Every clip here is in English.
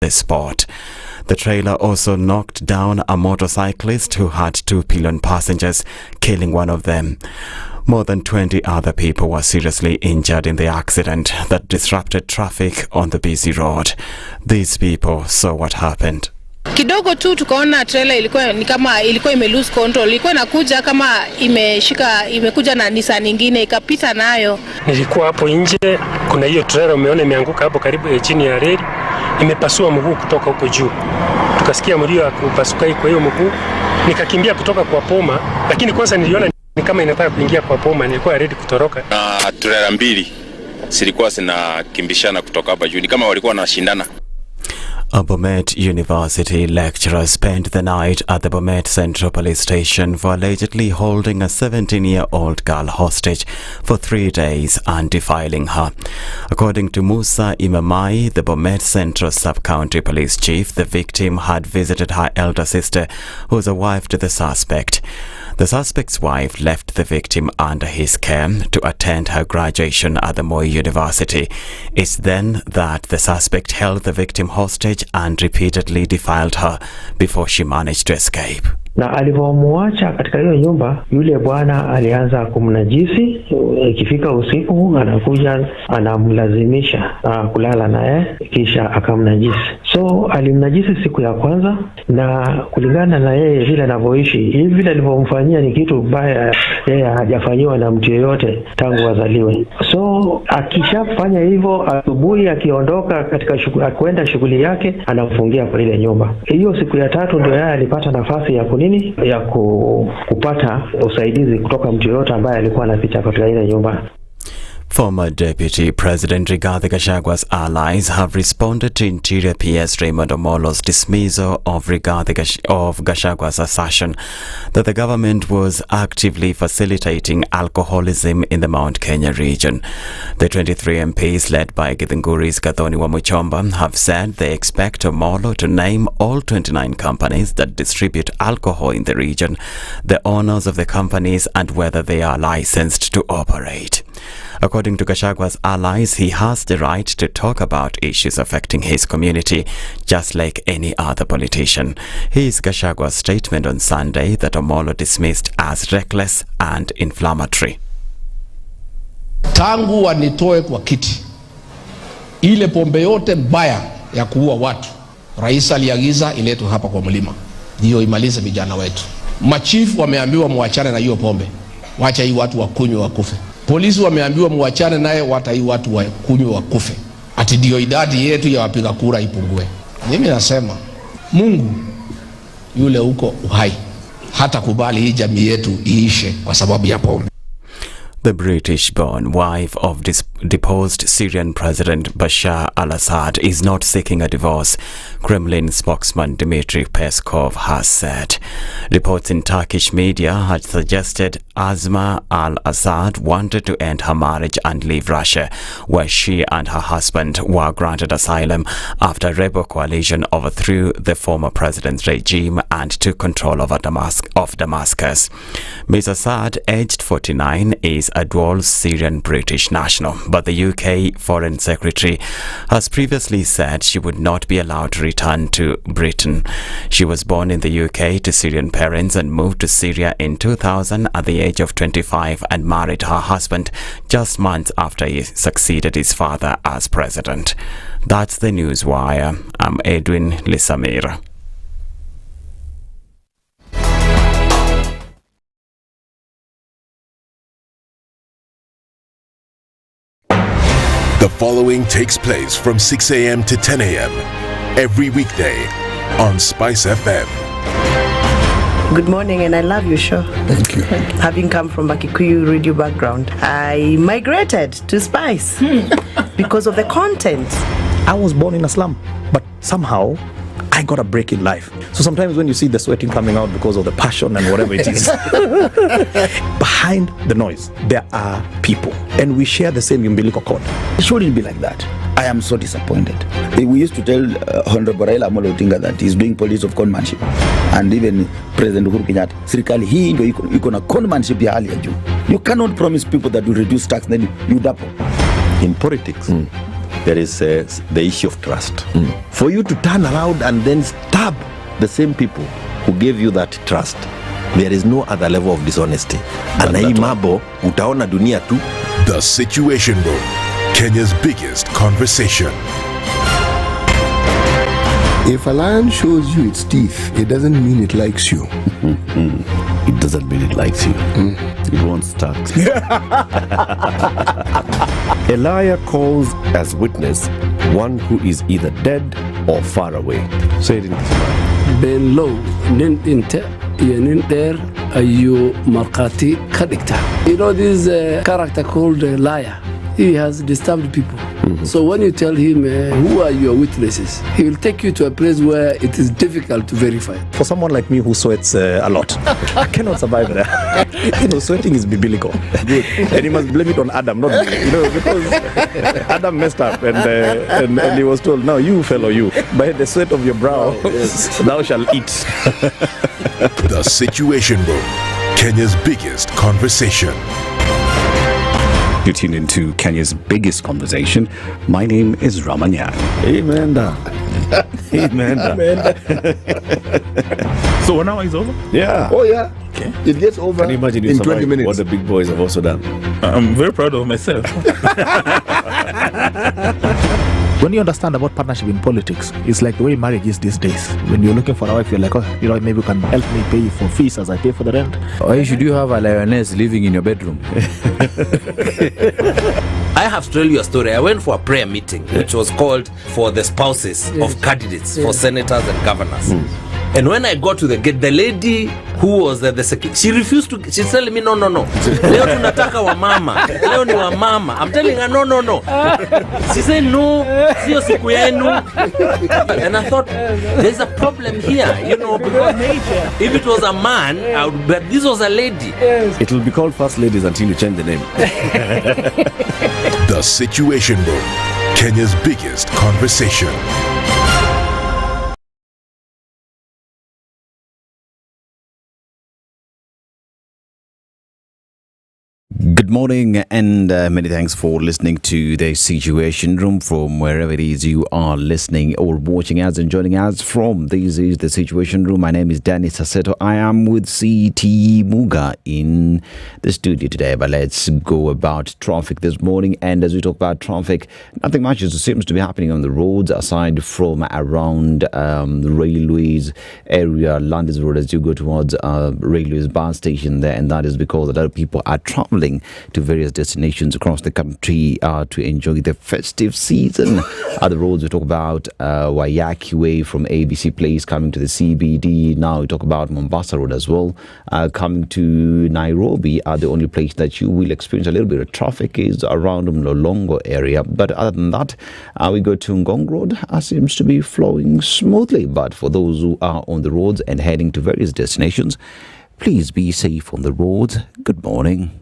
the spot. The trailer also knocked down a motorcyclist who had 2 pillion passengers, killing one of them. More than 20 other people were seriously injured in the accident that disrupted traffic on the busy road. These people saw what happened. Kidogo tu tukaona trailer ilikuwa ime lose control. Ilikuwa inakuja kama imekuja na Nissan nyingine ikapita nayo. Nilikuwa hapo nje, kuna hiyo trailer umeona imeanguka hapo karibu chini ya reli, imepasua mguu kutoka huko juu. Tukasikia mlio wa kupasuka kwa hiyo mguu, nikakimbia kutoka kwa poma, lakini kwanza niliona ni kama inataka kuingia kwa poma, nilikuwa ready kutoroka. Trailer mbili zilikuwa zinakimbishana kutoka hapa juu, kama walikuwa wanashindana. A Bomet University lecturer spent the night at the Bomet Central Police Station for allegedly holding a 17-year-old girl hostage for 3 days and defiling her. According to Musa Imamai, the Bomet Central Sub-County Police Chief, the victim had visited her elder sister, who is a wife to the suspect. The suspect's wife left the victim under his care to attend her graduation at the Moi University. It's then that the suspect held the victim hostage and repeatedly defiled her before she managed to escape. Na alivyomuacha katika hiyo nyumba, yule bwana alianza kumnajisi. Ikifika usiku anakuja anamlazimisha kulala naye, kisha akamnajisi. So alimnajisi siku ya kwanza, na kulingana na yeye vile anavyoishi, hivi vile alivyomfanyia ni kitu baya, yeye hajafanyiwa na mtu yeyote tangu wazaliwe. So akishafanya hivyo, asubuhi akiondoka katika kwenda shughuli yake, anamfungia kwa ile nyumba. Hiyo siku ya 3 ndio yeye alipata nafasi ya kupata usaidizi kutoka mtu yote ambaye alikuwa anaficha katika ile nyumba. Former Deputy President Rigathi Gachagwa's allies have responded to Interior PS Raymond Omolo's dismissal of Gachagwa's assertion that the government was actively facilitating alcoholism in the Mount Kenya region. The 23 MPs led by Githunguri's Gathoni Wamuchomba have said they expect Omolo to name all 29 companies that distribute alcohol in the region, the owners of the companies and whether they are licensed to operate. According to Gachagwa's allies, he has the right to talk about issues affecting his community, just like any other politician. Here's Gachagwa's statement on Sunday that Omolo dismissed as reckless and inflammatory. Tangu wanitoe kwa kiti, ile pombe yote mbaya ya kuua watu, rais aliagiza iletwe hapa kwa mlima, hiyo imalize vijana wetu. Machifu wameambiwa muachane na hiyo pombe, wacha hii watu wakunywe wakufe. Polisi wameambiwa muachane naye, wata hii watu wakunywe wakufe. Ati ndio idadi yetu ya wapiga kura ipungue. Mimi nasema Mungu yule huko uhai hata kubali hii jamii yetu iishe kwa sababu ya pombe. The British-born wife of deposed Syrian President Bashar al-Assad is not seeking a divorce, Kremlin spokesman Dmitry Peskov has said. Reports in Turkish media had suggested Asma al-Assad wanted to end her marriage and leave Russia, where she and her husband were granted asylum after a rebel coalition overthrew the former president's regime and took control of Damascus. Ms. Assad, aged 49, is a dual Syrian-British national, but the UK Foreign Secretary has previously said she would not be allowed to return to Britain. She was born in the UK to Syrian parents and moved to Syria in 2000 at the age of 25 and married her husband just months after he succeeded his father as president. That's the Newswire. I'm Edwin Lisamira. The following takes place from 6 a.m. to 10 a.m. every weekday on Spice FM. Good morning, and I love your show. Thank you. Having come from a Kikuyu radio background, I migrated to Spice because of the content. I was born in a slum, but somehow I got a break in life. So sometimes when you see the sweating coming out because of the passion and whatever it is, behind the noise, there are people. And we share the same umbilical cord. It shouldn't be like that. I am so disappointed. We used to tell Honorable Raila Amolo Odinga that he's doing police of conmanship. And even President Uhuru Kenyatta, serikali hii ndio iko na conmanship ya hali ya juu. You cannot promise people that you reduce tax, then you double. In politics, there is the issue of trust. For you to turn around and then stab the same people who gave you that trust, there is no other level of dishonesty. And hii mambo utaona dunia tu. The Situation Room, Kenya's biggest conversation. If a lion shows you its teeth, it doesn't mean it likes you. It doesn't mean it likes you. It won't start. A liar calls as witness one who is either dead or far away. Say it in Kiswahili. Ben low, nin inte, nin there, ayu markati kadikta. You know this character called a liar. He has disturbed people. So when you tell him who are your witnesses, he will take you to a place where it is difficult to verify. For someone like me who sweats a lot, I cannot survive there. Sweating is biblical. Good. And you must blame it on Adam, not me. Because Adam messed up and he was told, "No, you fellow, you, by the sweat of your brow, thou shalt eat." The Situation Room, Kenya's biggest conversation. You tune into Kenya's biggest conversation. My name is Ramanya. Amen. Amen. So 1 hour is over? Yeah. Oh, yeah. Okay. It gets over Can you imagine in 20 minutes. What the big boys have also done? I'm very proud of myself. When you understand about partnership in politics, it's like the way marriage is these days. When you're looking for a wife, you're like, oh, maybe you can help me pay for fees as I pay for the rent. Why should you have a lioness living in your bedroom? I have to tell you a story. I went for a prayer meeting, which was called for the spouses of candidates for senators and governors. And when I got to the gate, the lady who was the secretary, she refused to. She's telling me, no. Leo tunataka wa mama. Leo ni wa mama. I'm telling her, no. She said, no, sio siku yenu. And I thought, there's a problem here, because if it was a man, but this was a lady. It will be called First Ladies until you change the name. The Situation Room, Kenya's biggest conversation. Good morning and many thanks for listening to the Situation Room from wherever it is you are listening or watching us and joining us from. This is the Situation Room. My name is Aseto. I am with CT Muga in the studio today, but let's go about traffic this morning. And as we talk about traffic, nothing much seems to be happening on the roads aside from around the railways area, London Road, as you go towards railways bar station there, and that is because a lot of people are traveling to various destinations across the country to enjoy the festive season. Other roads, we talk about Waiyaki Way from ABC Place coming to the CBD. Now we talk about Mombasa Road as well. Coming to Nairobi, the only place that you will experience a little bit of traffic is around Mlolongo area. But other than that, we go to Ngong Road. Seems to be flowing smoothly. But for those who are on the roads and heading to various destinations, please be safe on the roads. Good morning.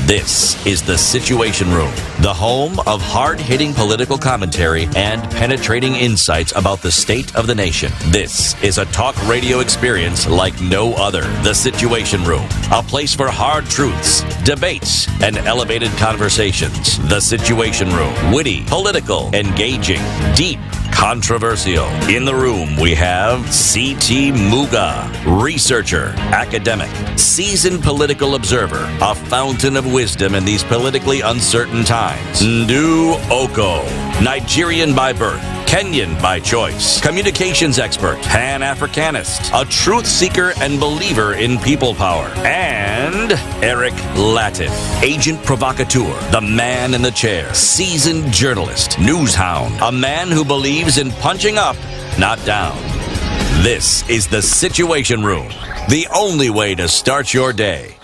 This is the Situation Room, the home of hard-hitting political commentary and penetrating insights about the state of the nation. This is a talk radio experience like no other. The Situation Room, a place for hard truths, debates, and elevated conversations. The Situation Room, witty, political, engaging, deep, controversial. In the room, we have CT Muga, researcher, academic, seasoned political observer, a fountain of wisdom in these politically uncertain times. Ndu Oko, Nigerian by birth, Kenyan by choice, communications expert, Pan-Africanist, a truth seeker and believer in people power, and Eric Latif, agent provocateur, the man in the chair, seasoned journalist, news hound, a man who believes in punching up, not down. This is the Situation Room, the only way to start your day.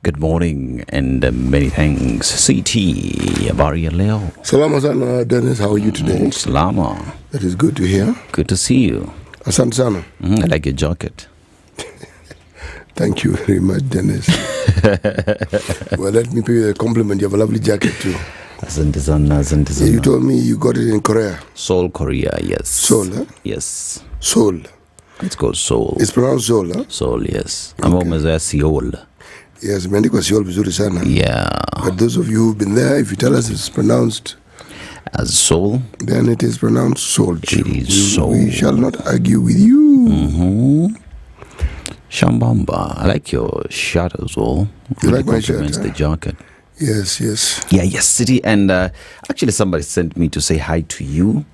Good morning and many thanks. CT, habari ya leo? Salama sana, Dennis. How are you today? Salama. That is good to hear. Good to see you. Asante sana. I like your jacket. Thank you very much, Dennis. Well, let me pay you a compliment. You have a lovely jacket too. Asante sana. You told me you got it in Korea. Seoul, Korea, yes. Seoul, huh? Yes. Seoul. It's called Seoul. It's pronounced Seoul, huh? Seoul, yes. I'm almost there, Seoul. Yes, imeandikwa Seoul vizuri sana. Yeah. But those of you who've been there, if you tell us it's pronounced as Seoul, then it is pronounced Seoul. It is Seoul. We shall not argue with you. Mm-hmm. Shambamba, I like your shirt as well. You like my shirt? The jacket. Yes, yes. Yeah, yes, City. And actually, somebody sent me to say hi to you.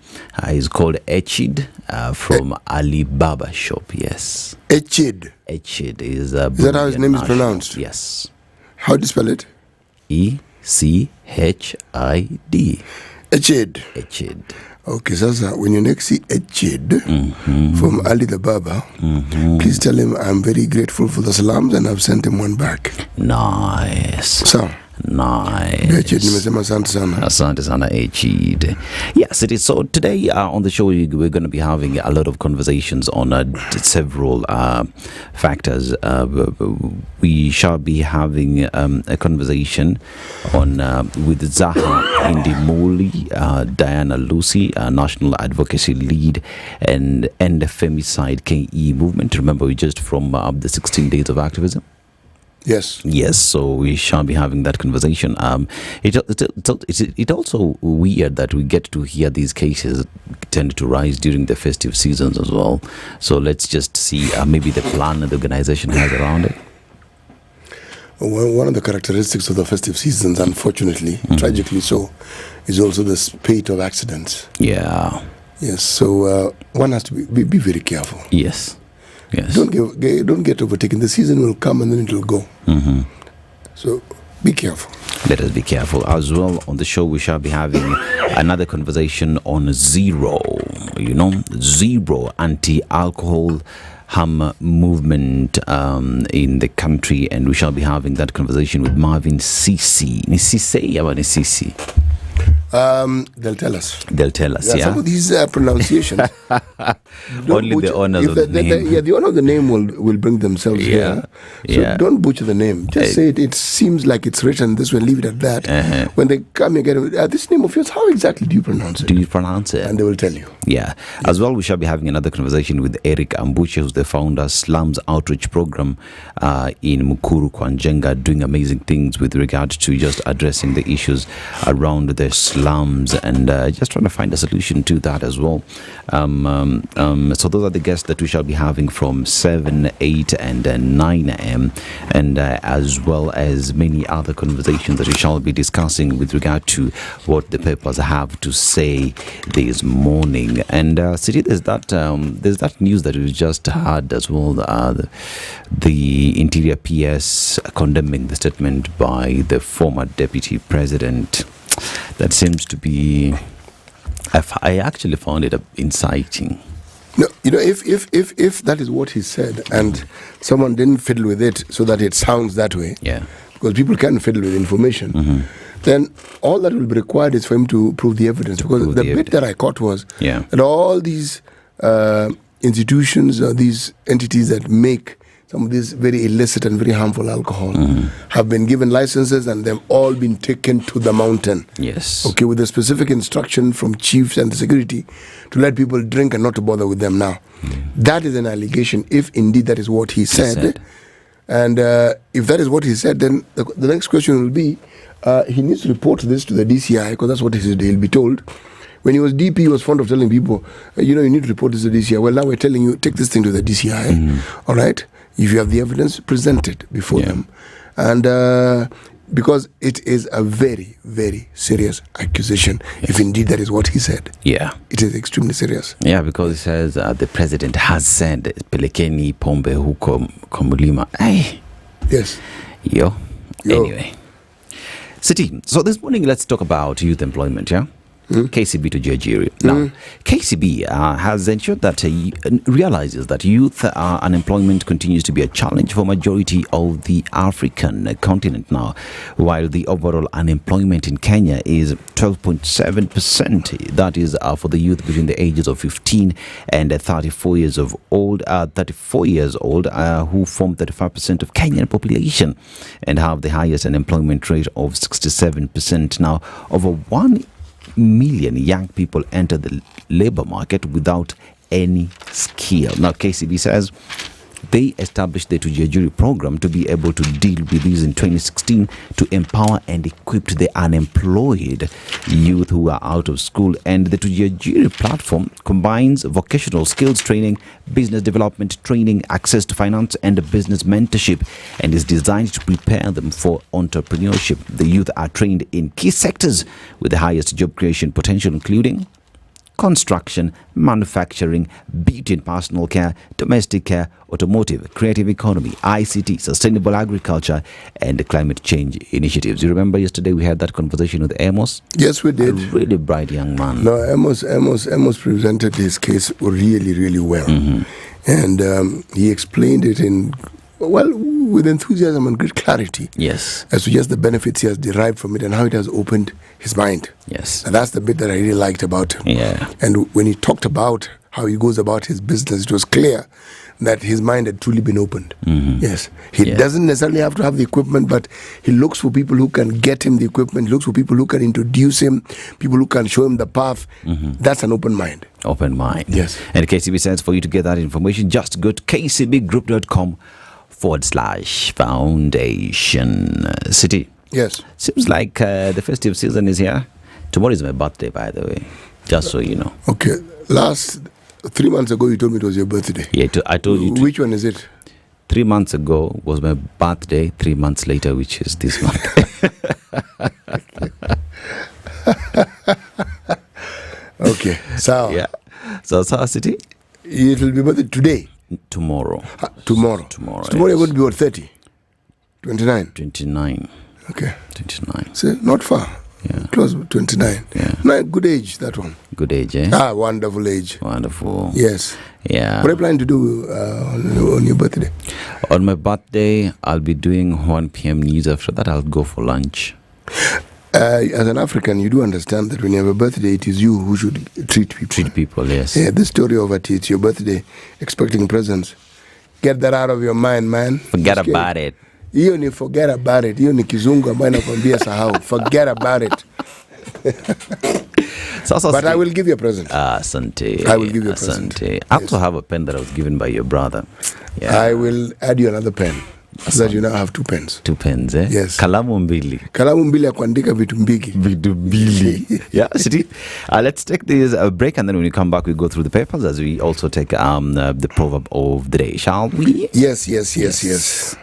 He's called Echid from Alibaba shop. Yes. Echid. Echid is. Is that how his name is pronounced? Yes. How do you spell it? ECHID. Echid. Echid. Okay, Sasa, when you next see Echid from Ali the Baba, please tell him I'm very grateful for the salams and I've sent him one back. Nice. So. Nice. Echid, nimesema asante sana. Asante sana, Echid. Yes, it is. So today on the show, we're going to be having a lot of conversations on several factors. We shall be having a conversation on with Zaha Indimoli, Diana Lucy, National Advocacy Lead, and the Femicide KE movement. Remember, we just from the 16 days of activism. Yes. Yes, so we shall be having that conversation. It's also weird that we get to hear these cases tend to rise during the festive seasons as well. So let's just see maybe the plan that the organization has around it. Well, one of the characteristics of the festive seasons, unfortunately, tragically so, is also the spate of accidents. Yeah. Yes, so one has to be very careful. Yes. Yes. Don't get overtaken. The season will come and then it will go. So be careful. Let us be careful as well. On the show, we shall be having another conversation on zero. Zero anti-alcohol harm movement in the country, and we shall be having that conversation with Marvin Sisi. Ni Sisei or ni Sisi? They'll tell us. Yeah. Some of these pronunciations. Only the owners of the name. The owner of the name will bring themselves here. So don't butcher the name. Just say it. It seems like it's written this way. Leave it at that. When they come again, this name of yours, how exactly do you pronounce it? And they will tell you. Yeah. As well, we shall be having another conversation with Eric Ambuche, who's the founder of Slums Outreach Program in Mukuru, Kwanjenga, doing amazing things with regard to just addressing the issues around the slums and just trying to find a solution to that as well. So those are the guests that we shall be having from 7, 8 and 9 a.m. and as well as many other conversations that we shall be discussing with regard to what the papers have to say this morning. And City, there's that news that we just had as well, the Interior PS condemning the statement by the former Deputy President. That seems to be, I actually found it inciting. No, if that is what he said and someone didn't fiddle with it so that it sounds that way, because people can fiddle with information, then all that will be required is for him to prove the evidence. Because the bit that I caught was that all these institutions or these entities that make some of this very illicit and very harmful alcohol have been given licenses and they've all been taken to the mountain. Yes. Okay, with a specific instruction from chiefs and the security to let people drink and not to bother with them now. That is an allegation, if indeed that is what he said. And if that is what he said, then the next question will be, he needs to report this to the DCI, because that's what he'll be told. When he was DP, he was fond of telling people, you need to report this to the DCI. Well, now we're telling you, take this thing to the DCI. All right? If you have the evidence, present it before them. And because it is a very, very serious accusation, if indeed that is what he said. Yeah. It is extremely serious. Yeah, because it says the president has said, pelekeni pombe huko Komulima. Hey. Yes. Yo. Anyway. City, so this morning let's talk about youth employment, yeah? KCB to Jajiri. Now, KCB has ensured that realizes that youth unemployment continues to be a challenge for majority of the African continent now, while the overall unemployment in Kenya is 12.7%. That is for the youth between the ages of 15 and 34 years of old, who form 35% of Kenyan population and have the highest unemployment rate of 67%. Now, over 1 million young people enter the labor market without any skill. Now, KCB says they established the Tujajuri program to be able to deal with these in 2016 to empower and equip the unemployed youth who are out of school. And the Tujajuri platform combines vocational skills training, business development training, access to finance and business mentorship, and is designed to prepare them for entrepreneurship. The youth are trained in key sectors with the highest job creation potential, including construction, manufacturing, beauty and personal care, domestic care, automotive, creative economy, ICT, sustainable agriculture, and climate change initiatives. You remember yesterday we had that conversation with Amos? Yes, we did. A really bright young man. No, Amos presented his case really, really well. And he explained it with enthusiasm and great clarity. Yes. As to just the benefits he has derived from it and how it has opened his mind. Yes. And that's the bit that I really liked about him. Yeah. And when he talked about how he goes about his business, it was clear that his mind had truly been opened. Yes. He doesn't necessarily have to have the equipment, but he looks for people who can get him the equipment. He looks for people who can introduce him, people who can show him the path. That's an open mind. Open mind. Yes. And KCB says for you to get that information, just go to kcbgroup.com/foundation. City. Yes. Seems like the festive season is here. Tomorrow is my birthday, by the way. Just so you know. Okay. 3 months ago, you told me it was your birthday. Yeah, I told you. Which one is it? 3 months ago was my birthday. 3 months later, which is this month. Okay. So. Yeah. So, City? It will be birthday today. Tomorrow. Tomorrow. Tomorrow You're going to be what, 30? 29? 29. Okay. 29. So, not far. Yeah. Close to 29. Yeah. No, good age, that one. Good age, eh? Wonderful age. Wonderful. Yes. Yeah. What are you planning to do on your birthday? On my birthday, I'll be doing 1 p.m. news. After that, I'll go for lunch. As an African, you do understand that when you have a birthday, it is you who should treat people. Treat people, yes. Yeah, the story of it's your birthday, expecting presents. Get that out of your mind, man. Forget about it. Hiyo ni forget about it. Hiyo ni kizungu ambayo nakwambia sahau. Forget about it. But I will give you a present. Asante. I will give you a present. I also have a pen that I was given by your brother. Yeah. I will add you another pen. So that you now have 2 pens. 2 pens, eh? Yes. Kalamu mbili. Kalamu mbili ya kuandika vitu mbigi. Vitu mbili. Yeah, City. Let's take this break, and then when we come back, we go through the papers as we also take the proverb of the day, shall we? Yes.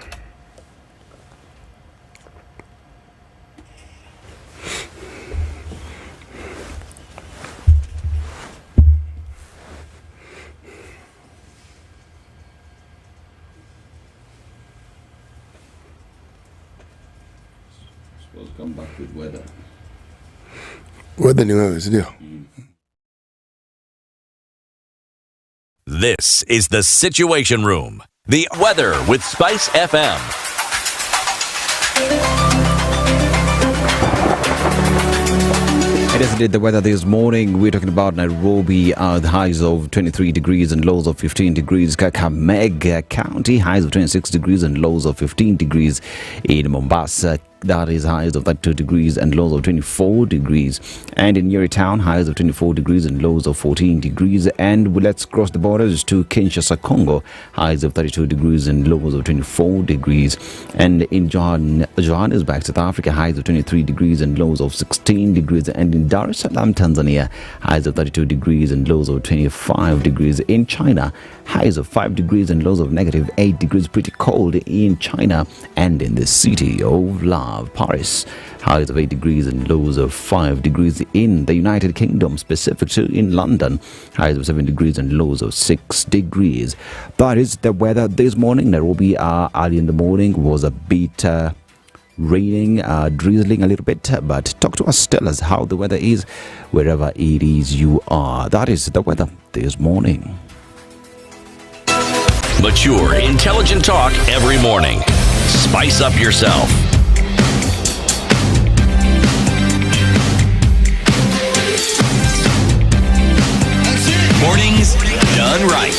Come back with weather. Weather ni wewe, sindio? This is the Situation Room. The weather with Spice FM. It is indeed the weather this morning. We're talking about Nairobi, the highs of 23 degrees and lows of 15 degrees. Kakamega County, highs of 26 degrees and lows of 15 degrees. In Mombasa, that is highs of 32 degrees and lows of 24 degrees. And in Nyeri town, highs of 24 degrees and lows of 14 degrees. And let's cross the borders to Kinshasa, Congo, highs of 32 degrees and lows of 24 degrees. And in Johannesburg, South Africa, highs of 23 degrees and lows of 16 degrees. And in Dar es Salaam, Tanzania, highs of 32 degrees and lows of 25 degrees. In China, highs of 5 degrees and lows of negative 8 degrees. Pretty cold in China. And in the city of love, Paris, highs of 8 degrees and lows of 5 degrees. In the United Kingdom, specific to in London, highs of 7 degrees and lows of 6 degrees. That is the weather this morning. Nairobi early in the morning was a bit raining, drizzling a little bit, but talk to us, tell us how the weather is wherever it is you are. That is the weather this morning. Mature, intelligent talk every morning. Spice up yourself. Mornings done right.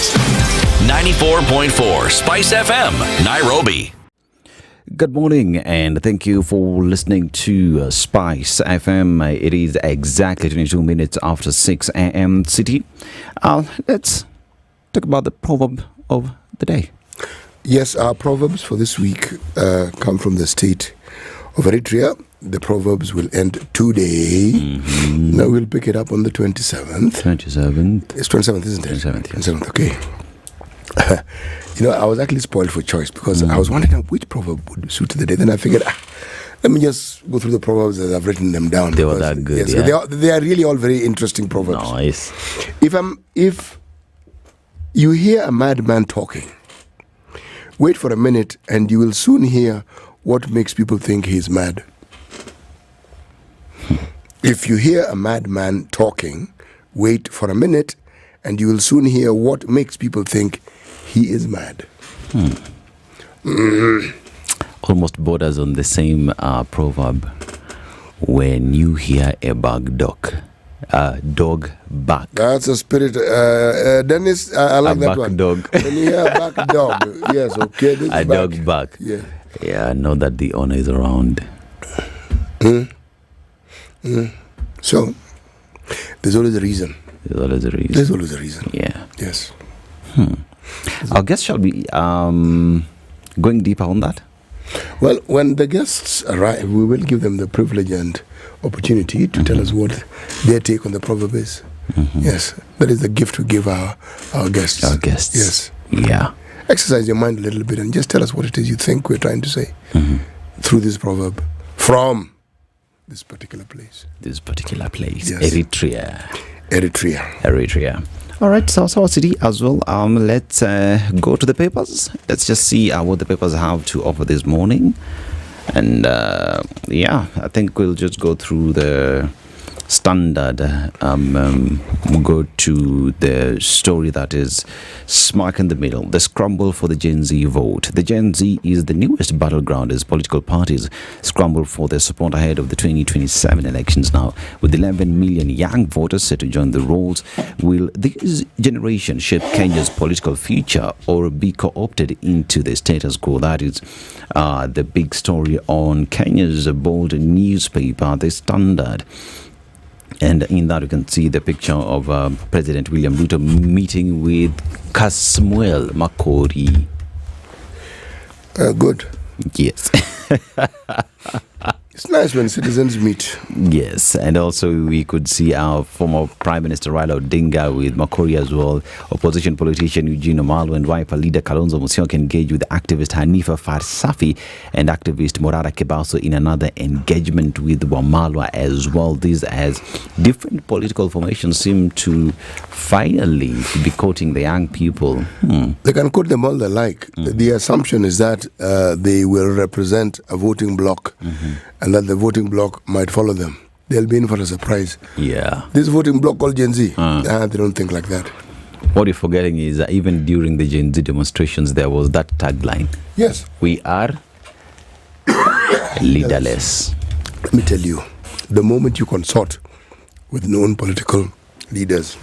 94.4 Spice FM, Nairobi. Good morning, and thank you for listening to Spice FM. It is exactly 22 minutes after 6 a.m. City. Let's talk about the proverb of the day. Yes, our proverbs for this week come from the state of Eritrea. The proverbs will end today. Now we'll pick it up on the 27th. 27th. It's 27th, isn't it? 27th, yes. 27th, okay. I was actually spoiled for choice because I was wondering which proverb would suit the day. Then I figured, let me just go through the proverbs as I've written them down. They were that good, yeah. They are really all very interesting proverbs. Nice. If you hear a madman talking, wait for a minute and you will soon hear what makes people think he's mad. If you hear a madman talking, wait for a minute and you will soon hear what makes people think he is mad. Almost borders on the same proverb. When you hear a dog bark. That's a spirit. Dennis, I like that one. Dog. When you hear a bark dog. Yes, okay. This a dog bark. Yeah. Yeah, I know that the owner is around. So, there's always a reason. There's always a reason. There's always a reason. Yeah. Yes. Our guests shall be going deeper on that. Well, when the guests arrive, we will give them the privilege and opportunity to tell us what their take on the proverb is. Yes, that is the gift we give our guests. Our guests. Yes. Yeah. Exercise your mind a little bit and just tell us what it is you think we're trying to say through this proverb from this particular place. This particular place. Yes. Eritrea. All right, so City as well. Let's go to the papers. Let's just see what the papers have to offer this morning. And I think we'll just go through the Standard. We'll go to the story that is smack in the middle. The scramble for the Gen Z vote. The Gen Z is the newest battleground as political parties scramble for their support ahead of the 2027 elections now. With 11 million young voters set to join the rolls, will this generation shape Kenya's political future or be co-opted into the status quo? That is the big story on Kenya's bold newspaper, The Standard. And in that, you can see the picture of President William Ruto meeting with Kasmuel Makori. Good. Yes. It's nice when citizens meet. Yes, and also we could see our former Prime Minister Raila Odinga with Makori as well. Opposition politician Eugene Omalwa and Wiper leader Kalonzo Musyoka engaged with activist Hanifa Farsafi and activist Morara Kebaso in another engagement with Wamalwa as well. These as different political formations seem to finally be quoting the young people. They can quote them all they like. The assumption is that they will represent a voting bloc. And that the voting bloc might follow them. They'll be in for a surprise. Yeah. This voting bloc called Gen Z, they don't think like that. What you're forgetting is that even during the Gen Z demonstrations, there was that tagline. Yes. We are leaderless. Let me tell you, the moment you consort with known political leaders,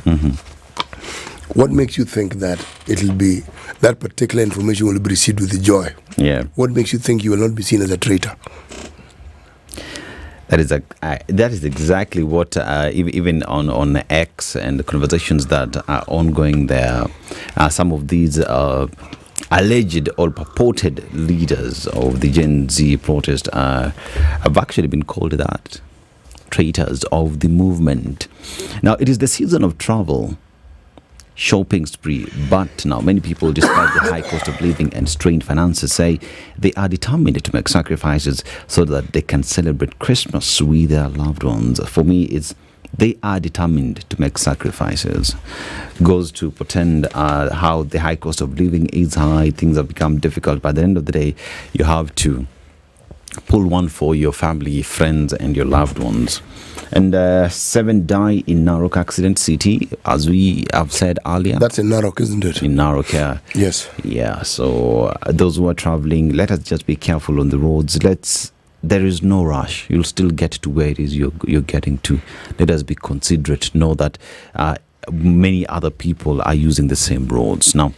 what makes you think that it'll be, that particular information will be received with joy? Yeah. What makes you think you will not be seen as a traitor? That is exactly what even on X and the conversations that are ongoing there, some of these alleged or purported leaders of the Gen Z protest have actually been called that, traitors of the movement. Now it is the season of travel, shopping spree, but now many people, despite the high cost of living and strained finances, say they are determined to make sacrifices so that they can celebrate Christmas with their loved ones. For me, it's they are determined to make sacrifices. Goes to pretend how the high cost of living is high, things have become difficult. By the end of the day, you have to Pull one for your family, friends, and your loved ones. And 7 die in Narok accident city, as we have said earlier. That's in Narok, isn't it? In Narok, yeah. Yes. Yeah, so those who are traveling, let us just be careful on the roads. There is no rush. You'll still get to where it is you're getting to. Let us be considerate. Know that many other people are using the same roads. Now,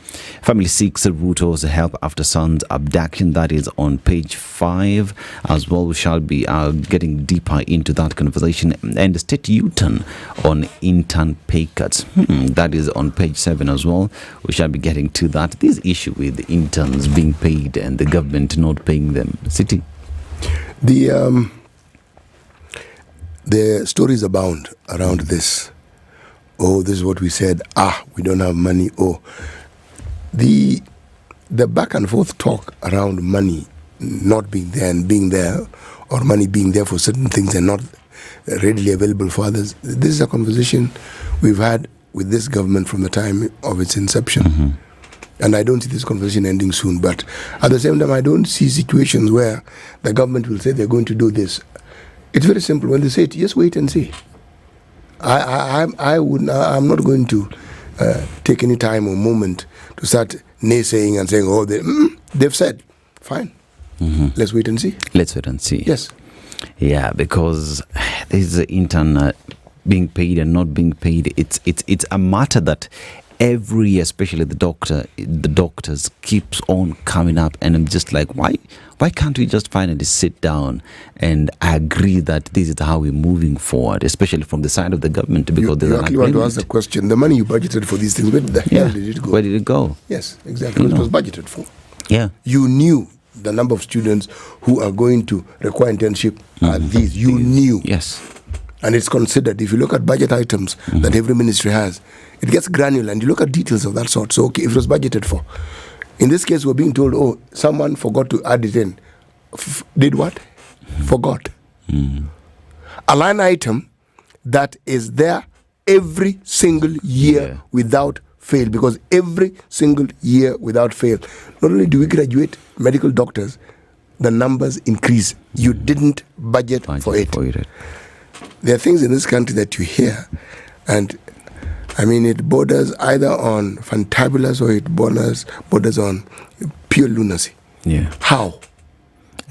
family seeks Ruto's help after son's abduction. That is on page 5 as well. We shall be getting deeper into that conversation. And the state U-turn on intern pay cuts. That is on page 7 as well. We shall be getting to that. This issue with interns being paid and the government not paying them. City. The stories abound around this. Oh, this is what we said. We don't have money. Oh, the back and forth talk around money not being there and being there, or money being there for certain things and not readily available for others. This is a conversation we've had with this government from the time of its inception. And I don't see this conversation ending soon. But at the same time, I don't see situations where the government will say they're going to do this. It's very simple. When they say it, just wait and see. I'm not going to take any time or moment to start naysaying and saying, oh, they've said, fine. Let's wait and see. Let's wait and see. Yes. Yeah, because this is intern being paid and not being paid. It's a matter that every year, especially the doctors keeps on coming up, and I'm just like, why can't we just finally sit down and agree that this is how we're moving forward, especially from the side of the government? Because you actually want to ask the question: the money you budgeted for these things, where the hell did it go? Where did it go? Yes, exactly. It was budgeted for. Yeah, you knew the number of students who are going to require internship are these. You knew. Yes. And it's considered. If you look at budget items that every ministry has, it gets granular, and you look at details of that sort. So, okay, if it was budgeted for. In this case, we're being told, oh, someone forgot to add it in. Did what? Forgot. A line item that is there every single year without fail, because every single year without fail, not only do we graduate medical doctors, the numbers increase. You didn't budget for it. There are things in this country that you hear, and I mean, it borders either on fantabulous or it borders on pure lunacy. Yeah. How?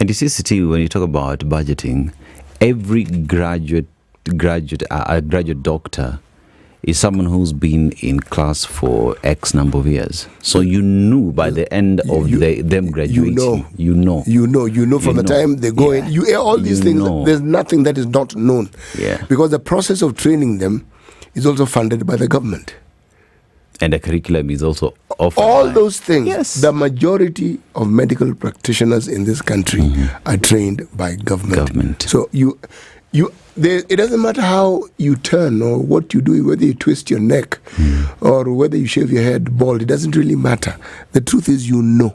And you see, City, when you talk about budgeting, every graduate doctor is someone who's been in class for X number of years. So you knew by the end of them graduating. You know from the time they go in. You all these things. There's nothing that is not known. Yeah. Because the process of training them is also funded by the government. And the curriculum is also offered. All those things. Yes. The majority of medical practitioners in this country are trained by government. So it doesn't matter how you turn or what you do, whether you twist your neck or whether you shave your head bald. It doesn't really matter. The truth is, you know.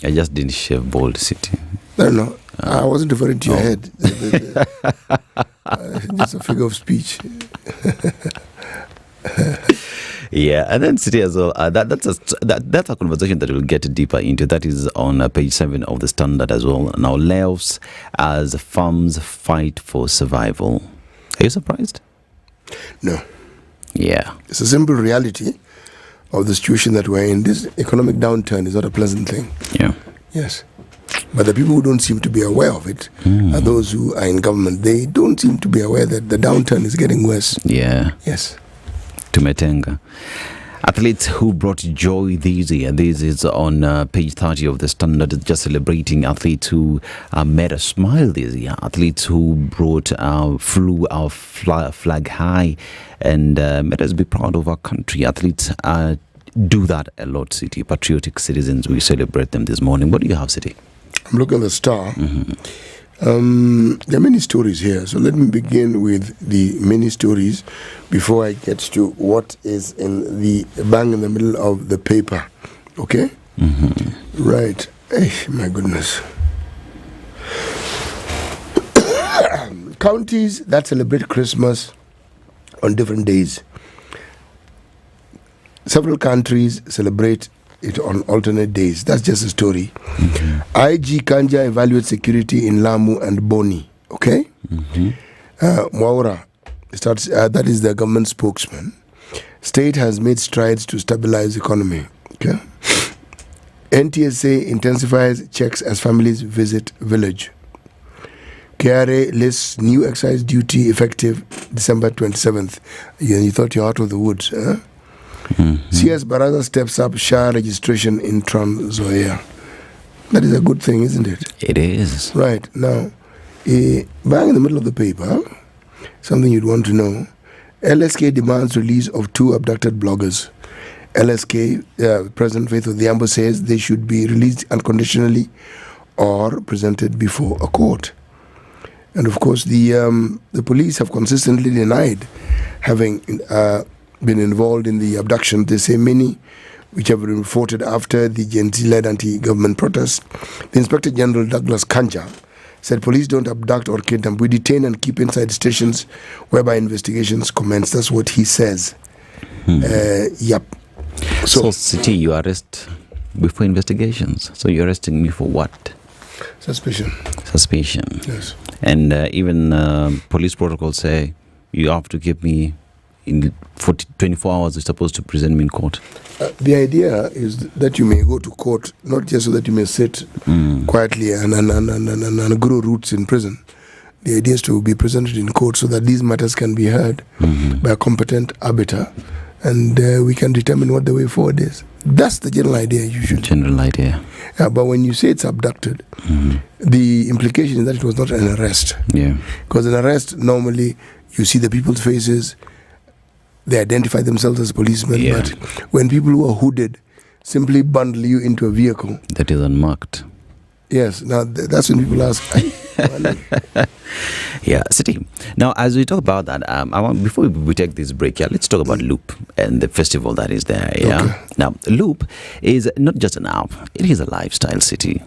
I just didn't shave bald, City. No. I wasn't referring to your head. Just a figure of speech. Yeah, and then City as well. That's a conversation that we'll get deeper into. That is on page 7 of the Standard as well. Now, layoffs as farms fight for survival. Are you surprised? No. Yeah. It's a simple reality of the situation that we're in. This economic downturn is not a pleasant thing. Yeah. Yes. But the people who don't seem to be aware of it are those who are in government. They don't seem to be aware that the downturn is getting worse. Yeah. Yes. Tumetenga. Athletes who brought joy this year. This is on page 30 of the Standard, just celebrating athletes who made a smile this year. Athletes who flew our flag high and made us be proud of our country. Athletes do that a lot, City. Patriotic citizens, we celebrate them this morning. What do you have, City? I'm looking at the Star. There are many stories here, so let me begin with the many stories before I get to what is in the bang in the middle of the paper. Okay? Right. Hey, my goodness. Counties that celebrate Christmas on different days. Several countries celebrate it on alternate days. That's just a story. IG Kanja evaluates security in Lamu and Boni. Okay? Mwaura starts, that is the government spokesman. State has made strides to stabilize economy. Okay? NTSA intensifies checks as families visit village. KRA lists new excise duty effective December 27th. You thought you're out of the woods, huh? CS Baraza steps up SHA registration in Trans Nzoia. That is a good thing, isn't it? It is. Right. Now, bang in the middle of the paper, something you'd want to know. LSK demands release of 2 abducted bloggers. LSK, President Faith Odhiambo says they should be released unconditionally or presented before a court. And of course, the police have consistently denied having been involved in the abduction. They say many which have been reported after the Gen Z-led anti-government protests. The Inspector General Douglas Kanja said police don't abduct or kidnap. We detain and keep inside stations whereby investigations commence. That's what he says. Yep. So, City, you arrest before investigations. So you're arresting me for what? Suspicion. Yes. And even police protocols say you have to keep me in 24 hours. You're supposed to present me in court. The idea is that you may go to court, not just so that you may sit quietly and grow roots in prison. The idea is to be presented in court so that these matters can be heard by a competent arbiter, and we can determine what the way forward is. That's the general idea usually. General idea. But when you say it's abducted, the implication is that it was not an arrest. Yeah. Because an arrest, normally you see the people's faces, they identify themselves as policemen, but when people who are hooded simply bundle you into a vehicle that is unmarked. Yes, now that's when people ask. Yeah, City. Now, as we talk about that, before we take this break, let's talk about Loop and the festival that is there. Yeah. Okay. Now, Loop is not just an app; it is a lifestyle, City.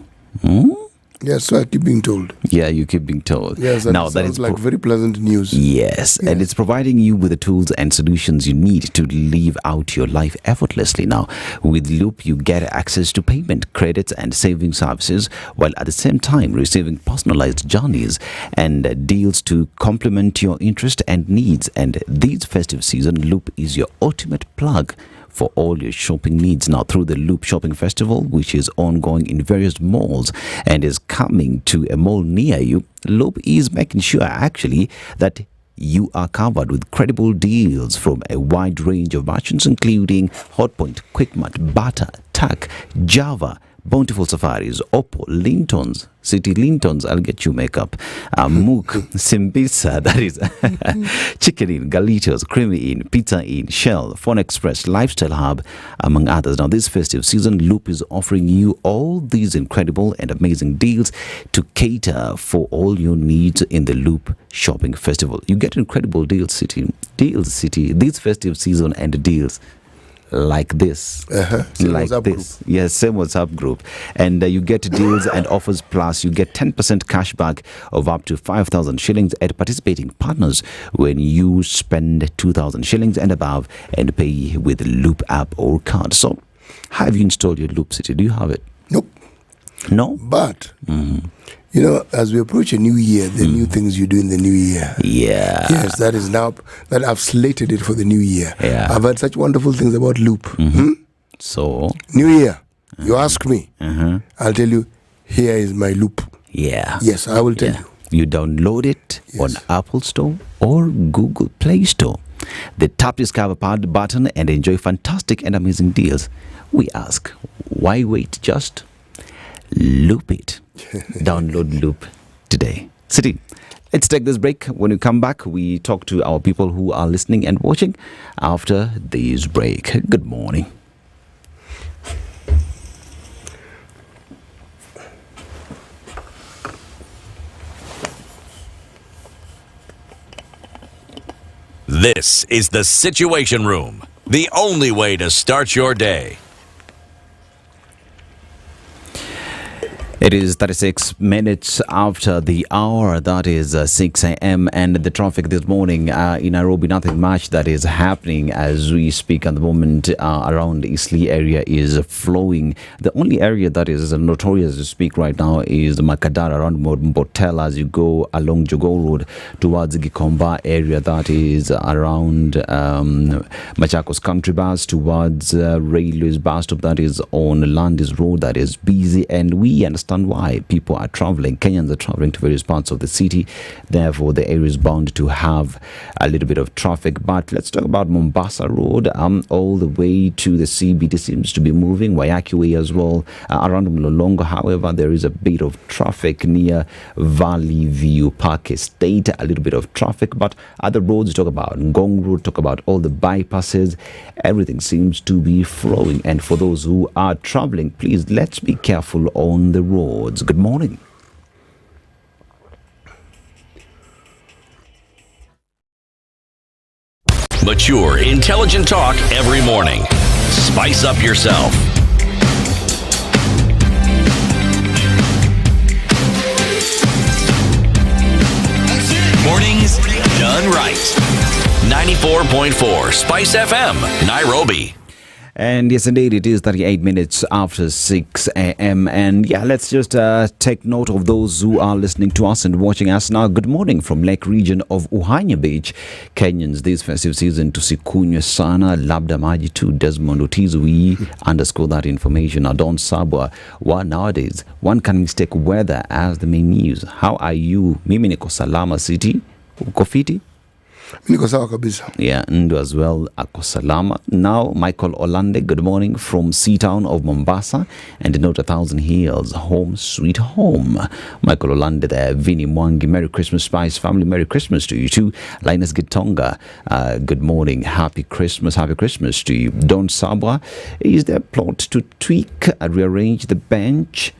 Yes, so I keep being told. Yeah, you keep being told. Yes, that sounds like very pleasant news. Yes, and it's providing you with the tools and solutions you need to live out your life effortlessly. Now, with Loop, you get access to payment, credits, and saving services, while at the same time receiving personalized journeys and deals to complement your interest and needs. And this festive season, Loop is your ultimate plug for all your shopping needs. Now, through the Loop Shopping Festival, which is ongoing in various malls and is coming to a mall near you, Loop is making sure actually that you are covered with credible deals from a wide range of merchants, including Hotpoint, Quickmart, Bata, Tak, Java, Bountiful Safaris, Oppo, Lintons, City Lintons, I'll get you makeup, Mook, Simbisa, that is Chicken Inn, Galitos, Creamy Inn, Pizza Inn, Shell, Phone Express, Lifestyle Hub, among others. Now, this festive season, Loop is offering you all these incredible and amazing deals to cater for all your needs in the Loop Shopping Festival. You get incredible deals, City, this festive season, and deals like this, like this. Group. Yes, same WhatsApp group. And you get deals and offers, plus you get 10% cashback of up to 5,000 shillings at participating partners when you spend 2,000 shillings and above and pay with Loop app or card. So, have you installed your Loop, City? Do you have it? Nope. No? But, you know, as we approach a new year, the new things you do in the new year. Yeah. Yes, that is now, that I've slated it for the new year. Yeah. I've heard such wonderful things about Loop. So? New year. You ask me. I'll tell you, here is my Loop. Yeah. Yes, I will tell you. You download it on Apple Store or Google Play Store. They tap Discover button and enjoy fantastic and amazing deals. We ask, why wait? Just Loop it. Download Loop today. City, let's take this break. When we come back, we talk to our people who are listening and watching after this break. Good morning. This is the Situation Room, the only way to start your day. It is 36 minutes after the hour. That is 6 a.m. And the traffic this morning in Nairobi, nothing much that is happening as we speak at the moment. Around Eastleigh area is flowing. The only area that is notorious to speak right now is Makadara around Mbotel as you go along Jogoo Road towards Gikomba area. That is around Machakos Country Bus towards Railways bus stop. That is on Landis Road. That is busy, and we understand why people are traveling. Kenyans are traveling to various parts of the city. Therefore, the area is bound to have a little bit of traffic. But let's talk about Mombasa Road. All the way to the CBD seems to be moving. Wayaki Way as well. Around Mlolongo, however, there is a bit of traffic near Valley View Park Estate. A little bit of traffic. But other roads, talk about Ngong Road, talk about all the bypasses. Everything seems to be flowing. And for those who are traveling, please, let's be careful on the roads. Good morning. Mature, intelligent talk every morning. Spice up yourself. Mornings done right. 94.4 Spice FM, Nairobi. And yes, indeed, it is 38 minutes after 6 a.m. And yeah, let's just take note of those who are listening to us and watching us now. Good morning from Lake region of Uhanya Beach. Kenyans this festive season to sikunywe sana labda maji tu. Desmond Otiz, we underscore that information. Adon Sabwa, nowadays one can mistake weather as the main news. How are you? Mimi niko salama city. Uko fiti? Niko sawa kabisa. Yeah, Ndu as well, ako salama. Now, Michael Olande, good morning from Seatown of Mombasa. And note 1,000 Hills, home sweet home. Michael Olande there, Vinny Mwangi, Merry Christmas Spice family, Merry Christmas to you too. Linus Gitonga, good morning, Happy Christmas to you. Don Sabwa, is there a plot to tweak, rearrange the bench?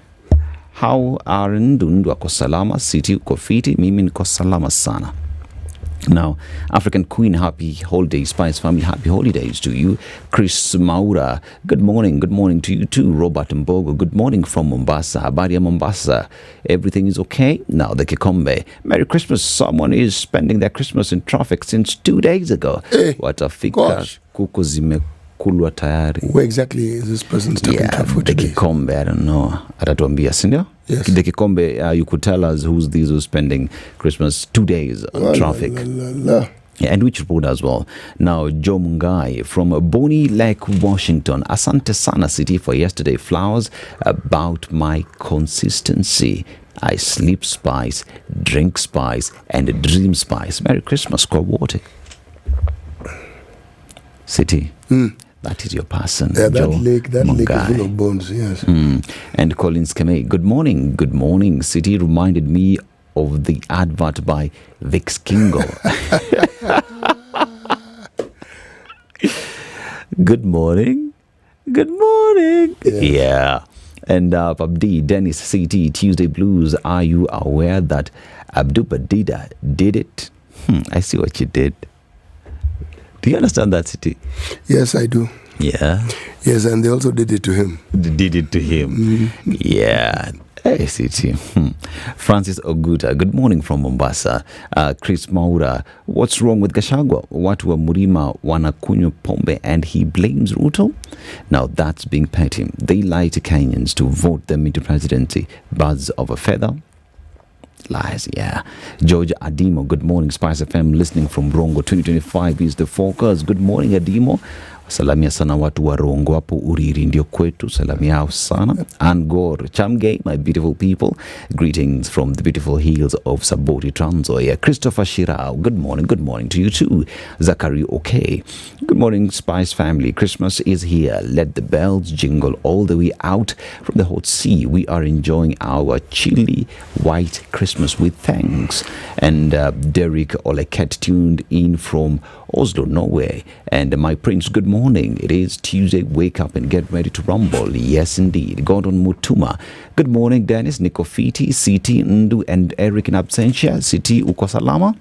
How are Ndu ako salama, city uko fiti, mimi niko salama sana. Now, African Queen, happy holidays, Spice family, happy holidays to you. Chris Maura, good morning to you too. Robert Mbogo, good morning from Mombasa. Habari ya Mombasa, everything is okay? Now, the Kikombe, Merry Christmas. Someone is spending their Christmas in traffic since 2 days ago. Hey, watafika kuku zimekulwa tayari. Where exactly is this person stuck in traffic today? The Kikombe, I don't know. Atatuambia, sindio? Yes. The Kikombe, you could tell us who's spending Christmas 2 days on traffic. Yeah, and which road as well. Now, Joe Mungai from Bonny Lake, Washington. Asante sana city for yesterday flowers. About my consistency. I sleep spice, drink spice, and dream spice. Merry Christmas, Kwawote. City. That is your person. Yeah, that Joe lake Mungai. is full of bones, yes. And Collins Kame, good morning. City reminded me of the advert by Vix Kingo. Good morning. Yes. Yeah. And Pabdi, Dennis CT, Tuesday Blues, are you aware that Abductions did it? I see what you did. Do you understand that, City? Yes, I do. Yeah. Yes, and they also did it to him. Yeah. Hey, City. Francis Oguta, good morning from Mombasa. Chris Maura, what's wrong with Gachagua? Watu wa Murima wanakunywa pombe and he blames Ruto? Now that's being petty. They lie to Kenyans to vote them into presidency. Birds of a feather. Lies, yeah. George Adimo, good morning. Spice FM listening from Rongo. 2025 is the focus. Good morning, Adimo. Salamia sana watu wa Rongo hapo Uriri ndio kwetu. Salamia sana. Angor Chamgay, my beautiful people. Greetings from the beautiful hills of Saboti Trans Nzoia. Christopher Shirao, good morning to you too. Zachary okay. Good morning, Spice family. Christmas is here. Let the bells jingle all the way out from the hot sea. We are enjoying our chilly white Christmas with thanks. And Derek Oleket tuned in from Oslo, Norway. And my prince, good morning. It is Tuesday. Wake up and get ready to rumble. Yes, indeed. Gordon Mutuma. Good morning, Dennis, Nikofiti, City, Ndu, and Eric in absentia. City, uko salama?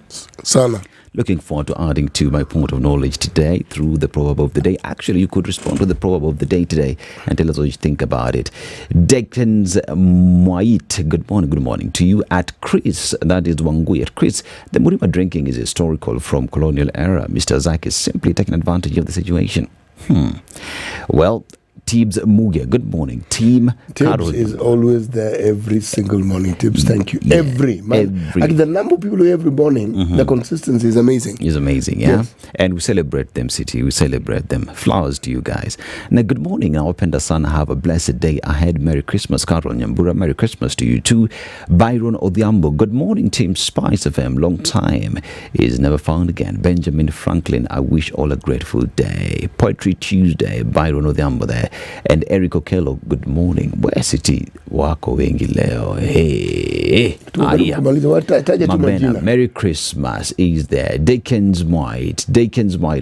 Sana. Looking forward to adding to my point of knowledge today through the proverb of the day. Actually, you could respond to the proverb of the day today and tell us what you think about it. Dekens Mwait, good morning to you. At Chris, that is Wangui. At Chris, the Murima drinking is historical from colonial era. Mr. Zak is simply taking advantage of the situation. Well, Tibbs Muga, good morning. Team Tibbs is always there every single morning. Tibbs, thank you. Every. Like the number of people who every morning, the consistency is amazing. Is amazing, yeah. Yes. And we celebrate them, City. We celebrate them. Flowers to you guys. Now, good morning. Our Penda son, have a blessed day ahead. Merry Christmas, Carol Nyambura. Merry Christmas to you too. Byron Odhiambo, good morning, Team Spice FM. Long time is never found again. Benjamin Franklin, I wish all a grateful day. Poetry Tuesday, Byron Odhiambo there. And Eric Okello, good morning. Where City wako wengi leo? Hey. Mamena, Merry Christmas is there. Dakens White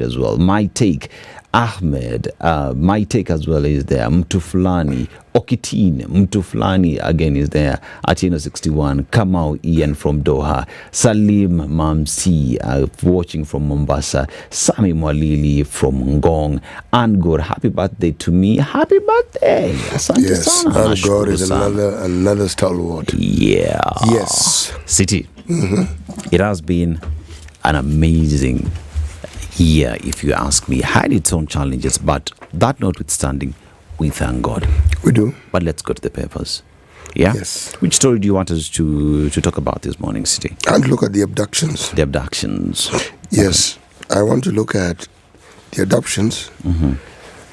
as well. My Take, Ahmed, My Take as well is there. Mtuflani, Okitine, Mtuflani again is there. Atino 61, Kamau Ian from Doha, Salim Mamsi watching from Mombasa, Sami Mwalili from Ngong, Angor, happy birthday to me. Happy birthday. Asante yes, sana. Angor is another stalwart. Yeah. Yes. City. It has been an amazing year, if you ask me. Had its own challenges, but that notwithstanding, we thank God. We do. But let's go to the papers. Yeah? Yes. Which story do you want us to talk about this morning, City? And look at the abductions. The abductions. Yes. I want to look at the adoptions.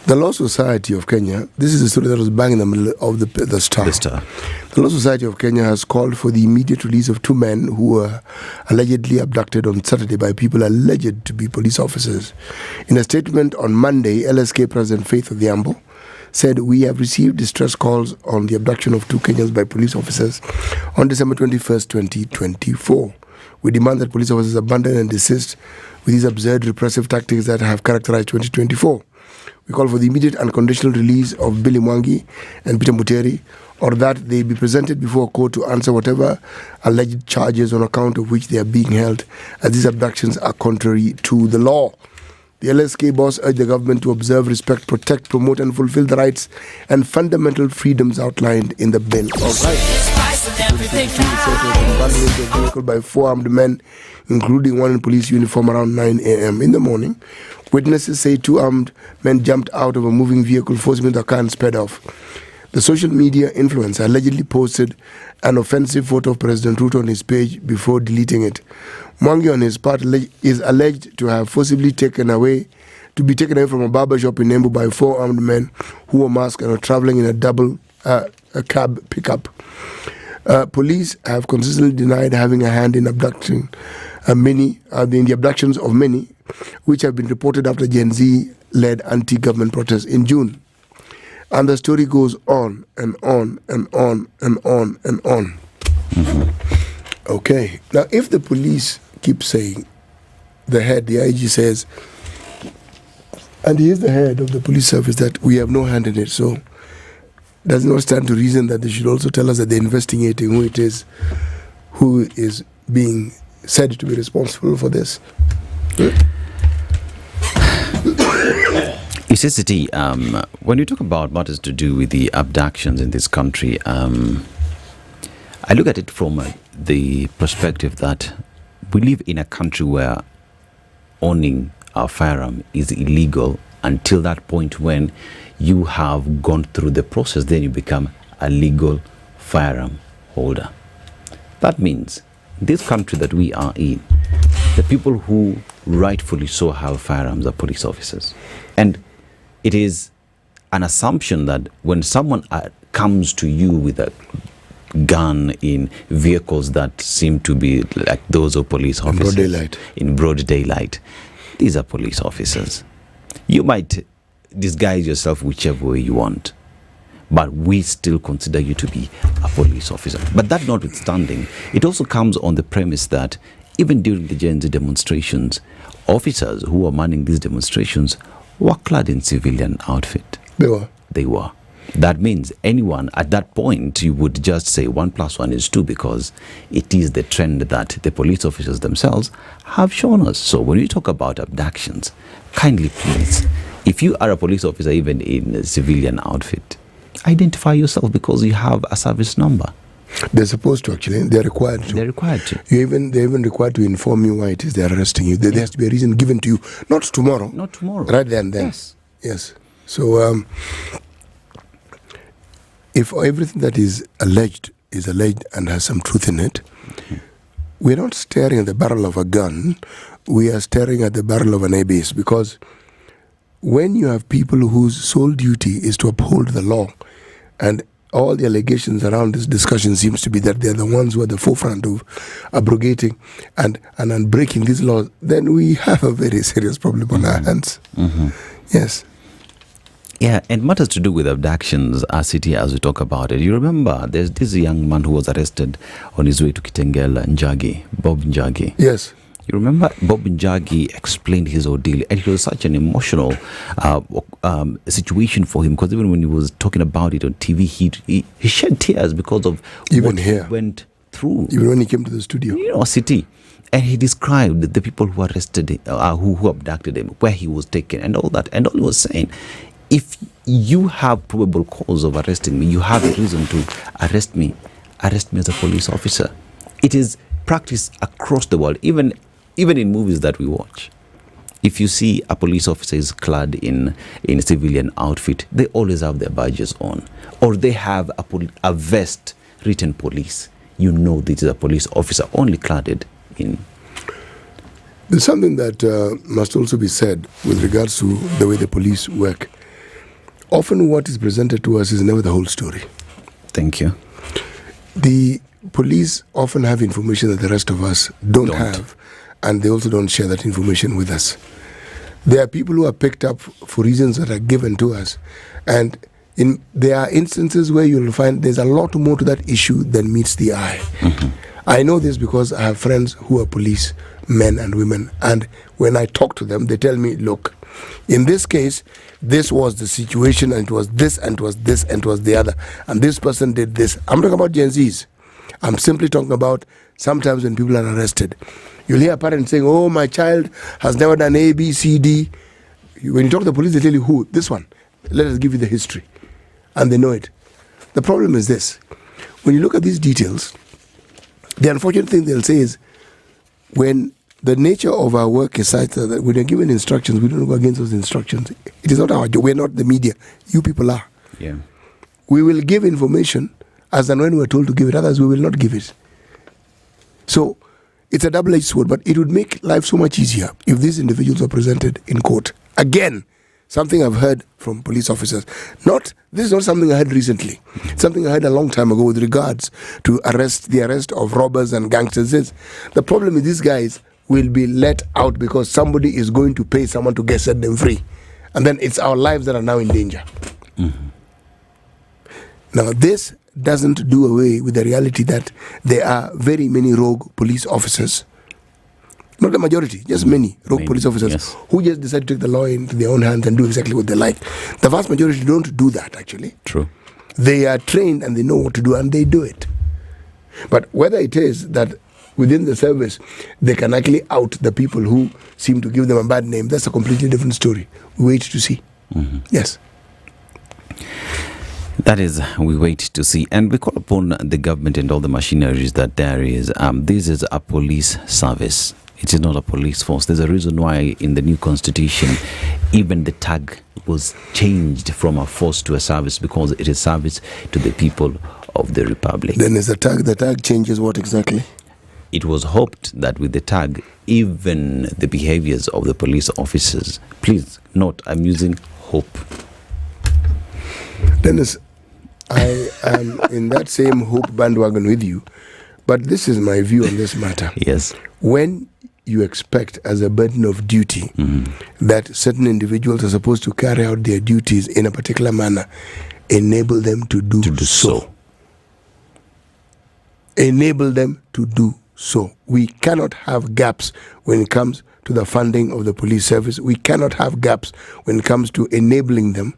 The Law Society of Kenya, this is a story that was bang in the middle of the Star. The Law Society of Kenya has called for the immediate release of two men who were allegedly abducted on Saturday by people alleged to be police officers. In a statement on Monday, LSK President Faith Odhiambo said, "We have received distress calls on the abduction of two Kenyans by police officers on December 21st, 2024. We demand that police officers abandon and desist with these absurd repressive tactics that have characterized 2024. We call for the immediate unconditional release of Billy Mwangi and Peter Muteri, or that they be presented before a court to answer whatever alleged charges on account of which they are being held, as these abductions are contrary to the law." The LSK boss urged the government to observe, respect, protect, promote and fulfill the rights and fundamental freedoms outlined in the Bill of Rights. A vehicle by four armed men, including one in police uniform, around 9 a.m. in the morning. Witnesses say two armed men jumped out of a moving vehicle, forced him into a car and sped off. The social media influencer allegedly posted an offensive photo of President Ruto on his page before deleting it. Mwangi, on his part, is alleged to have forcibly be taken away from a barber shop in Embu by four armed men who were masked and were traveling in a double cab pickup. Police have consistently denied having a hand in the abductions of many, which have been reported after Gen Z-led anti-government protests in June. And the story goes on and on and on and on and on. Okay. Now, if the police keep saying, the IG says, and he is the head of the police service, that we have no hand in it, so does not stand to reason that they should also tell us that they're investigating who is being said to be responsible for this. City, when you talk about what is to do with the abductions in this country, I look at it from the perspective that we live in a country where owning a firearm is illegal until that point when you have gone through the process, then you become a legal firearm holder. That means this country that we are in, the people who rightfully so have firearms are police officers. And it is an assumption that when someone comes to you with a gun in vehicles that seem to be like those of police officers in broad daylight, these are police officers. You might disguise yourself whichever way you want, but we still consider you to be a police officer. But that notwithstanding, it also comes on the premise that even during the Gen Z demonstrations, officers who were manning these demonstrations were clad in civilian outfit. They were. That means anyone at that point, you would just say 1 + 1 is 2 because it is the trend that the police officers themselves have shown us. So when you talk about abductions, kindly please, if you are a police officer even in a civilian outfit, identify yourself because you have a service number. They're supposed to actually. They're required to. They're required to. They're even required to inform you why it is they're arresting you. There has to be a reason given to you, not tomorrow. Not tomorrow. Right there and then. Yes. So if everything that is alleged and has some truth in it, we're not staring at the barrel of a gun. We are staring at the barrel of an abyss, because when you have people whose sole duty is to uphold the law, and all the allegations around this discussion seems to be that they're the ones who are at the forefront of abrogating and unbreaking these laws, then we have a very serious problem on our hands. Yes. Yeah, and matters to do with abductions, City, as we talk about it. You remember there's this young man who was arrested on his way to Kitengela, Njagi, Bob Njagi. Yes. You remember Bob Njagi explained his ordeal, and it was such an emotional situation for him, because even when he was talking about it on TV, he shed tears because of what he went through. Even when he came to the studio. You know, City. And he described the people who arrested him, who abducted him, where he was taken, and all that. And all he was saying, if you have probable cause of arresting me, you have a reason to arrest me as a police officer. It is practiced across the world, even in movies that we watch. If you see a police officer is clad in a civilian outfit, they always have their badges on, or they have a vest written police. You know this is a police officer only cladded in. There's something that must also be said with regards to the way the police work. Often what is presented to us is never the whole story. Thank you. The police often have information that the rest of us don't have, and they also don't share that information with us. There are people who are picked up for reasons that are given to us, and there are instances where you'll find there's a lot more to that issue than meets the eye. I know this because I have friends who are police men and women, and when I talk to them, they tell me, look, in this case, this was the situation, and it was this, and it was this, and it was the other, and this person did this. I'm talking about Gen Zs. I'm simply talking about sometimes when people are arrested, you'll hear parents saying, oh, my child has never done A, B, C, D. When you talk to the police, they tell you who? This one. Let us give you the history. And they know it. The problem is this. When you look at these details, the unfortunate thing they'll say is, when the nature of our work is such that when you're given instructions, we don't go against those instructions. It is not our job. We're not the media. You people are. Yeah. We will give information as and when we're told to give it. Others, we will not give it. So it's a double-edged sword, but it would make life so much easier if these individuals are presented in court. Again, something I've heard from police officers. This is not something I heard recently. Something I heard a long time ago with regards to the arrest of robbers and gangsters. The problem with these guys will be let out because somebody is going to pay someone to set them free. And then it's our lives that are now in danger. Now, this doesn't do away with the reality that there are very many rogue police officers. Not the majority, just many rogue police officers who just decide to take the law into their own hands and do exactly what they like. The vast majority don't do that, actually. True. They are trained and they know what to do, and they do it. But whether it is that within the service they can actually out the people who seem to give them a bad name, that's a completely different story. We wait to see. Yes. That is, we wait to see. And we call upon the government and all the machineries that there is. This is a police service. It is not a police force. There's a reason why in the new constitution, even the tag was changed from a force to a service, because it is service to the people of the republic. Then is the tag changes what exactly? It was hoped that with the tag, even the behaviors of the police officers, please note, I'm using hope. Dennis, I am in that same hope bandwagon with you, but this is my view on this matter. Yes. When you expect as a burden of duty that certain individuals are supposed to carry out their duties in a particular manner, enable them to do so. Enable them to do so. We cannot have gaps when it comes to the funding of the police service. We cannot have gaps when it comes to enabling them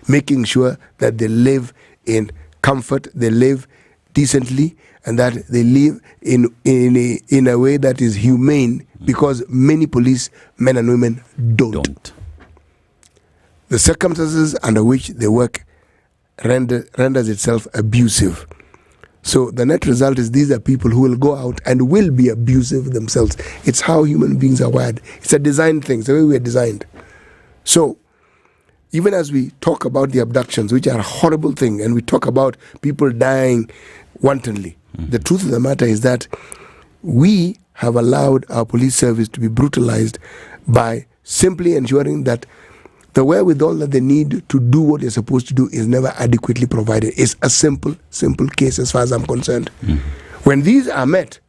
making sure that they live in comfort, they live decently, and that they live in a way that is humane, because many police men and women don't. The circumstances under which they work renders itself abusive. So the net result is these are people who will go out and will be abusive themselves. It's how human beings are wired. It's a design thing. It's the way we are designed. So even as we talk about the abductions, which are a horrible thing, and we talk about people dying wantonly, the truth of the matter is that we have allowed our police service to be brutalized by simply ensuring that the wherewithal that they need to do what they're supposed to do is never adequately provided. It's a simple case as far as I'm concerned. When these are met,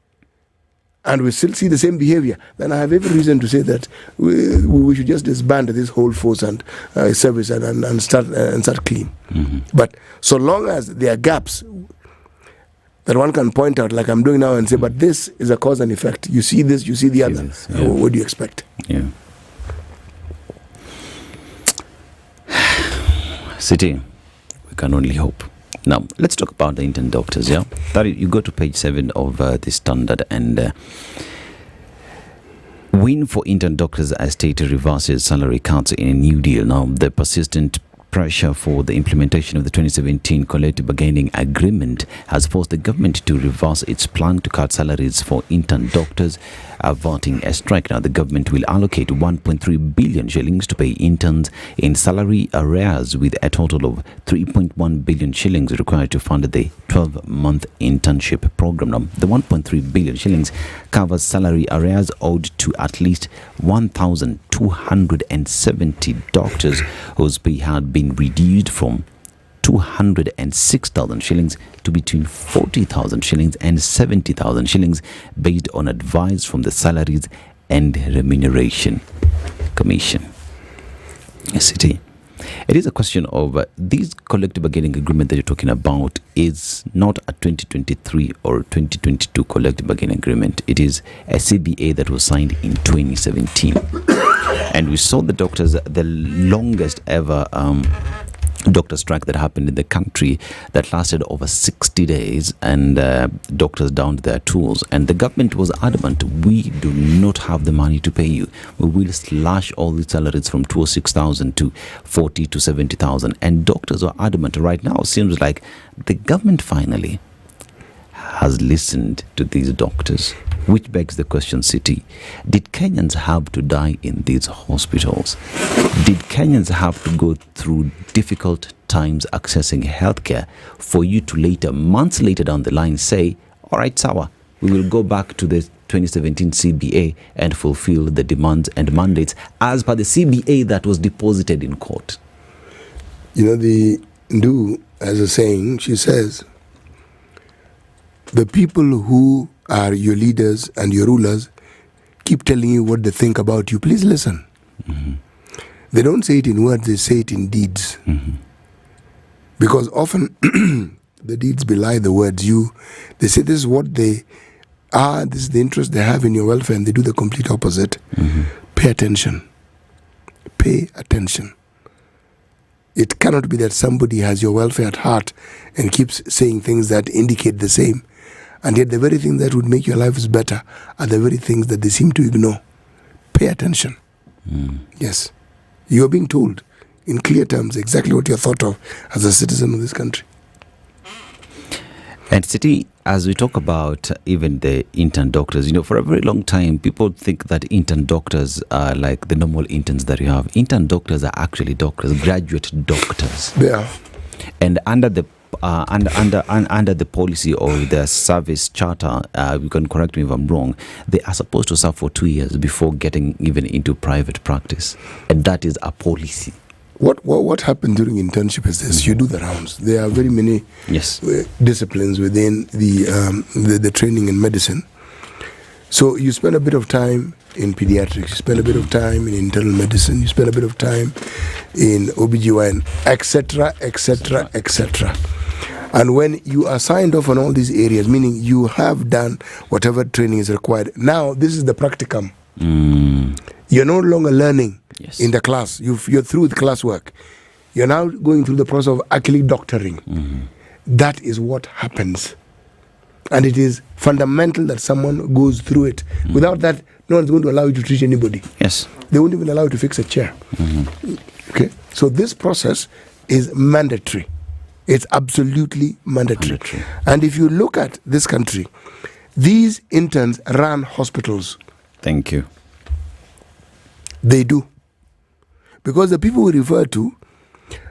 and we still see the same behavior, then I have every reason to say that we should just disband this whole force and service and start clean. But so long as there are gaps that one can point out, like I'm doing now, and say, but this is a cause and effect. You see this, you see the other. What do you expect? Yeah. City, we can only hope. Now, let's talk about the intern doctors, yeah? You go to page 7 of the Standard, and win for intern doctors as state reverses salary cuts in a new deal. Now, the persistent pressure for the implementation of the 2017 collective bargaining agreement has forced the government to reverse its plan to cut salaries for intern doctors, averting a strike. Now, the government will allocate 1.3 billion shillings to pay interns in salary arrears, with a total of 3.1 billion shillings required to fund the 12-month internship program. Now, the 1.3 billion shillings covers salary arrears owed to at least 1,270 doctors whose pay had been reduced from 206,000 shillings to between 40,000 shillings and 70,000 shillings based on advice from the Salaries and Remuneration Commission. City. It is a question of this collective bargaining agreement that you're talking about is not a 2023 or 2022 collective bargaining agreement. It is a CBA that was signed in 2017. And we saw the doctors, the longest ever doctor strike that happened in the country that lasted over 60 days, and doctors downed their tools, and the government was adamant, we do not have the money to pay you, we will slash all the salaries from 206,000 to 40 to 70,000, and doctors are adamant. Right now it seems like the government finally has listened to these doctors, which begs the question, City, did Kenyans have to die in these hospitals? Did Kenyans have to go through difficult times accessing healthcare for you to later, months later down the line, say, all right, Sawa, we will go back to the 2017 CBA and fulfill the demands and mandates as per the CBA that was deposited in court? You know, the Ndu has a saying, she says, the people who are your leaders and your rulers keep telling you what they think about you. Please listen. They don't say it in words, they say it in deeds. Because often the deeds belie the words. They say this is what they are, this is the interest they have in your welfare, and they do the complete opposite. Pay attention. Pay attention. It cannot be that somebody has your welfare at heart and keeps saying things that indicate the same. And yet the very things that would make your lives better are the very things that they seem to ignore. Pay attention. Yes. You are being told in clear terms exactly what you're thought of as a citizen of this country. And City, as we talk about even the intern doctors, you know, for a very long time, people think that intern doctors are like the normal interns that you have. Intern doctors are actually doctors, graduate doctors. They are. And under the under the policy of the service charter, you can correct me if I'm wrong, they are supposed to serve for 2 years before getting even into private practice, and that is a policy. What happened during internship is this: you do the rounds. There are very many disciplines within the training in medicine. So you spend a bit of time in pediatrics, you spend a bit of time in internal medicine, you spend a bit of time in OBGYN, etc., etc., etc. And when you are signed off on all these areas, meaning you have done whatever training is required, now this is the practicum. You're no longer learning in the class. You're through with classwork. You're now going through the process of actually doctoring. That is what happens. And it is fundamental that someone goes through it. Without that, no one's going to allow you to treat anybody. Yes. They won't even allow you to fix a chair. Okay. So this process is mandatory. It's absolutely mandatory. And if you look at this country, these interns run hospitals. Thank you. They do. Because the people we refer to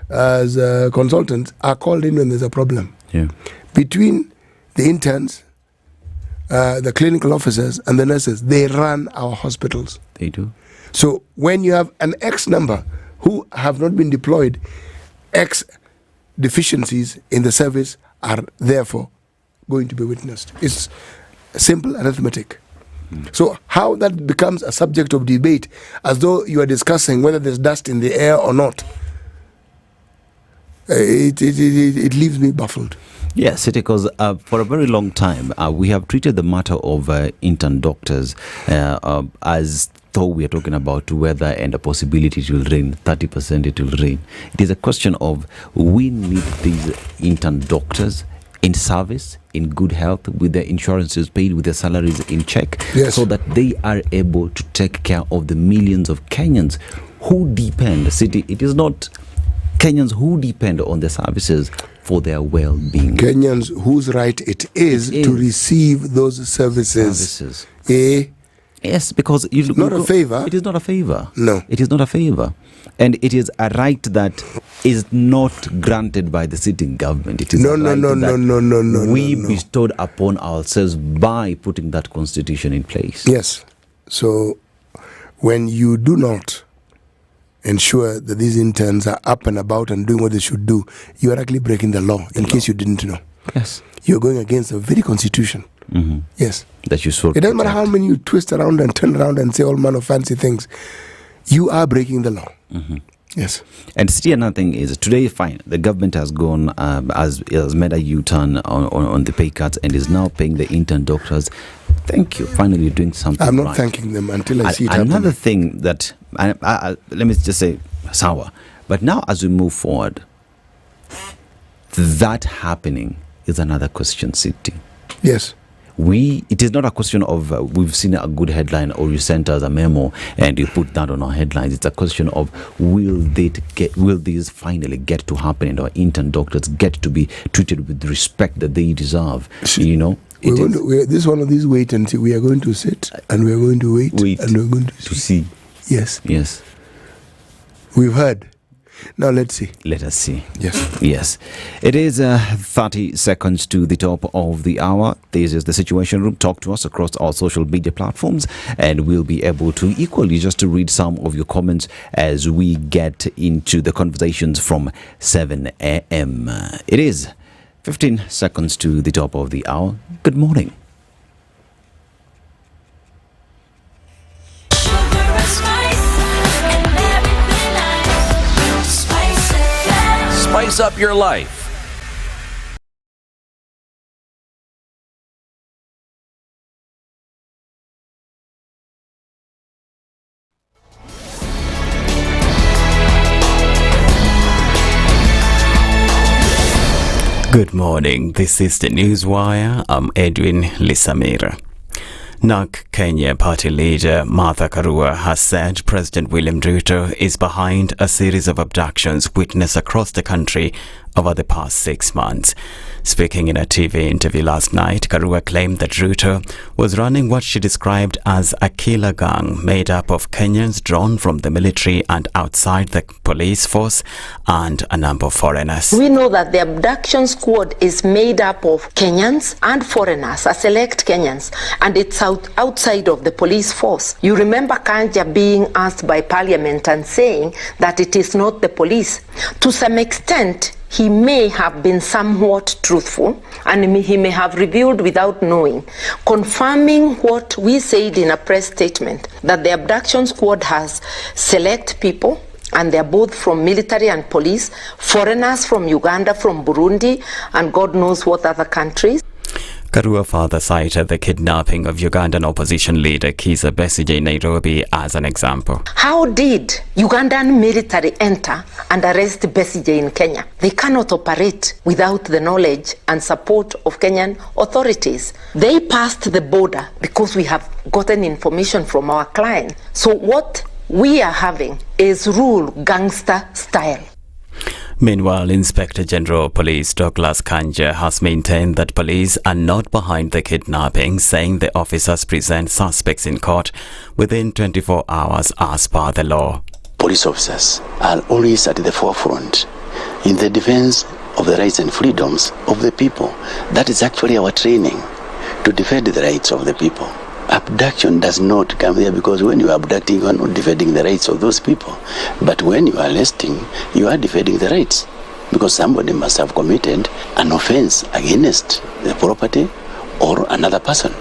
as consultants are called in when there's a problem. Yeah. Between the interns, the clinical officers, and the nurses, they run our hospitals. They do. So when you have an X number who have not been deployed, X deficiencies in the service are therefore going to be witnessed. It's simple arithmetic. So how that becomes a subject of debate, as though you are discussing whether there's dust in the air or not, it leaves me baffled. Yes, because for a very long time, we have treated the matter of intern doctors as though we are talking about whether and a possibility it will rain, 30% it will rain. It is a question of we need these intern doctors in service, in good health, with their insurances paid, with their salaries in check, so that they are able to take care of the millions of Kenyans who depend. It is not Kenyans who depend on the services for their well-being. Kenyans whose right it is to receive those services. Yes, because you look, not a favor. It is not a favor. No. It is not a favor. And it is a right that is not granted by the sitting government. It is No. we bestowed upon ourselves by putting that constitution in place. Yes. So when you do not ensure that these interns are up and about and doing what they should do, you are actually breaking the law, in case you didn't know. Yes. You're going against the very constitution. Yes. That you so it doesn't matter how many you twist around and turn around and say all manner of fancy things. You are breaking the law. Yes. And still another thing is, today, fine, the government has gone, has made a U-turn on the pay cuts and is now paying the intern doctors. Thank you. Finally, you're doing something I'm not right. thanking them until I see it Another happening. thing that, let me just say, sour. But now as we move forward, that happening is another question sitting. Yes. It is not a question of we've seen a good headline or you sent us a memo and you put that on our headlines. It's a question of will these finally get to happen and our intern doctors get to be treated with the respect that they deserve. You know, this is one of these wait and see. We are going to sit and we are going to wait and we're going to see. Yes. Yes. We've heard. Now let's see. Let us see. Yes. Yes. It is 30 seconds to the top of the hour. This is the Situation Room. Talk to us across our social media platforms and we'll be able to equally just to read some of your comments as we get into the conversations from 7 a.m. It is 15 seconds to the top of the hour. Good morning. Spice up your life. Good morning. This is the Newswire. I'm Edwin Lisamira. NARC Kenya party leader Martha Karua has said President William Ruto is behind a series of abductions witnessed across the country over the past 6 months. Speaking in a TV interview last night, Karua claimed that Ruto was running what she described as a killer gang made up of Kenyans drawn from the military and outside the police force and a number of foreigners. We know that the abduction squad is made up of Kenyans and foreigners, a select Kenyans, and it's outside of the police force. You remember Kanja being asked by Parliament and saying that it is not the police. To some extent, he may have been somewhat truthful and he may have revealed without knowing, confirming what we said in a press statement, that the abduction squad has select people and they're both from military and police, foreigners from Uganda, from Burundi, and God knows what other countries. Karua father cited the kidnapping of Ugandan opposition leader Kizza Besigye in Nairobi as an example. How did Ugandan military enter and arrest Besigye in Kenya? They cannot operate without the knowledge and support of Kenyan authorities. They passed the border because we have gotten information from our client. So what we are having is rule gangster style. Meanwhile, Inspector General of Police Douglas Kanja has maintained that police are not behind the kidnapping, saying the officers present suspects in court within 24 hours as per the law. Police officers are always at the forefront in the defense of the rights and freedoms of the people. That is actually our training, to defend the rights of the people. Abduction does not come there, because when you are abducting, you are not defending the rights of those people. But when you are arresting, you are defending the rights, because somebody must have committed an offense against the property or another person.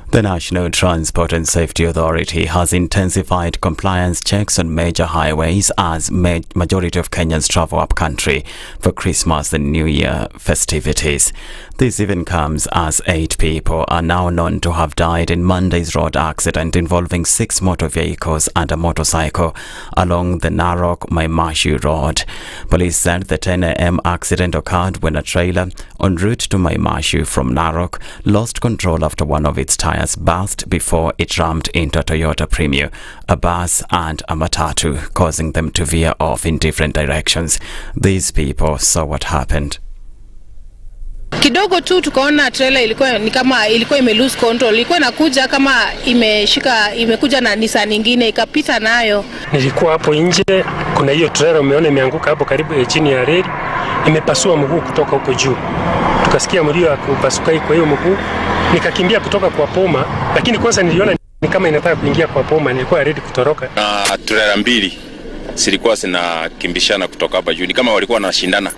The National Transport and Safety Authority has intensified compliance checks on major highways as majority of Kenyans travel up country for Christmas and New Year festivities. This even comes as 8 people are now known to have died in Monday's road accident involving 6 motor vehicles and a motorcycle along the Narok-Maimashu road. Police said the 10 a.m. accident occurred when a trailer en route to Maimashu from Narok lost control after one of its tires burst before it rammed into a Toyota Premio, a bus and a matatu, causing them to veer off in different directions. These people saw what happened. Kidogo tu tukaona trailer ilikuwa ime lose control. Ilikuwa inakuja kama imekuja na Nissan nyingine ikapita nayo. Nilikuwa hapo nje, kuna hiyo trailer umeona imeanguka hapo karibu chini ya reli, imepasua mguu kutoka huko juu. Tukasikia mlio wa kupasuka kwa hiyo mguu, nikakimbia kutoka kwa poma, lakini kwanza niliona ni kama inataka kuingia kwa poma, nilikuwa ready kutoroka. Na trailer mbili zilikuwa zinakimbishana kutoka hapa juu, ni kama walikuwa wanashindana.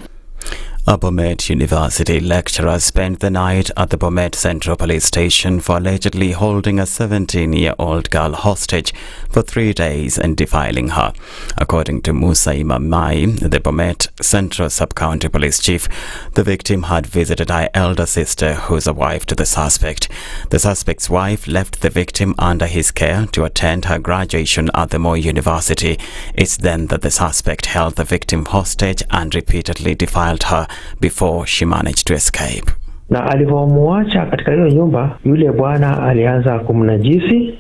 A Bomet University lecturer spent the night at the Bomet Central Police Station for allegedly holding a 17-year-old girl hostage for 3 days and defiling her. According to Musa Imamai, the Bomet Central Sub-County Police Chief, the victim had visited her elder sister, who is a wife to the suspect. The suspect's wife left the victim under his care to attend her graduation at the Moi University. It's then that the suspect held the victim hostage and repeatedly defiled her before she managed to escape. Na alivyomuacha katika hiyo nyumba, yule bwana alianza kumnajisi.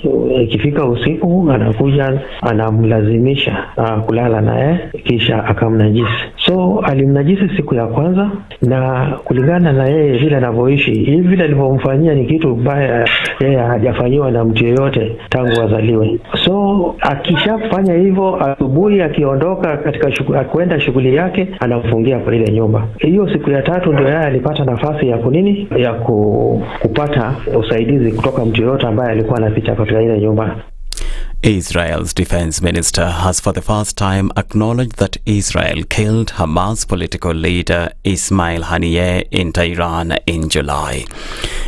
Ikifika usiku anakuja anamlazimisha kulala naye, kisha akamnajisi. So alimnajisi siku ya kwanza, na kulingana na yeye vile anavyoishi, hivi vile alivyomfanyia ni kitu baya yeye hajafanyiwa na mtu yeyote tangu azaliwe. So akishafanya hivyo, asubuhi akiondoka katika kwenda shughuli yake, anamfungia kwa ile nyumba. Hiyo siku ya 3 ndio yeye alipata nafasi ya kupata usaidizi kutoka mtu yote ambaye alikuwa anapita katika ile nyumba. Israel's defense minister has for the first time acknowledged that Israel killed Hamas political leader Ismail Haniyeh in Tehran in July.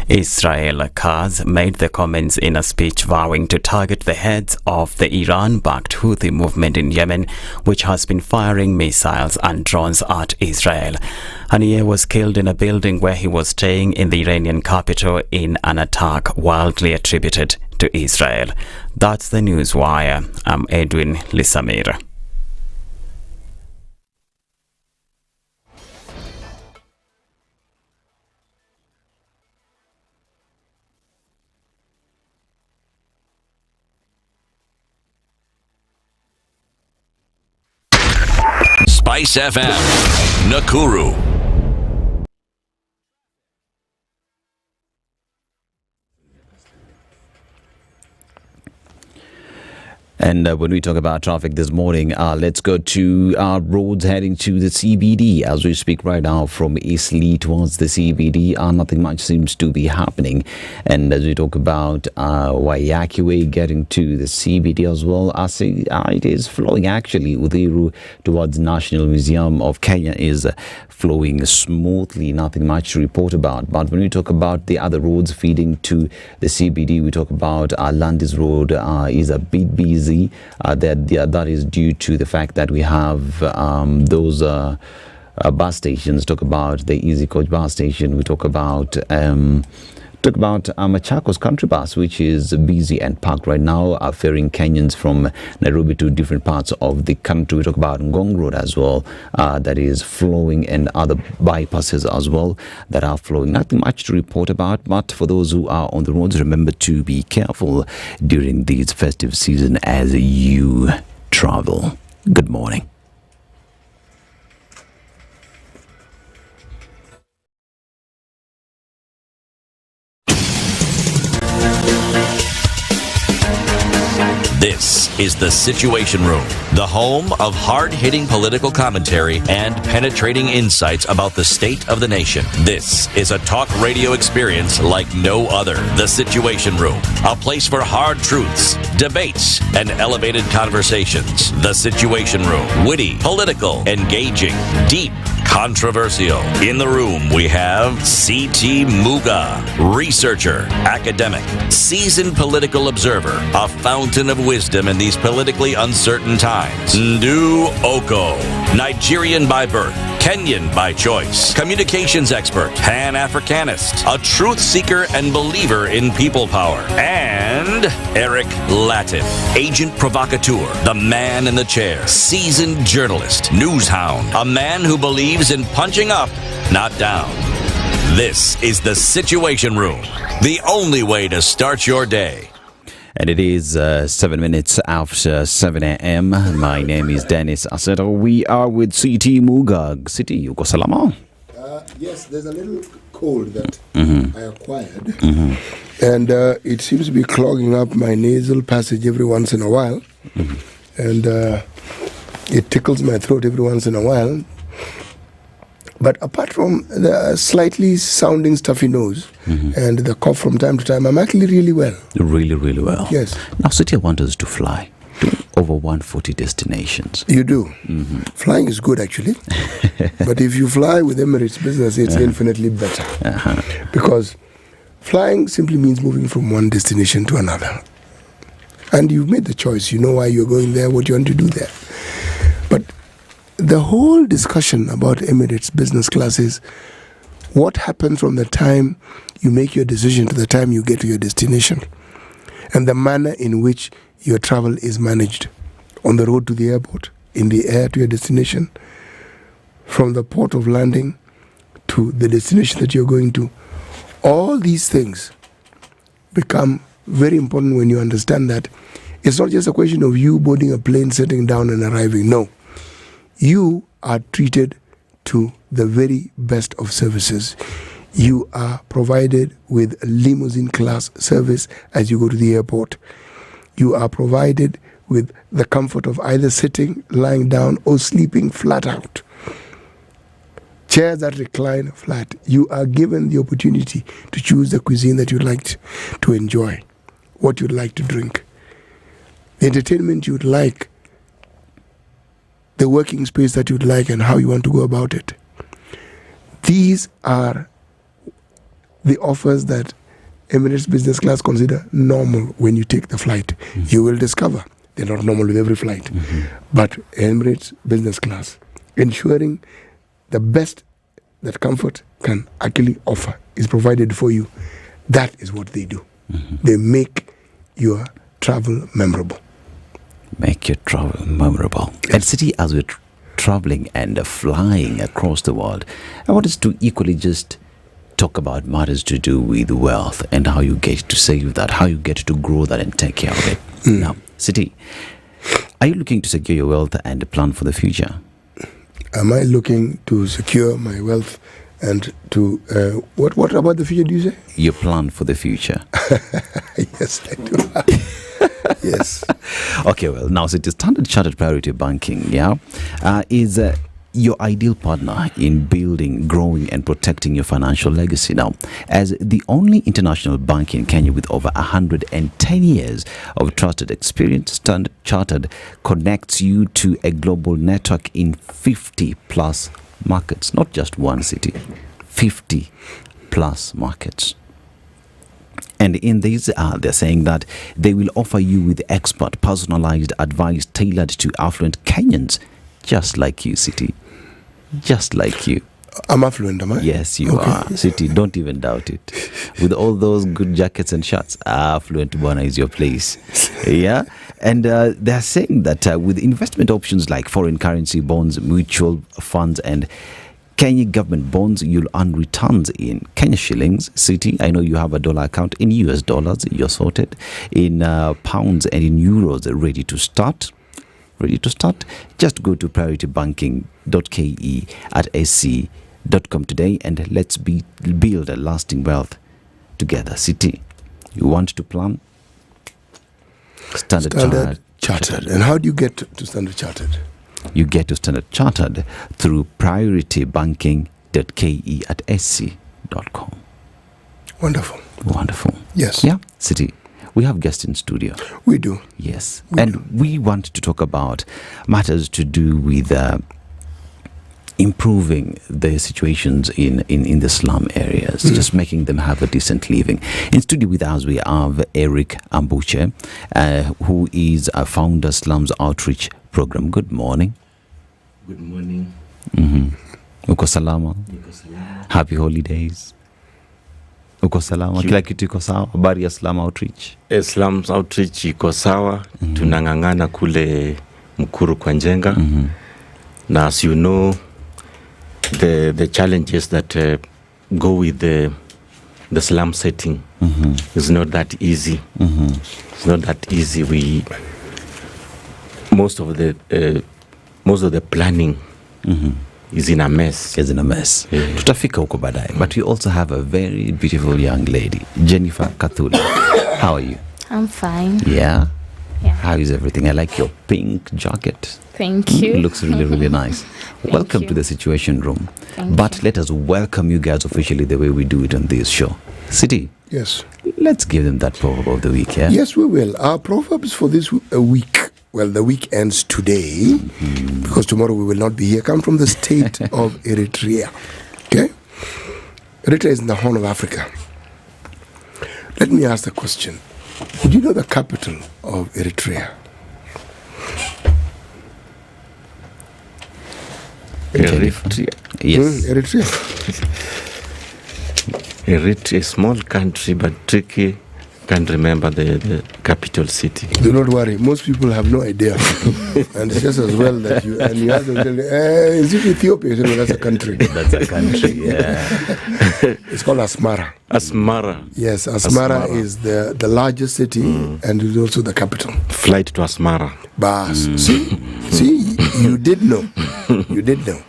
Israel Katz made the comments in a speech vowing to target the heads of the Iran-backed Houthi movement in Yemen, which has been firing missiles and drones at Israel. Haniyeh was killed in a building where he was staying in the Iranian capital in an attack widely attributed to Israel. That's the News Wire. I'm Edwin Lisamira. Spice FM, Nakuru. And when we talk about traffic this morning, let's go to our roads heading to the CBD. As we speak right now from Eastleigh towards the CBD, nothing much seems to be happening. And as we talk about Wairimu getting to the CBD as well, it is flowing actually. Uthiru towards National Museum of Kenya is flowing smoothly, nothing much to report about. But when we talk about the other roads feeding to the CBD, we talk about Landis Road is a bit busy. That is due to the fact that we have those bus stations, talk about the Easy Coach bus station. We talk about Machakos Country Bus, which is busy and packed right now, ferrying Kenyans from Nairobi to different parts of the country. We talk about Ngong Road as well, that is flowing, and other bypasses as well that are flowing. Nothing much to report about, but for those who are on the roads, remember to be careful during this festive season as you travel. Good morning. This is The Situation Room, the home of hard-hitting political commentary and penetrating insights about the state of the nation. This is a talk radio experience like no other. The Situation Room, a place for hard truths, debates, and elevated conversations. The Situation Room, witty, political, engaging, deep, controversial. In the room, we have C.T. Muga, researcher, academic, seasoned political observer, a fountain of wisdom in these politically uncertain times. Ndu Oko, Nigerian by birth, Kenyan by choice, communications expert, Pan-Africanist, a truth seeker and believer in people power, and Eric Latin, agent provocateur, the man in the chair, seasoned journalist, news hound, a man who believes in punching up, not down. This is The Situation Room, the only way to start your day. And it is 7 minutes after 7 a.m. My name is Dennis Aseto. We are with C.T. Muga. City, uko salama? Yes, there's a little cold that I acquired. And it seems to be clogging up my nasal passage every once in a while. And it tickles my throat every once in a while. But apart from the slightly sounding stuffy nose and the cough from time to time, I'm actually really well. Really, really well. Yes. Now, City, I want us to fly to over 140 destinations. You do. Flying is good, actually. But if you fly with Emirates Business, it's infinitely better. Because flying simply means moving from one destination to another. And you've made the choice. You know why you're going there, what you want to do there. But the whole discussion about Emirates Business Class is what happens from the time you make your decision to the time you get to your destination, and the manner in which your travel is managed on the road to the airport, in the air to your destination, from the port of landing to the destination that you're going to. All these things become very important when you understand that it's not just a question of you boarding a plane, sitting down and arriving. No. You are treated to the very best of services. You are provided with a limousine class service as you go to the airport. You are provided with the comfort of either sitting, lying down, or sleeping flat out. Chairs that recline flat. You are given the opportunity to choose the cuisine that you'd like to enjoy, what you'd like to drink, the entertainment you'd like, the working space that you'd like, and how you want to go about it. These are the offers that Emirates Business Class consider normal when you take the flight. You will discover they're not normal with every flight. But Emirates Business Class, ensuring the best that comfort can actually offer is provided for you. That is what they do. They make your travel memorable. Make your travel memorable. Yes. And City, as we're traveling and flying across the world, I want us to equally just talk about matters to do with wealth and how you get to save that, how you get to grow that and take care of it. Now, City, are you looking to secure your wealth and plan for the future? Am I looking to secure my wealth and to, what about the future, do you say? Your plan for the future. Yes, I do. Yes. Okay, well, now, so the Standard Chartered Priority Banking, is your ideal partner in building, growing, and protecting your financial legacy. Now, as the only international bank in Kenya with over 110 years of trusted experience, Standard Chartered connects you to a global network in 50 plus markets, not just one city, 50 plus markets. And in these, they're saying that they will offer you with expert, personalized advice tailored to affluent Kenyans, just like you, City. just like you. I'm affluent, am I? Yes, you are. City, don't even doubt it. With all those good jackets and shirts, affluent Bwana is your place. Yeah? And they're saying that with investment options like foreign currency bonds, mutual funds, and Kenya government bonds, you'll earn returns in Kenya shillings. City, I know you have a dollar account. In US dollars, you're sorted. In pounds and in euros, ready to start. Just go to prioritybanking.ke at sc.com today and let's build a lasting wealth together. City, you want to plan? Standard Chartered. And how do you get to Standard Chartered? You get to Standard Chartered through prioritybanking.ke at sc.com. Wonderful. Yes. Yeah, City. We have guests in studio. We do. Yes. We want to talk about matters to do with improving the situations in the slum areas, just making them have a decent living. In studio with us, we have Eric Ambuche, who is a founder Slums Outreach Program. Good morning. Good morning. Uko salama? Happy holidays. Uko salama? Kila kitu iko sawa? Habari ya Slum Outreach? Slums Outreach iko sawa. Tunangangana kule Mukuru kwa Njenga. Now, as you know, the challenges that go with the slum setting is not that easy. It's not that easy. Most of the planning is in a mess. Tutafika huko baadaye. But we also have a very beautiful young lady, Jennifer Kathuli. How are you? I'm fine. Yeah? How is everything? I like your pink jacket. Thank you. Looks really, really nice. Welcome to the Situation Room. But let us welcome you guys officially the way we do it on this show. City. Yes. Let's give them that proverb of the week, yeah? Yes, we will. Our proverbs for this week, well, the week ends today, because tomorrow we will not be here, come from the state of Eritrea. Okay? Eritrea is in the Horn of Africa. Let me ask the question. Would you know the capital of Eritrea? Eritrea. Yes. Eritrea. Eritrea, a small country but tricky. Can't remember the capital city. Do not worry. Most people have no idea. And it's just as well that you have to tell is it Ethiopia? You know, that's a country. That's a country, yeah. It's called Asmara. Asmara. Yes, Asmara is the largest city and is also the capital. Flight to Asmara. Bas. See, you did know. You did know.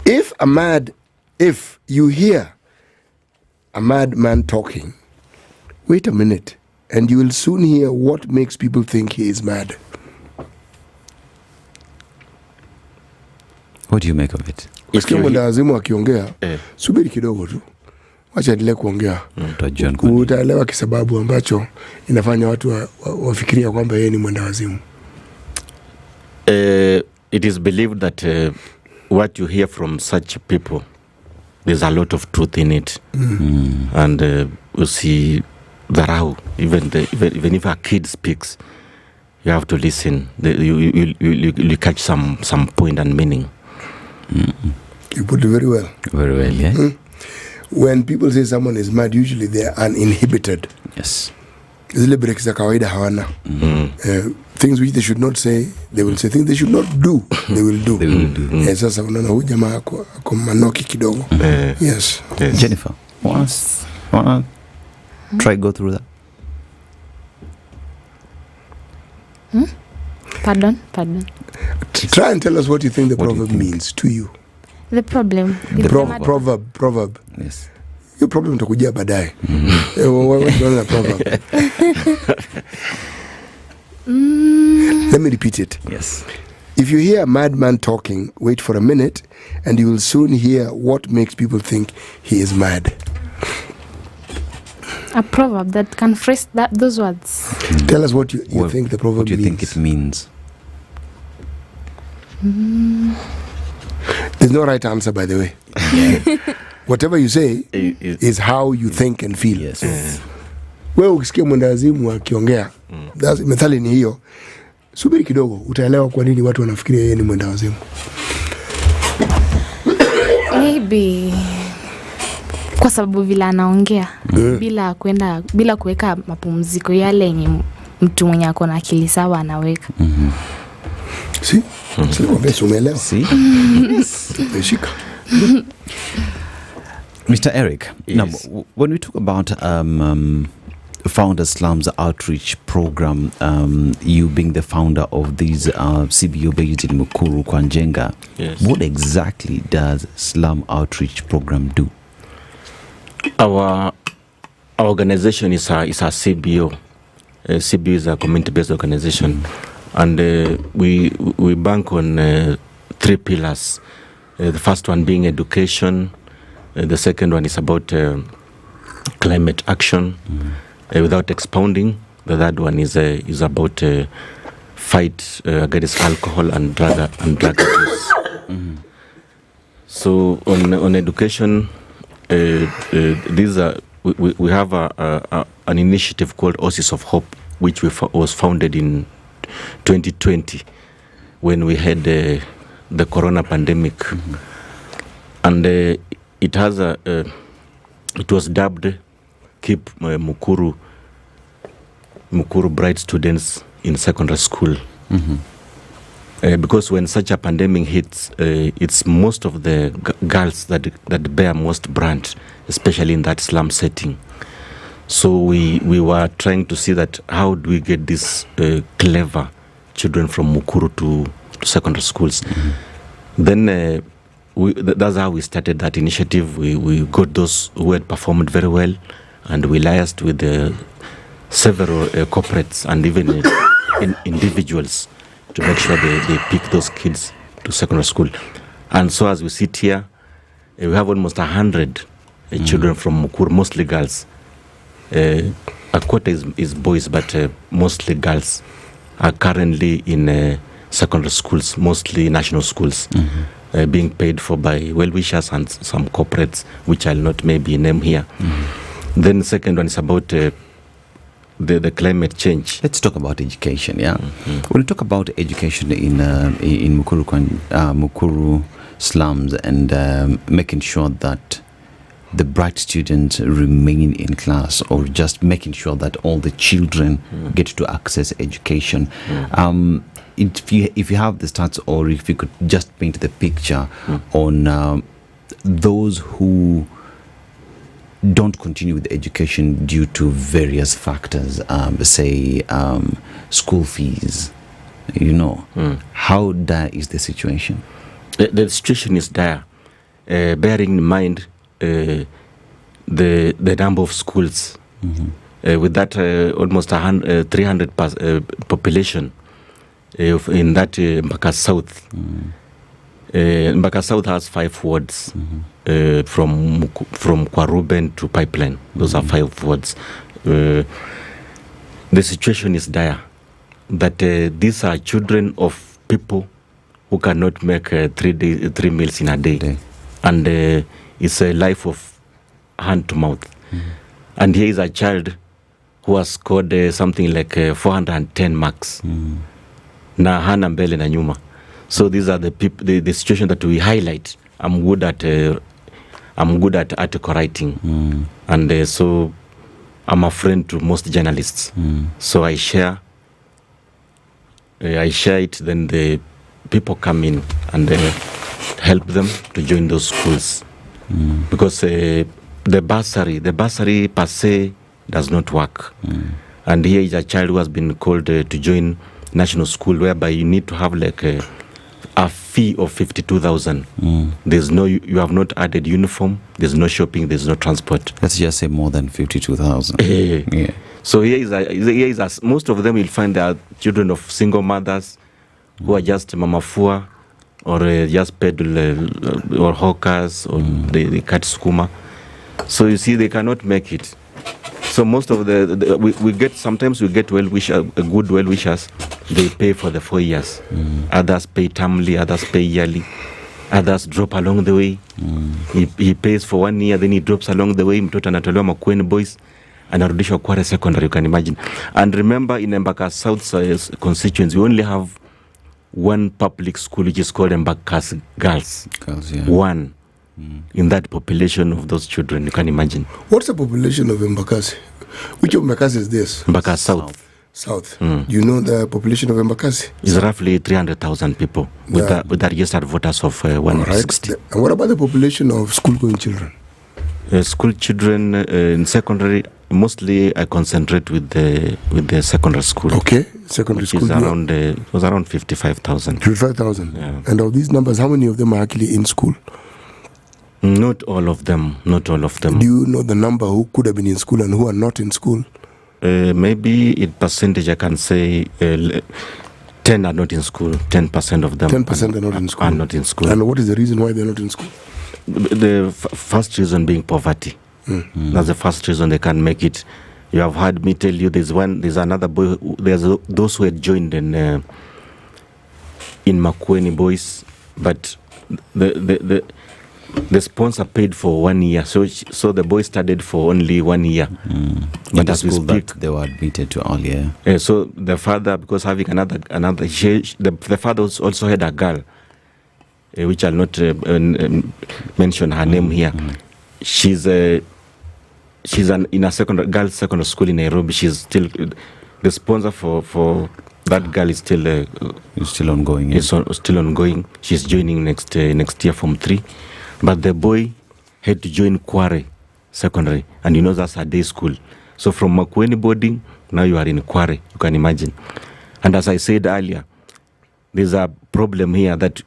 If you hear a madman talking, wait a minute, and you will soon hear what makes people think he is mad. What do you make of it? Usikia mwendawazimu akiongea, subiri kidogo tu. Wacha endelee kuongea. Utaelewa kisababu ambacho inafanya watu wafikiria kwamba yeye ni mwendawazimu. It is believed that what you hear from such people, there's a lot of truth in it. And you see dharau, even if a kid speaks, you have to listen. You catch some point and meaning. You put it very well. Very well, yeah. When people say someone is mad, usually they are uninhibited. Yes. Zile breaks za kawaida hawana. Things which they should not say, they will say. Things they should not do, they will do. Sasa unaona huyu jamaa ako manoki kidogo. Yes. Jennifer, wanna try go through that? Pardon? Try and tell us what you think the proverb means to you. The problem. Proverb. Yes. Your problem utakujia baadaye. What proverb? Let me repeat it. Yes. If you hear a madman talking, wait for a minute, and you will soon hear what makes people think he is mad. A proverb that can phrase those words. Tell us what you think the proverb means. What do you think it means? There's no right answer, by the way. Whatever you say is how you think and feel. Yes. Wewe ukisikia mwendawazimu akiongea, methali ni hiyo. Subiri kidogo, utaelewa kwa nini watu wanafikiria yeye ni mwendawazimu. Maybe kwa sababu vile anaongea bila kuweka mapumziko yale yenye mtu mwenye ako na akili sawa anaweka. Si umeelewa? Umeshika. Mr. Eric, now when we talk about Founder Slums Outreach Program, you being the founder of these CBO based in Mukuru, Kwanjenga, what exactly does Slum Outreach Program do? Our organization is a CBO. CBO is a community-based organization, and we bank on 3 pillars. The first one being education. The second one is about climate action. Without expounding, the third one is about fight against alcohol and drug abuse. So on education, these are we have an initiative called Oasis of Hope, which was founded in 2020 when we had the corona pandemic, and it was dubbed Keep Mukuru bright students in secondary school. Because when such a pandemic hits, it's most of the girls that bear most brunt, especially in that slum setting. So we were trying to see that how do we get these clever children from Mukuru to secondary schools. Then that's how we started that initiative. We got those who had performed very well, and we liaised with several corporates and even individuals to make sure they pick those kids to secondary school. And so as we sit here, we have almost 100 children from Mukuru, mostly girls. A quarter is boys, but mostly girls are currently in secondary schools, mostly national schools, being paid for by well-wishers and some corporates, which I'll not maybe name here. Then the second one is about the climate change. Let's talk about education, yeah? When you talk about education in Mukuru slums and making sure that the bright students remain in class, or just making sure that all the children get to access education. If you have the stats, or if you could just paint the picture on those who don't continue with education due to various factors, say school fees, how dire is the situation? The situation is dire, bearing in mind the number of schools. With that almost 300 population in that Mbaka South. Mbaka South has 5 wards from Quarry to Pipeline. Those are 5 wards. The situation is dire. That these are children of people who cannot make 3 meals in a day. And it's a life of hand to mouth. And here is a child who has scored something like 410 marks. Na hana mbele na nyuma. So these are the situation that we highlight. I'm good at article writing, and so I'm a friend to most journalists. So I share it. Then the people come in and help them to join those schools, because the bursary per se does not work. And here is a child who has been called to join national school, whereby you need to have like a fee of 52,000. There's no, you have not added uniform. There's no shopping. There's no transport. Let's just say more than 52,000. Yeah. So here is most of them you'll find they are children of single mothers who are just mamafua, or just peddle or hawkers, or they cut skuma. So you see, they cannot make it. So most of we get good well-wishers. They pay for the 4 years. Others pay termly, others pay yearly. Others drop along the way. He pays for 1 year, then he drops along the way. Mtoto anatolewa Makueni Boys, anarudishwa Quarry Secondary, you can imagine. And remember, in Mbaka South constituency, we only have one public school, which is called Mbaka Girls. One. in that population of those children. You can imagine. What's the population of Embakasi? Which of Embakasi is this? Embakasi South. Do you know the population of Embakasi? It's roughly 300,000 people with the registered voters of 160. Right. And what about the population of school-going children? School children in secondary, mostly I concentrate with the secondary school. Okay, secondary school. Is around, it was around 55,000. 55,000. Yeah. And of these numbers, how many of them are actually in school? Not all of them. Not all of them. Do you know the number who could have been in school and who are not in school? Maybe in percentage I can say 10 are not in school. 10% of them 10% are not in school. Are not in school. And what is the reason why they're not in school? The first reason being poverty. That's the first reason they can't make it. You have heard me tell you there's another boy. There's those who had joined in Makueni boys, but the sponsor paid for 1 year, so the boy studied for only 1 year. But the school that they were admitted to earlier. So the father, because having another, the father also had a girl, which I'll not mention her name here. She's in a girls' secondary school in Nairobi. She's still the sponsor for that girl is still ongoing. It's still ongoing. She's joining next year Form 3. But the boy had to join Quarry secondary, and that's a day school. So from Makueni boarding, now you are in Quarry. You can imagine. And as I said earlier, there's a problem here that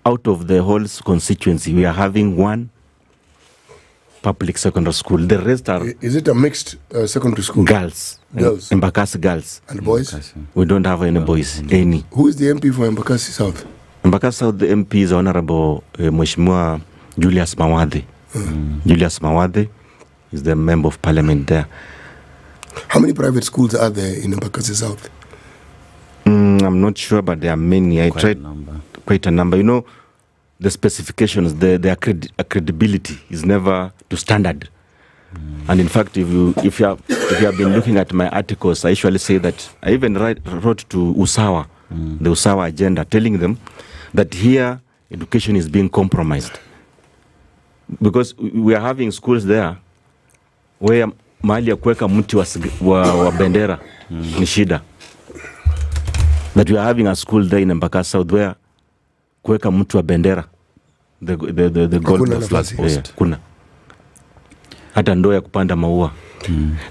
out of the whole constituency, we are having one public secondary school. The rest are... Is it a mixed secondary school? Girls. Embakasi girls. And boys? We don't have any boys, any. Who is the MP for Embakasi South? Embakasi South, the MP is Honorable Mheshimiwa Julius Mawade. Julius Mawade is the member of parliament there. How many private schools are there in Embakasi South? I'm not sure, but there are many. I tried quite a number. The specifications, the credibility is never to standard. And in fact, if you have been looking at my articles, I usually say that I even wrote to Usawa, the Usawa agenda, telling them that here education is being compromised. Because we are having schools there where mahali ya kuweka mti wa bendera ni shida. But we are having a school there in Embakasi South where kuweka mti wa bendera, the gold flag, kuna hata ndoo ya kupanda maua.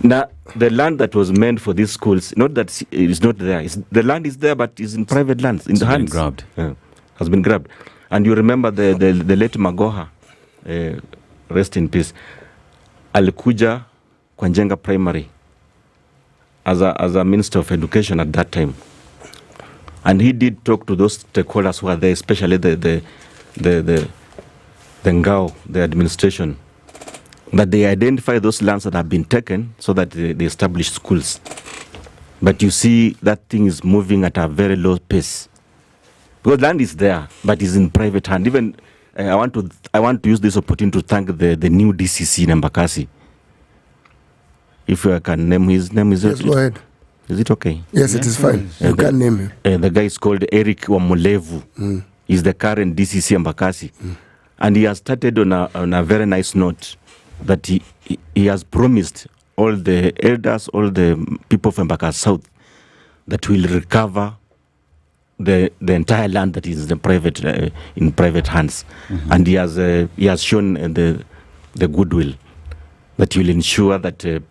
Now the land that was meant for these schools, not that it is not there. The land is there, but it's in private lands, in the hands. Grabbed. Has been grabbed. And you remember the late Magoha, rest in peace, alikuja kwa Njenga Primary as a Minister of Education at that time. And he did talk to those stakeholders who are there, especially the Ngao, the administration, that they identify those lands that have been taken so that they establish schools. But you see that thing is moving at a very low pace. Because land is there, but it's in private hand. Even I want to use this opportunity to thank the new DCC in Embakasi. If I can name his name, yes, go ahead. Is it okay? Yes, it is fine. You can name him. The guy is called Eric Wamulevu. He's the current DCC Embakasi. And he has started on a very nice note that he has promised all the elders, all the people of Embakasi South, that will recover the entire land that is in private hands. And he has shown the goodwill that he will ensure that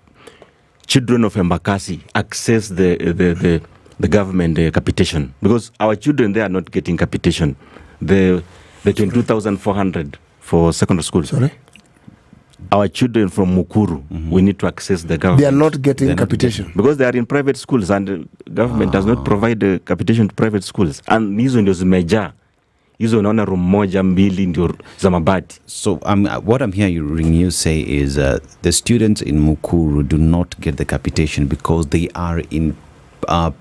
children of Embakasi access the government capitation, because our children, they are not getting capitation. The 22,400 for secondary school. Sorry? Our children from Mukuru, we need to access the government. They are not getting capitation. Because they are in private schools, and the government does not provide the capitation to private schools. And hizo ndio zimejaa. Hizo unaona room moja mbili ndio za mabati. So what I'm hearing you say is the students in Mukuru do not get the capitation because they are in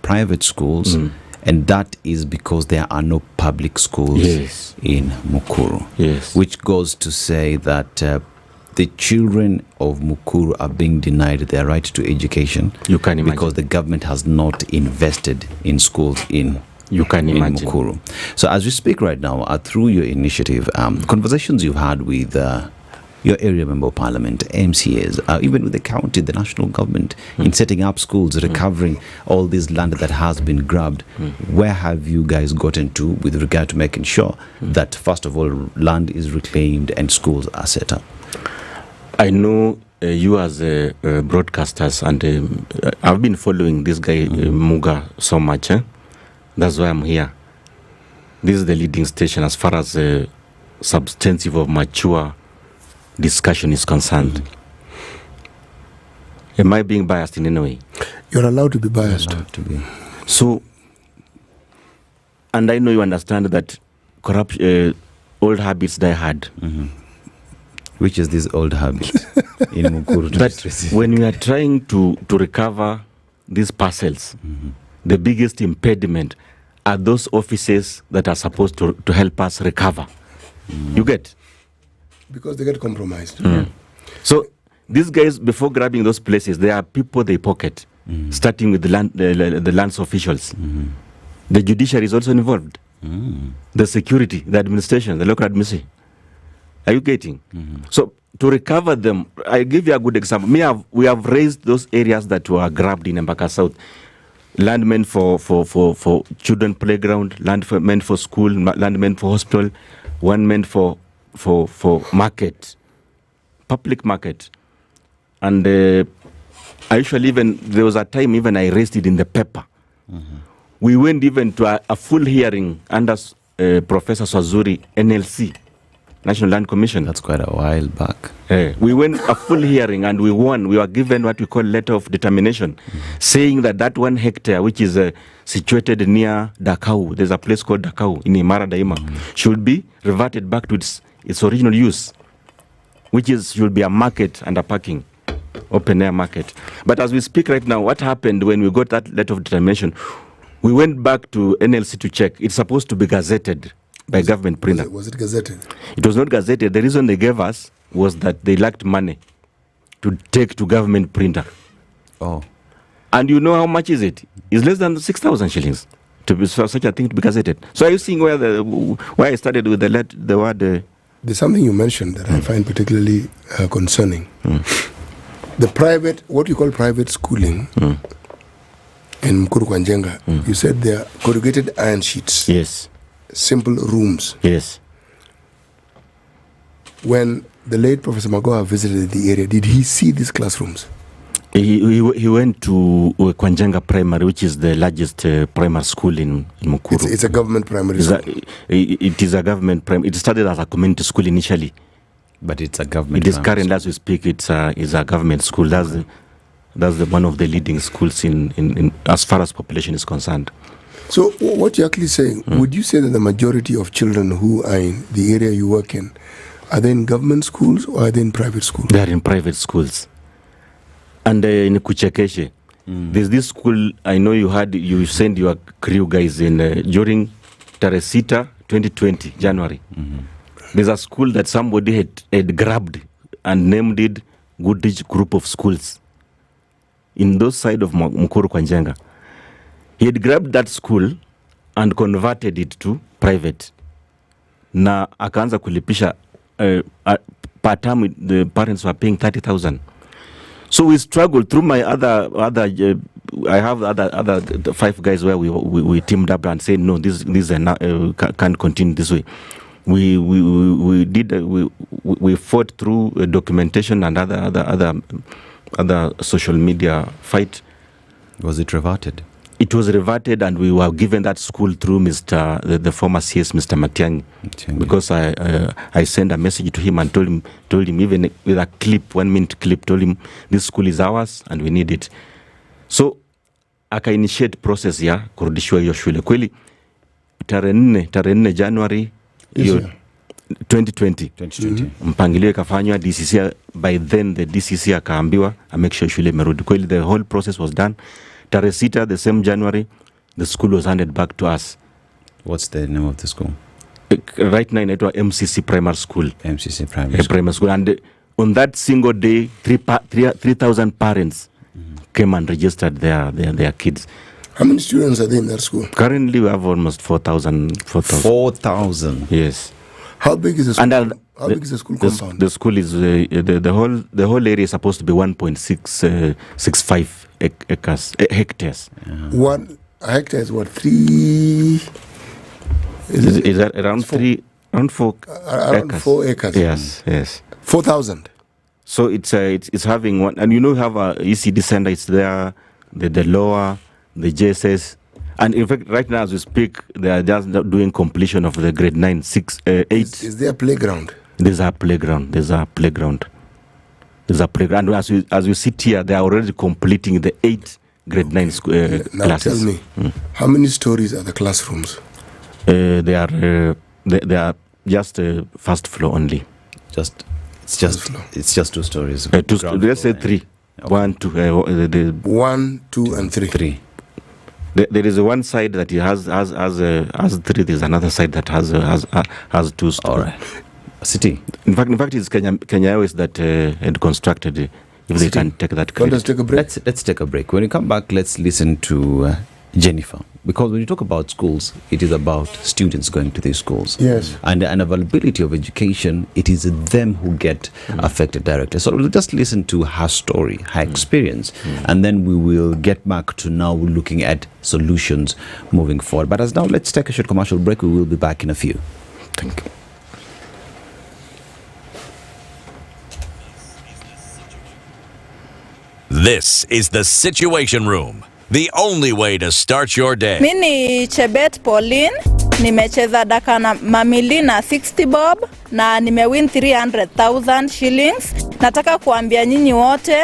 private schools. And that is because there are no public schools in Mukuru. Yes. Which goes to say that the children of Mukuru are being denied their right to education. You can imagine. Because the government has not invested in schools in You can imagine. Mukuru. So as we speak right now, through your initiative, conversations you've had with your area member of parliament, MCAs, even with the county, the national government, in setting up schools, recovering all this land that has been grabbed, where have you guys gotten to with regard to making sure that, first of all, land is reclaimed and schools are set up? I know you as broadcasters, and I've been following this guy, Muga, so much. That's why I'm here. This is the leading station as far as substantive or mature discussion is concerned. Am I being biased in any way? You're allowed to be biased. So, and I know you understand that old habits die hard. Which is these old habits in Mukuru? That when we are trying to recover these parcels, the biggest impediment are those offices that are supposed to help us recover. You get? Because they get compromised. So these guys, before grabbing those places, there are people they pocket, starting with the lands officials. The judiciary is also involved. The security, the administration, the local administration. Are you getting? So to recover them, I give you a good example. We have raised those areas that were grabbed in Embaka South. Land meant for children playground, land meant for school, land meant for hospital, one meant for market, public market. And I usually there was a time even I raised it in the paper. We went even to a full hearing under Professor Swazuri, NLC, National Land Commission. That's quite a while back. We went a full hearing and we won. We were given what we call letter of determination, saying that 1 hectare, which is situated near Dakau, there's a place called Dakau in Imara Daima, should be reverted back to its original use, which should be a market and a parking, open air market. But as we speak right now, what happened when we got that letter of determination? We went back to NLC to check. It's supposed to be gazetted by government printer. Was it gazetted? It was not gazetted. The reason they gave us was that they lacked money to take to government printer. Oh. And you know how much is it? It's less than 6,000 shillings to be for such a thing to be gazetted. So are you seeing where I started with the word? There's something you mentioned that I find particularly concerning. The what you call private schooling in Mukuru kwa Njenga, you said they are corrugated iron sheets. Yes. Simple rooms. Yes. When the late Professor Magoha visited the area, did he see these classrooms? He went to Kwanjenga Primary, which is the largest primary school in Mukuru. It's a government primary school. It is a government primary. It started as a community school initially. But it's a government. It is current as we speak. It's a government school. That's one of the leading schools in as far as population is concerned. So what you're actually saying, would you say that the majority of children who are in the area you work in, are they in government schools or are they in private schools? They are in private schools. And in Kuchekeshe, there's this school, I know you sent your crew guys in during Taresita 2020, January. There's a school that somebody had grabbed and named it Goodrich Group of Schools in those side of Mukuru kwa Njenga. He had grabbed that school and converted it to private. Na akaanza kulipisha per term, the parents were paying 30,000. So we struggled through my other I have other 5 guys where we teamed up and said no, this can't continue this way. We fought through documentation and other social media fight. Was it reverted? It was reverted, and we were given that school through the former CS, Mr. Matiang'i, because I sent a message to him and told him even with a clip, 1 minute clip, told him this school is ours and we need it. So aka initiate process ya kurudishwa hiyo shule. Kweli tarehe 4 January hiyo 2020 mpangilio ikafanywa DCC. By then the DCC akaambiwa make sure shule imerudi. Kweli the whole process was done. Tarehe 6 the same January the school was handed back to us. What's the name of the school? Right now inaitwa MCC Primary School. MCC Primary School. And on that single day 3,000 parents came and registered their kids. How many students are there in that school? Currently, we have almost 4,000. 4,000. Yes. How big is the school? And How big is the school the, compound? the school is the whole area is supposed to be 1.65 hectares. One hectare is what, 3? Is that around 3? Around 4 around acres. 4 acres. Yes. 4,000. So it's having one, and you have a ECD center. It's there, the lower, the JSS, and in fact, right now as we speak, they are just doing completion of the grade 9, 6, 8. Is there a playground? There's a playground. And as we sit here, they are already completing the 8 grade 9 Now classes. tell me, how many stories are the classrooms? They are just first floor only. It's just 2 stories. Let's say 3. 1, 2, 1, 2, and 3. There is one side that has 3. There's another side that has 2 stories. All right. City. In fact, it's Kenya Airways that had constructed it. If they can take that credit. Let's take a break. Let's take a break. When we come back, let's listen to Jennifer. Because when you talk about schools, it is about students going to these schools. Yes. And the availability of education, it is them who get affected directly. So we'll just listen to her story, her experience, and then we will get back to now looking at solutions moving forward. But as now, let's take a short commercial break. We will be back in a few. Thank you. This is the Situation Room, the only way to start your day. Mi ni Chebet Pauline, nimecheza daka na mamili na 60 bob na nimewin 300,000 shillings. Nataka kuambia nyinyi wote,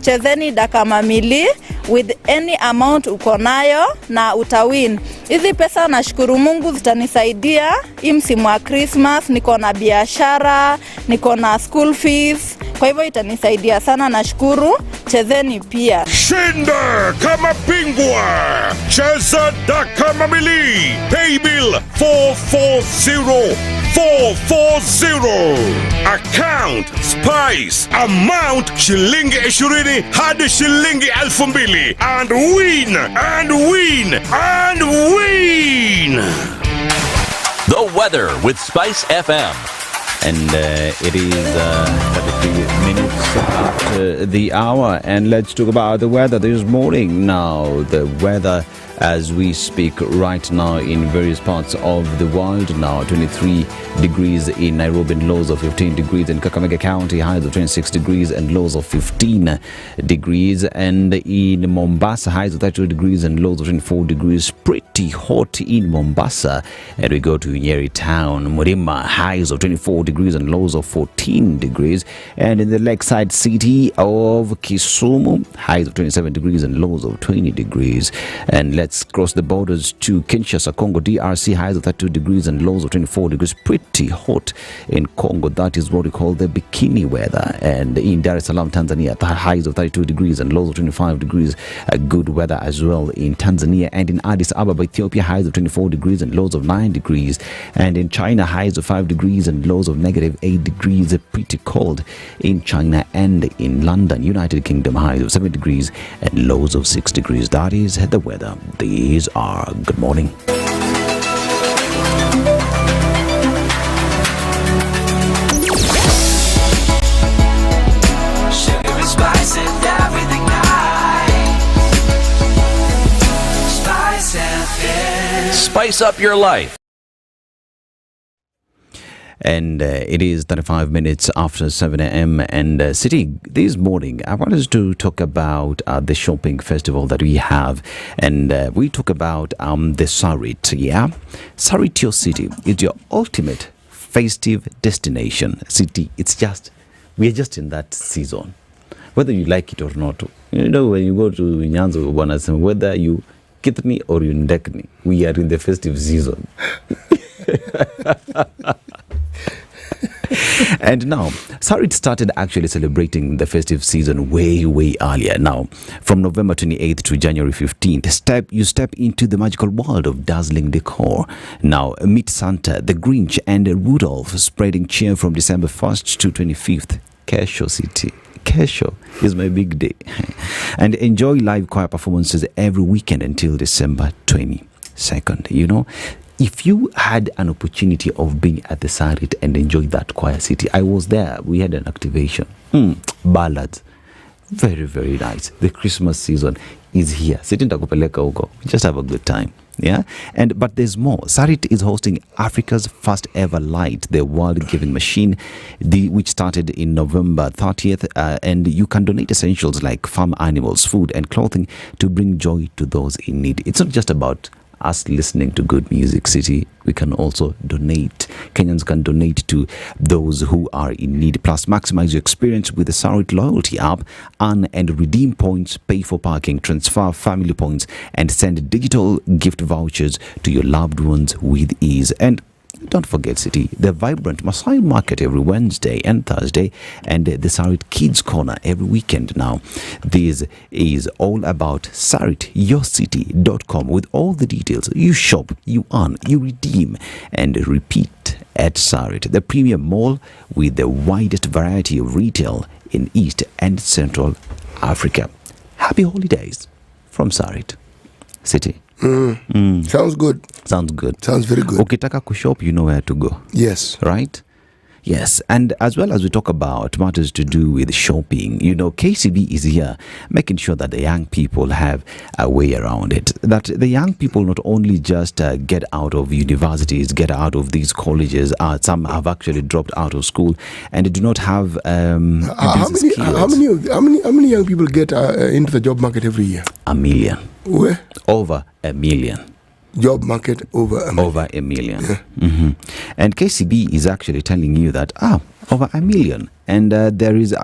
chezeni daka mamili with any amount uko nayo na utawin. Hizi pesa nashukuru Mungu zitanisaidia hii msimu wa Christmas, niko na biashara, niko na school fees. Kwa hivyo itanisaidia sana, nashukuru. Chezeni pia. Shinda kama bingwa. Cheza daka mamili. Pay bill 440. Account Spice. Amount shilingi 20 hadi shilingi 2,000. And win. The weather with Spice FM. And it is 33 minutes after the hour, and let's talk about the weather this morning. Now, the weather as we speak right now in various parts of the world. Now 23 degrees in Nairobi and lows of 15 degrees in Kakamega County, highs of 26 degrees and lows of 15 degrees, and in Mombasa, highs of 32 degrees and lows of 24 degrees. Pretty hot in Mombasa. And we go to Nyeri town, Murima, highs of 24 degrees and lows of 14 degrees, and in the lakeside city of Kisumu, highs of 27 degrees and lows of 20 degrees. And let's cross the borders to Kinshasa, Congo, DRC, highs of 32 degrees and lows of 24 degrees. Pretty hot in Congo. That is what we call the bikini weather. And in Dar es Salaam, Tanzania, highs of 32 degrees and lows of 25 degrees. Good weather as well in Tanzania. And in Addis Ababa, Ethiopia, highs of 24 degrees and lows of 9 degrees. And in China, highs of 5 degrees and lows of negative 8 degrees. Pretty cold in China. And in London, United Kingdom, highs of 7 degrees and lows of 6 degrees. That is the weather. These are Good Morning. Spice up your life. And it is 35 minutes after 7 a.m. And City, this morning, I want us to talk about the shopping festival that we have. And we talk about the Sarit, yeah? Sarit, your city, is your ultimate festive destination. City, we are just in that season. Whether you like it or not. You know, when you go to Nyanza, whether you get me or you neck me, we are in the festive season. And now, Sarit started actually celebrating the festive season way earlier. Now, from November 28th to January 15th, you step into the magical world of dazzling decor. Now, meet Santa, the Grinch, and Rudolph spreading cheer from December 1st to 25th. Kesho City. Kesho is my big day. And enjoy live choir performances every weekend until December 22nd. You know, if you had an opportunity of being at the Sarit and enjoy that choir city, I was there. We had an activation. Ballads. Very, very nice. The Christmas season is here. Sit in Takupeleka huko. Just have a good time. Yeah, but there's more. Sarit is hosting Africa's first ever light, the World Giving Machine, which started in November 30th, and you can donate essentials like farm animals, food, and clothing to bring joy to those in need. It's not just about us listening to good music, City. We can also donate. Kenyans can donate to those who are in need. Plus, maximize your experience with the Sarit Loyalty app. Earn and redeem points, pay for parking, transfer family points, and send digital gift vouchers to your loved ones with ease. And don't forget, City, the vibrant Masai Market every Wednesday and Thursday, and the Sarit Kids Corner every weekend now. This is all about SaritYourCity.com with all the details. You shop, you earn, you redeem, and repeat at Sarit, the premium mall with the widest variety of retail in East and Central Africa. Happy holidays from Sarit City. Sounds good. Sounds good. Sounds very good. Ukitaka kushop, you know where to go. Yes. Right? Yes. And as well as we talk about matters to do with shopping, you know, KCB is here making sure that the young people have a way around it. That the young people not only just get out of universities, get out of these colleges, some have actually dropped out of school and do not have how many young people get into the job market every year? 1 million. Where? Over 1 million. Job market over 1 million. Over 1 million. Yeah. And KCB is actually telling you that over 1 million, and there is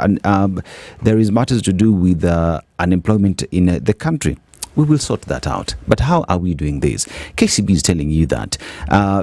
matters to do with unemployment in the country. We will sort that out. But how are we doing this? KCB is telling you that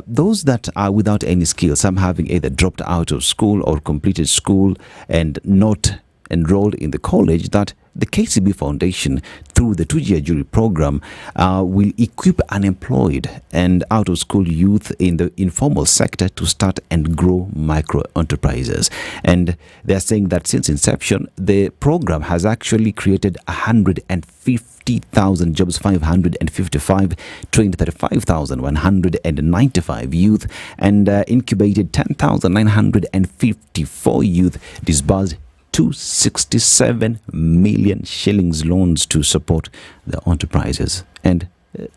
those that are without any skills, some having either dropped out of school or completed school and not enrolled in the college, that the KCB Foundation, through the 2-year jury program, will equip unemployed and out-of-school youth in the informal sector to start and grow micro-enterprises. And they're saying that since inception, the program has actually created 150,000 jobs, 555, trained 35,195 youth, and incubated 10,954 youth, disbursed 267 million shillings loans to support the enterprises. And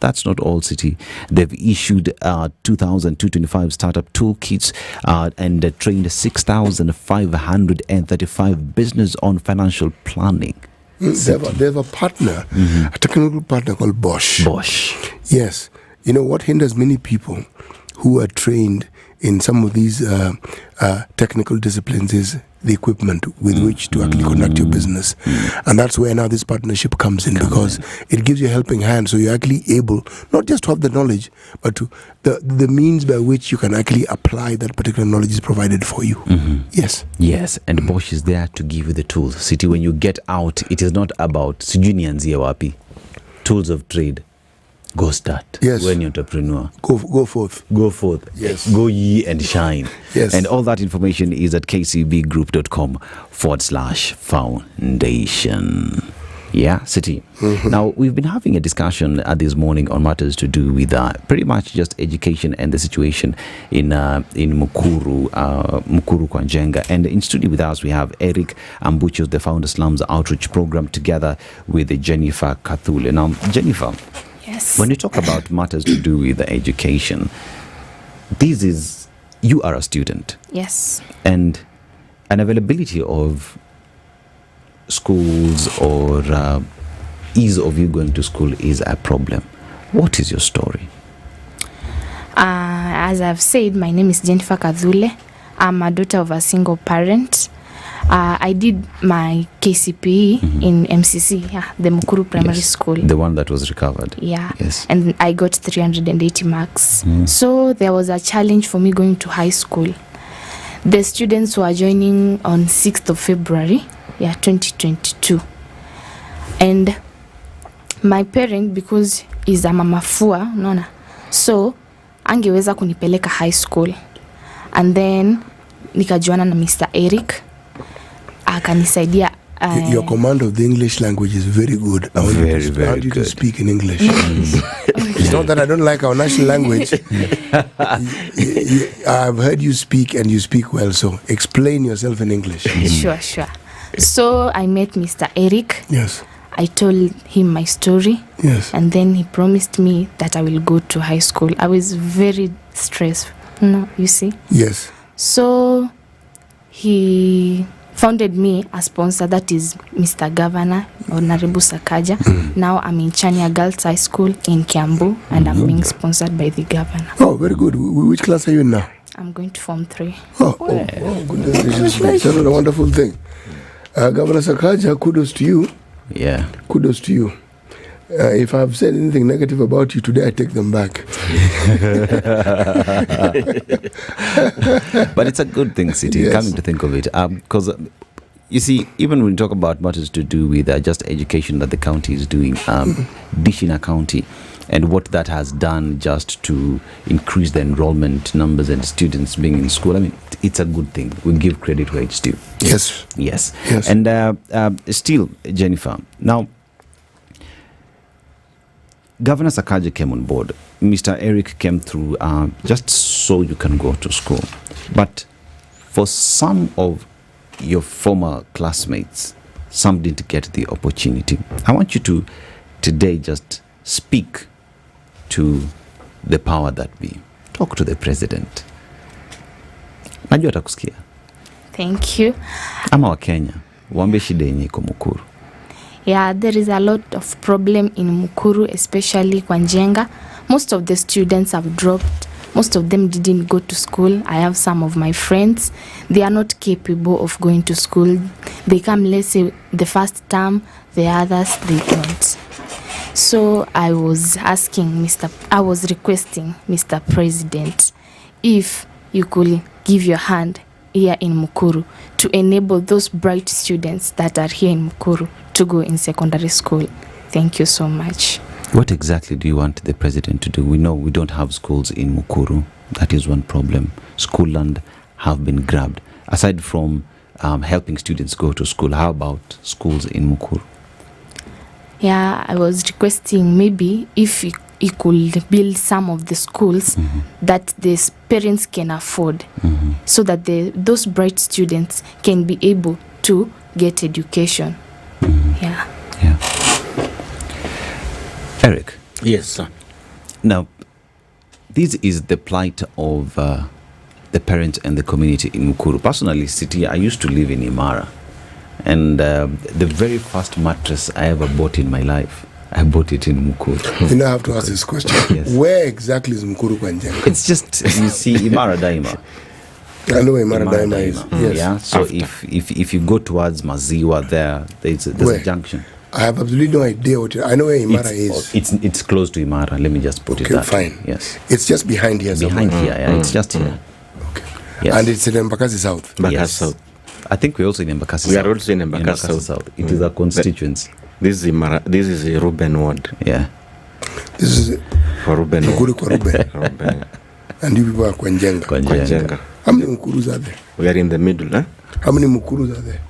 that's not all, City. They've issued 2,225 startup toolkits and trained 6,535 business on financial planning. They have a partner, a technical partner called Bosch. Yes. You know what hinders many people who are trained in some of these technical disciplines is the equipment with which to actually conduct your business. And that's where now this partnership comes in, because it gives you a helping hand, so you're actually able not just to have the knowledge, but to the means by which you can actually apply that particular knowledge is provided for you. Yes, and Bosch is there to give you the tools. City, when you get out, it is not about sijunianzia wapi, tools of trade. Go start. Yes. When you're an entrepreneur. Go forth. Go forth. Yes. Go ye and shine. Yes. And all that information is at kcbgroup.com/foundation. Yeah, City. Now, we've been having a discussion this morning on matters to do with pretty much just education and the situation in Mukuru, Kwanjenga. And in studio with us, we have Eric Ambuchos, the founder Slums Outreach Program, together with Jennifer Kathule. Now, Jennifer, yes, when you talk about matters to do with education, you are a student. Yes. And an availability of schools or ease of you going to school is a problem. What is your story? As I've said, my name is Jennifer Kathule. I'm a daughter of a single parent. I did my KCPE in MCC, the Mukuru Primary School. The one that was recovered. Yeah. Yes. And I got 380 marks. So there was a challenge for me going to high school. The students were joining on 6th of February, 2022. And my parent, because is a mamafua, unaona, so angeweza kunipeleka high school. And then nikajuana na Mr. Eric, akanisaidia Your command of the English language is very good. I want you to speak in English. It's not that I don't like our national language. I've heard you speak and you speak well, so explain yourself in English. Sure. So I met Mr. Eric. Yes. I told him my story. Yes. And then he promised me that I will go to high school. I was very stressed, you see. Yes. So he founded me a sponsor, that is Mr. Governor Honorable Sakaja. Now I'm in Chania Girls High School in Kiambu, and I'm being sponsored by the governor. Oh, very good. Which class are you in now? I'm going to Form 3. Oh, goodness. That's a wonderful thing. Governor Sakaja, kudos to you. Yeah. Kudos to you. If I've said anything negative about you today, I take them back. But it's a good thing, City, Yes. coming to think of it. Because, you see, even when we talk about matters to do with just education that the county is doing, dishing a county, and what that has done just to increase the enrollment numbers and students being in school, I mean, it's a good thing. We give credit where it's due. Yes. And still, Jennifer, now, Governor Sakaja came on board. Mr. Eric came through just so you can go to school. But for some of your former classmates, some didn't get the opportunity. I want you to today just speak to the power that be. Talk to the president. Najua atakusikia. Thank you. Ama wa Kenya, waambie shida yenye iko Mukuru. Yeah, there is a lot of problem in Mukuru, especially kwa Njenga. Most of the students have dropped. Most of them didn't go to school. I have some of my friends. They are not capable of going to school. They come, let's say, the first term, the others, they don't. So I was requesting Mr. President if you could give your hand here in Mukuru to enable those bright students that are here in Mukuru to go in secondary school. Thank you so much. What exactly do you want the president to do? We know we don't have schools in Mukuru. That is one problem. School land have been grabbed. Aside from helping students go to school, how about schools in Mukuru? Yeah, I was requesting maybe if he could build some of the schools that the parents can afford, so that those bright students can be able to get education. Yeah. Eric. Yes, sir. Now, this is the plight of the parents and the community in Mukuru. Personally, City, I used to live in Imara. And the very first mattress I ever bought in my life, I bought it in Mukuru. You now have to ask this question. Yes. Where exactly is Mukuru kwa Njenga? It's just, you see, Imara Daima. I know where Imara Daima is. Yes. Yeah. So if you go towards Maziwa there's a junction. I have absolutely no idea I know where Imara is. It's close to Imara. Let me just put it that fine. way. Yes. It's just behind here. Behind here, yeah. It's just here. Okay. Yes. And it's in Embakasi South. Yes. South. I think we're also in Embakasi South. We are also in Embakasi South. It is a constituency. This is a Ruben ward. Yeah. This is for Ruben. Mukuru kwa Ruben. And you people are kwa Njenga. How many Mukurus are there? We are in the middle, huh? How many Mukurus are there?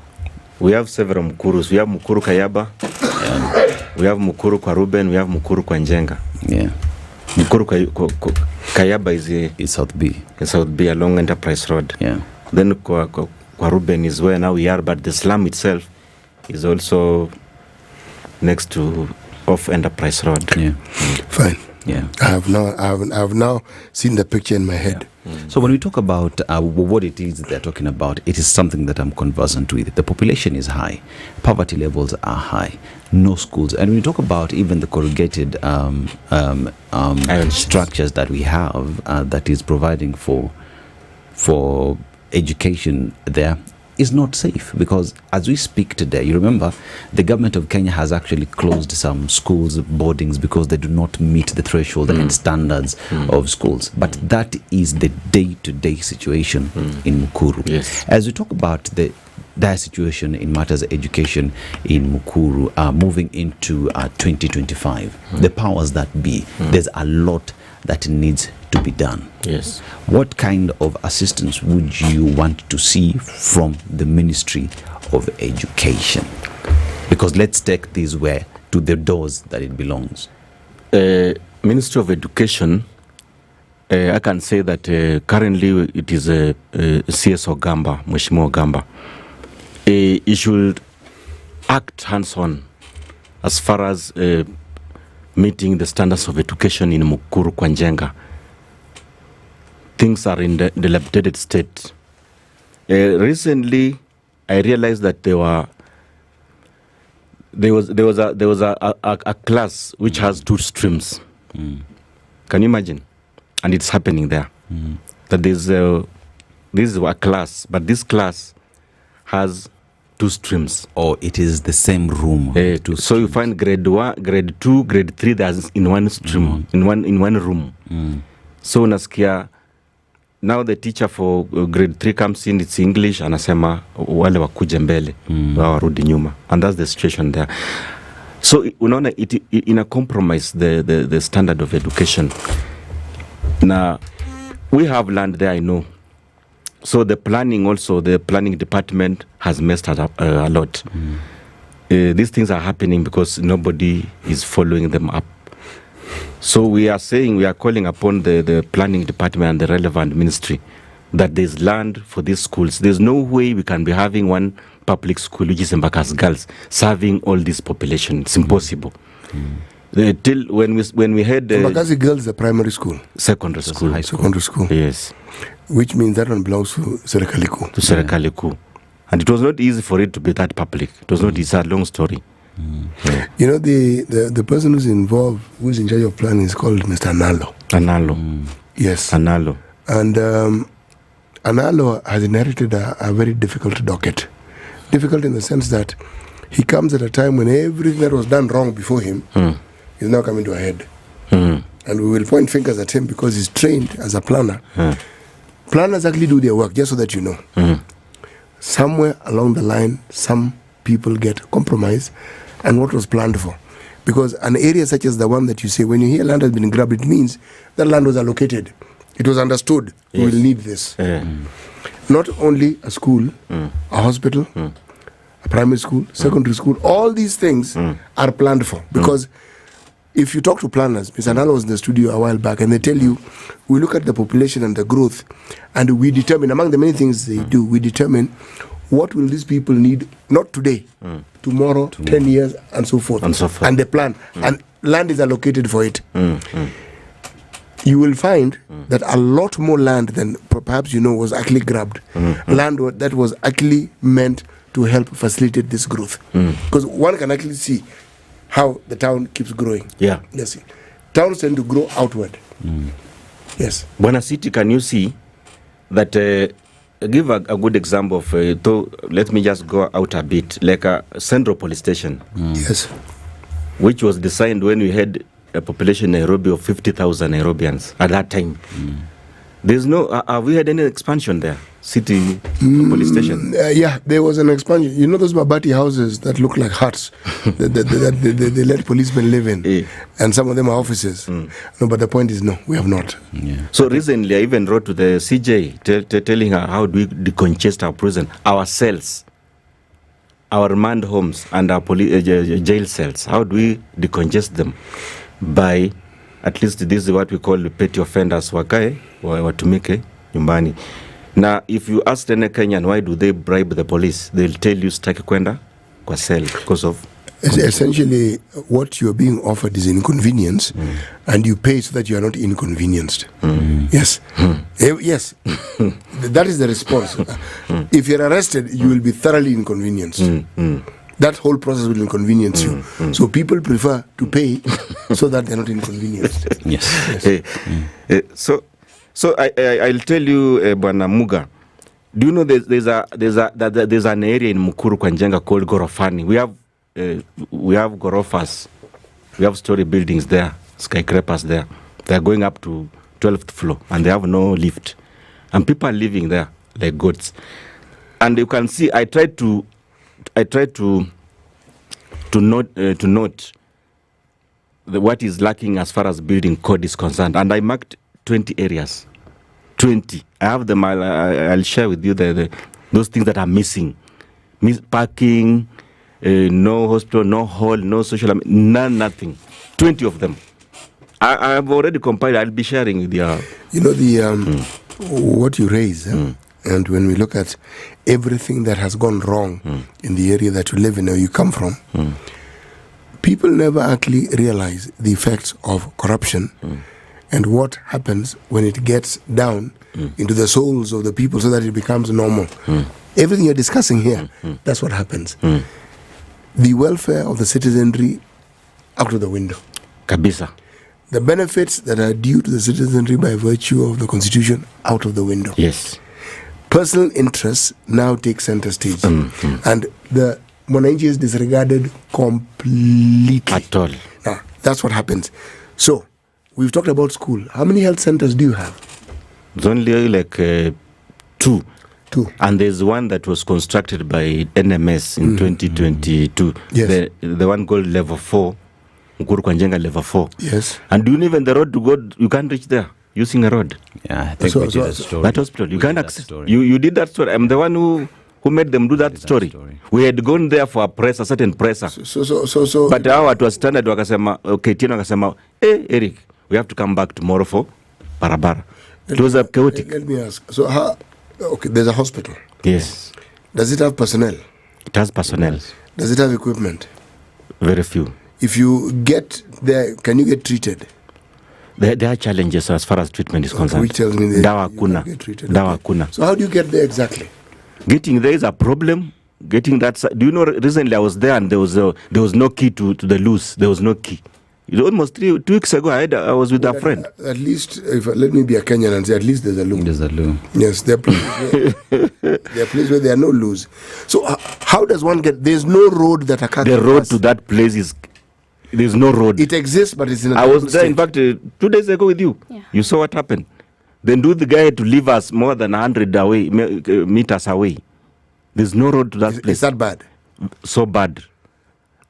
We have several Mukurus. We have Mukuru Kayaba. We have Mukuru kwa Ruben. We have Mukuru kwa Njenga. Yeah. Mukuru Kayaba is South B. In South B along Enterprise Road. Yeah. Then kwa Ruben is where now we are, but the slum itself is also next to off Enterprise Road. Yeah. Fine. Yeah. I have now seen the picture in my head. So when we talk about what it is they're talking about, it is something that I'm conversant with. The population is high, poverty levels are high, no schools, and when we talk about even the corrugated structures that we have that is providing for education there, is not safe, because as we speak today, you remember the government of Kenya has actually closed some schools, boardings, because they do not meet the threshold and standards of schools. But that is the day-to-day situation in Mukuru. Yes. As we talk about the dire situation in matters of education in Mukuru, moving into 2025, the powers that be, there's a lot that needs to be done. Yes. What kind of assistance would you want to see from the Ministry of Education? Because let's take this where to the doors that it belongs. Ministry of Education, I can say that currently it is CS Ogamba, Mheshimiwa Ogamba. He should act hands-on as far as meeting the standards of education in Mukuru Kwanjenga. Things are in the dilapidated state. Recently, I realized that there was a class which has 2 streams. Can you imagine? And it's happening there. That this is a class, but this class has 2 streams. Or it is the same room. So you find grade 1, grade 2, grade 3 that's in one stream, in one room. So unasikia now the teacher for grade 3 comes in, it's English, anasema wale wakuje mbele, warudi nyuma. And that's the situation there. So unaona it in a compromise the standard of education. Now we have land there, I know. So the planning department has messed up a lot. These things are happening because nobody is following them up. So we are calling upon the planning department and the relevant ministry that there's land for these schools. There's no way we can be having one public school, which is Mbaka's Girls, serving all this population. It's impossible. Till when we had Mbaka's Girls, the primary school, secondary school, secondary school. Yes, which means that one belongs to Serikaliku. To Serikaliku, and it was not easy for it to be that public. It was not easy. It's a long story. You know, the person who's involved, who's in charge of planning, is called Mr. Analo. Yes, Analo. And Analo has inherited a very difficult docket. Difficult in the sense that he comes at a time when everything that was done wrong before him is now coming to a head. And we will point fingers at him because he's trained as a planner. Planners actually do their work, just so that you know. Somewhere along the line, some people get compromised and what was planned for. Because an area such as the one that you say, when you hear land has been grabbed, it means that land was allocated. It was understood. Yes. We will need this. Not only a school, a hospital, a primary school, secondary school, all these things are planned for. Because if you talk to planners, Mr. Nala was in the studio a while back, and they tell you, we look at the population and the growth, and we determine, among the many things they do, we determine what will these people need, not today, tomorrow, 10 years, and so forth. And they plan. And land is allocated for it. You will find that a lot more land than perhaps you know was actually grabbed. Land that was actually meant to help facilitate this growth. Because one can actually see how the town keeps growing. Yeah. Yes. Towns tend to grow outward. Yes. Buana City, can you see that? Give a good example of, let me just go out a bit, like a Central Police Station. Yes. Which was designed when we had a population in Nairobi of 50,000 Nairobians at that time. There's no, have we had any expansion there? City Police Station? Yeah, there was an expansion. You know those Mabati houses that look like huts that they let policemen live in? And some of them are offices. No, but the point is, no, we have not. So recently, I even wrote to the CJ telling her how do we decongest our prison, our cells, our remand homes, and our jail cells. How do we decongest them? By, at least this is what we call petty offenders, wakae, watumike, nyumbani. Now, if you ask any Kenyan, why do they bribe the police? They'll tell you, staki kwenda kwa cell because of... Essentially, what you're being offered is inconvenience, and you pay so that you are not inconvenienced. Yes. Yes. That is the response. If you're arrested, you will be thoroughly inconvenienced. That whole process will inconvenience you. So people prefer to pay so that they're not inconvenienced. Yes. So I'll tell you, Bwana Muga. Do you know there's an area in Mukuru Kwanjenga called Gorofani? We have gorofas, we have story buildings there, skyscrapers there. They're going up to 12th floor, and they have no lift, and people are living there like goats. And you can see, I tried to note what is lacking as far as building code is concerned, and I marked 20 areas. 20. I have them. I'll share with you those things that are missing. Parking, no hospital, no hall, no social, nothing. 20 of them. I have already compiled. I'll be sharing with you. You know, what you raise, and when we look at everything that has gone wrong in the area that you live in or you come from, people never actually realize the effects of corruption and what happens when it gets down into the souls of the people so that it becomes normal. Everything you're discussing here, that's what happens. The welfare of the citizenry out of the window. Kabisa. The benefits that are due to the citizenry by virtue of the constitution out of the window. Yes. Personal interests now take center stage. And the Mwananchi is disregarded completely. At all. Now, that's what happens. So, we've talked about school. How many health centers do you have? There's only like 2. And there's one that was constructed by NMS in 2022. Yes. The one called level 4. Mukuru kwa Njenga level 4. Yes. And you even the road to go, you can't reach there using a road. Yeah, I think we did a story. That hospital, you can't access. You did that story. I'm the one who made them do that story. We had gone there for a certain presser. So. But our was standard wakasema, okay, Tino wakasema, Eric, we have to come back tomorrow for Barabara. It was chaotic. Let me ask. So okay, there's a hospital. Yes. Does it have personnel? It has personnel. Does it have equipment? Very few. If you get there, can you get treated? There are challenges as far as treatment is concerned. Which tells me Dawa kuna. So how do you get there exactly? Getting there is a problem. Getting that. Do you know? Recently, I was there and there was no key to the loose. There was no key. Almost 2 weeks ago, I was with a friend. At least, let me be a Kenyan and say, at least there's a loo. There's a loo. Yes, there are places where there are no loos. So how does one get? There's no road that a car The road to that place is. There's no road. It exists, but it's in a I was there, in fact, 2 days ago with you. Yeah. You saw what happened. Then the guy had to leave us more than 100 meters away. There's no road to that place. Is that bad? So bad.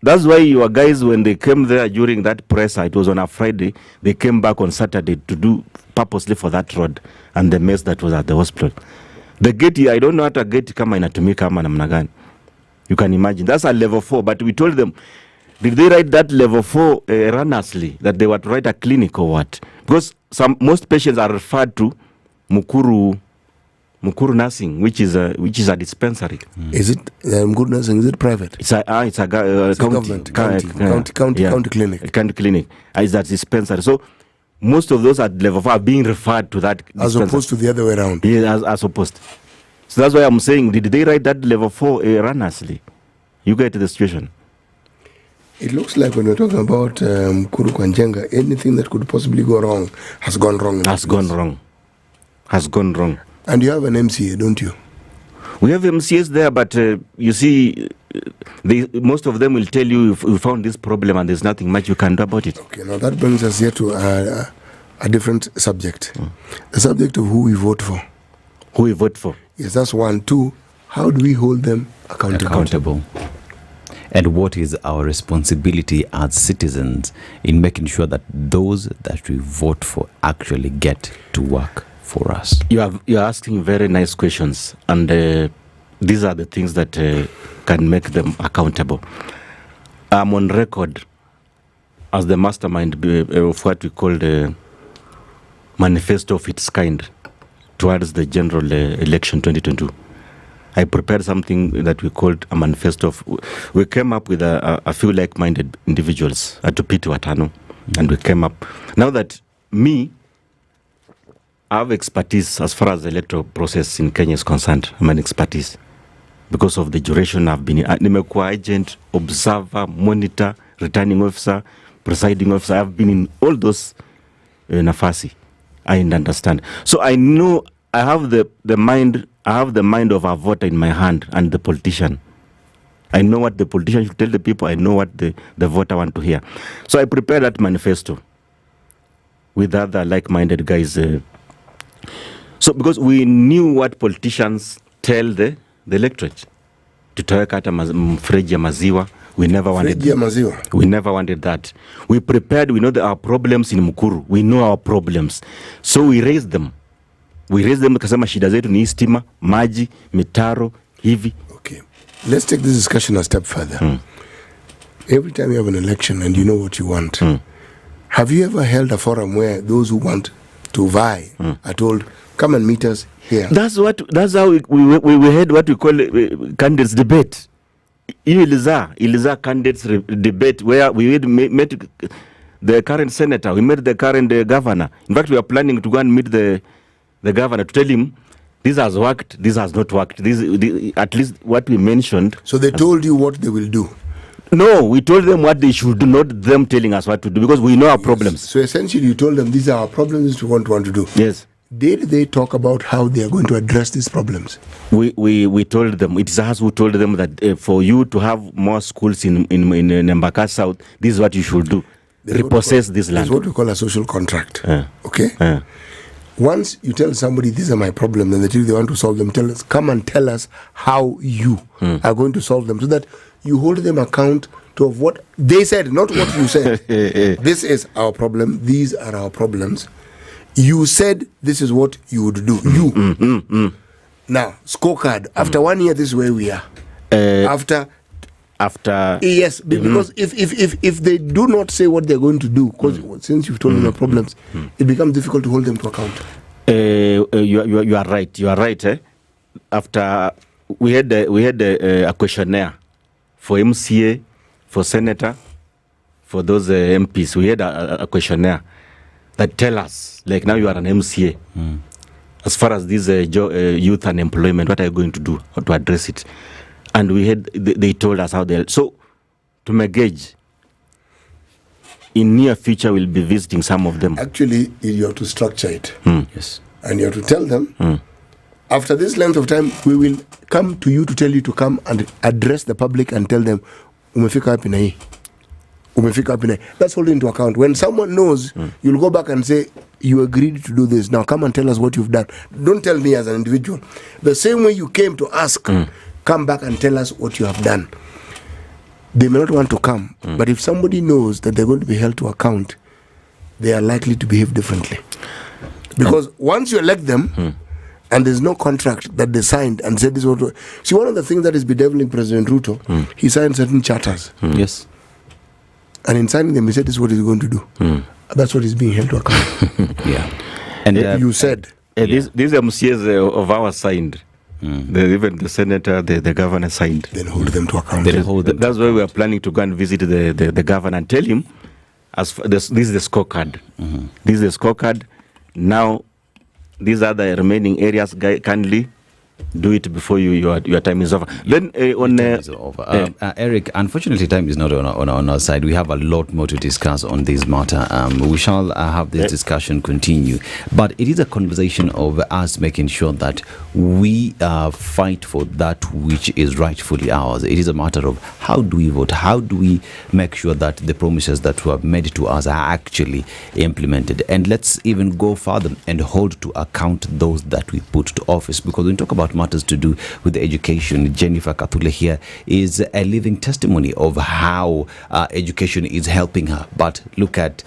That's why your guys, when they came there during that presser, it was on a Friday, they came back on Saturday to do purposely for that road and the mess that was at the hospital. The gate, I don't know how to gate kama inatumika kama namna gani. You can imagine. That's a level 4, but we told them, did they write that level 4 erroneously, that they were to write a clinic or what? Because most patients are referred to Mukuru nursing, which is a dispensary. Is it Mukuru nursing? Is it private? It's a county clinic. County clinic. It's a dispensary. So most of those at level 4 are being referred to that as dispensary. Opposed to the other way around. Yeah, as opposed. So that's why I'm saying, did they write that level 4 erroneously? You get the situation. It looks like when we're talking about Mukuru kwa Njenga, anything that could possibly go wrong has gone wrong. Has gone wrong. And you have an MCA, don't you? We have MCAs there, but you see, most of them will tell you if we found this problem and there's nothing much you can do about it. Okay, now that brings us here to a different subject. The subject of who we vote for. Who we vote for. Yes, that's 1. 2, how do we hold them accountable? And what is our responsibility as citizens in making sure that those that we vote for actually get to work for us? You're asking very nice questions, and these are the things that can make them accountable. I'm on record as the mastermind of what we call the manifesto of its kind towards the general election 2022. I prepared something that we called a manifesto. We came up with a few like-minded individuals, Atupiti Watano, and we came up. Now that I have expertise as far as the electoral process in Kenya is concerned. I'm an expertise because of the duration I've been. Nimekuwa agent, observer, monitor, returning officer, presiding officer. I've been in all those nafasi. I understand. So I know I have the mind. I have the mind of a voter in my hand and the politician. I know what the politician should tell the people. I know what the voter want to hear. So I prepared that manifesto with other like-minded guys. So because we knew what politicians tell the electorate. Tutaweka hata mfereji ya maziwa, We never wanted that. We prepared. We know that our problems in Mukuru. We know our problems. So we raised them. Kasema shida zetu ni stima, maji, mitaro, hivi. Okay. Let's take this discussion a step further. Every time you have an election and you know what you want, have you ever held a forum where those who want to vie are told, come and meet us here? That's how we had what we call candidates debate. Iliza candidates debate where we met the current senator, we met the current governor. In fact, we are planning to go and meet the governor to tell him this has worked, this has not worked. This at least what we mentioned. So they told you what they will do? No, we told them what they should do, not them telling us what to do, because we know our problems. So essentially you told them these are our problems, this is what we want to do. Yes. Did they talk about how they are going to address these problems? We told them, it is us who told them that for you to have more schools in Mbaka South, this is what you should do. Repossess this land. That's what we call a social contract. Okay? Once you tell somebody, these are my problems, and they tell you they want to solve them, come and tell us how you are going to solve them, so that you hold them account to what they said, not what you said. This is our problem, these are our problems. You said this is what you would do. Now, scorecard. After 1 year, this is where we are. After yes, because if they do not say what they're going to do, because since you've told them the problems, it becomes difficult to hold them to account. You are right. You are right. After we had a questionnaire for MCA, for senator, for those MPs, we had a questionnaire that tell us, like, now you are an MCA. As far as this youth unemployment, what are you going to do to address it? And they told us how they. So, to gauge, in near future we'll be visiting some of them. Actually, you have to structure it. Yes. And you have to tell them, after this length of time, we will come to you to tell you to come and address the public and tell them, umefika wapi na hii. That's holding into account. When someone knows, you'll go back and say, you agreed to do this. Now come and tell us what you've done. Don't tell me as an individual. The same way you came to ask, come back and tell us what you have done. They may not want to come, but if somebody knows that they're going to be held to account, they are likely to behave differently. Because once you elect them, and there's no contract that they signed and said this is what. See, one of the things that is bedeviling President Ruto, he signed certain charters. Yes. And in signing them, he said this is what he's going to do. That's what is being held to account. And you said. These MCAs of ours signed. Even the senator, the governor signed. Then hold them to account. That's why we are planning to go and visit the governor and tell him, this is the scorecard. This is the scorecard. Now, these are the remaining areas. Kindly do it before your time is over. Then Eric, unfortunately, time is not on our side. We have a lot more to discuss on this matter. We shall have this discussion continue, but it is a conversation of us making sure that we fight for that which is rightfully ours. It is a matter of how do we vote, how do we make sure that the promises that were made to us are actually implemented, and let's even go further and hold to account those that we put to office, because when we talk about matters to do with education, Jennifer Kathule here is a living testimony of how education is helping her. But look at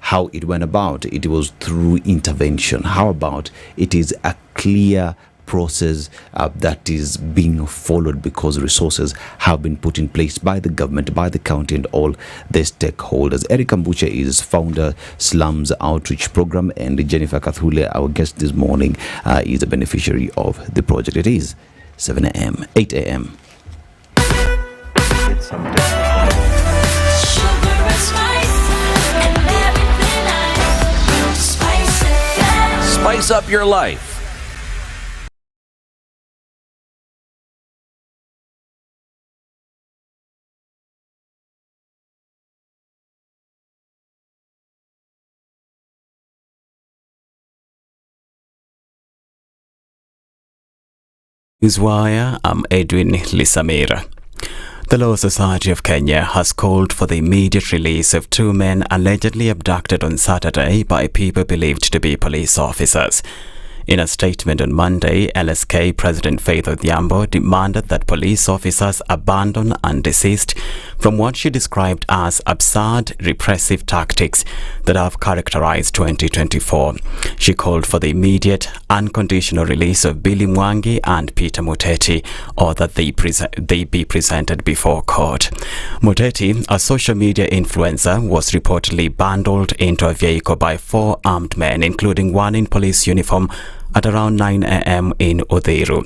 how it went about. It was through intervention. How about it is a clear process that is being followed because resources have been put in place by the government, by the county, and all the stakeholders. Eric Ambuche is founder Slums Outreach Program, and Jennifer Kathule, our guest this morning, is a beneficiary of the project. It is 7 a.m., 8 a.m. Spice up your life. Newswire, I'm Edwin Lisamira. The Law Society of Kenya has called for the immediate release of 2 men allegedly abducted on Saturday by people believed to be police officers. In a statement on Monday, LSK President Faith Odhiambo demanded that police officers abandon and desist from what she described as absurd repressive tactics that have characterized 2024. She called for the immediate, unconditional release of Billy Mwangi and Peter Muteti, or that they be presented before court. Muteti, a social media influencer, was reportedly bundled into a vehicle by 4 armed men, including one in police uniform, at around 9 a.m. in Odhiru.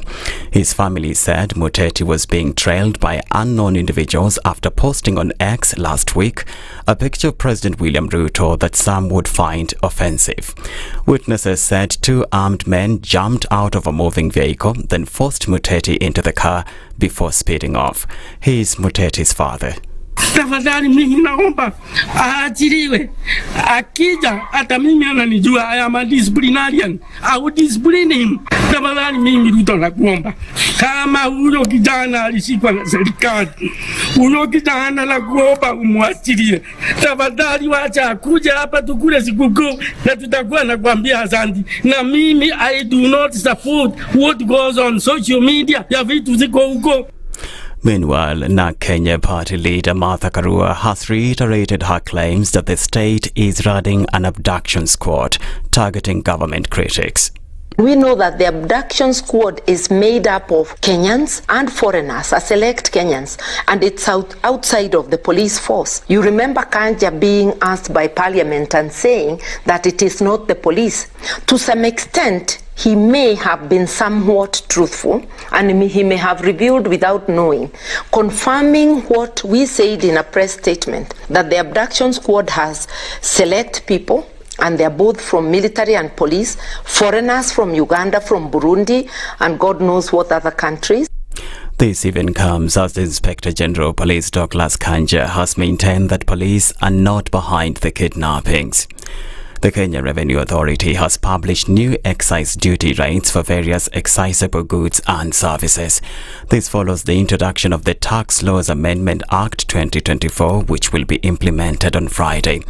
His family said Muteti was being trailed by unknown individuals after posting on X last week a picture of President William Ruto that some would find offensive. Witnesses said 2 armed men jumped out of a moving vehicle, then forced Muteti into the car before speeding off. He is Muteti's father. Tafadhali mimi naomba aachiliwe. Akija hata mimi ananijua, I am a disciplinarian. I would discipline him. Tafadhali mimi Ruto nakuomba. Kama huyo kijana alishikwa na serikali, huyo kijana nakuomba umwachilie. Tafadhali wacha kuja hapa tukule sikukuu na tutakuwa nakwambia asante. Na mimi I do not support what goes on social media. Ya vitu ziko huko. Meanwhile, NARC Kenya party leader Martha Karua has reiterated her claims that the state is running an abduction squad targeting government critics. We know that the abduction squad is made up of Kenyans and foreigners, a select Kenyans, and it's outside of the police force. You remember Kanja being asked by Parliament and saying that it is not the police. To some extent, he may have been somewhat truthful, and he may have revealed without knowing, confirming what we said in a press statement, that the abduction squad has select people, and they're both from military and police, foreigners from Uganda, from Burundi, and God knows what other countries. This even comes as the Inspector General Police Douglas Kanja has maintained that police are not behind the kidnappings. The Kenya Revenue Authority has published new excise duty rates for various excisable goods and services. This follows the introduction of the Tax Laws Amendment Act 2024, which will be implemented on Friday.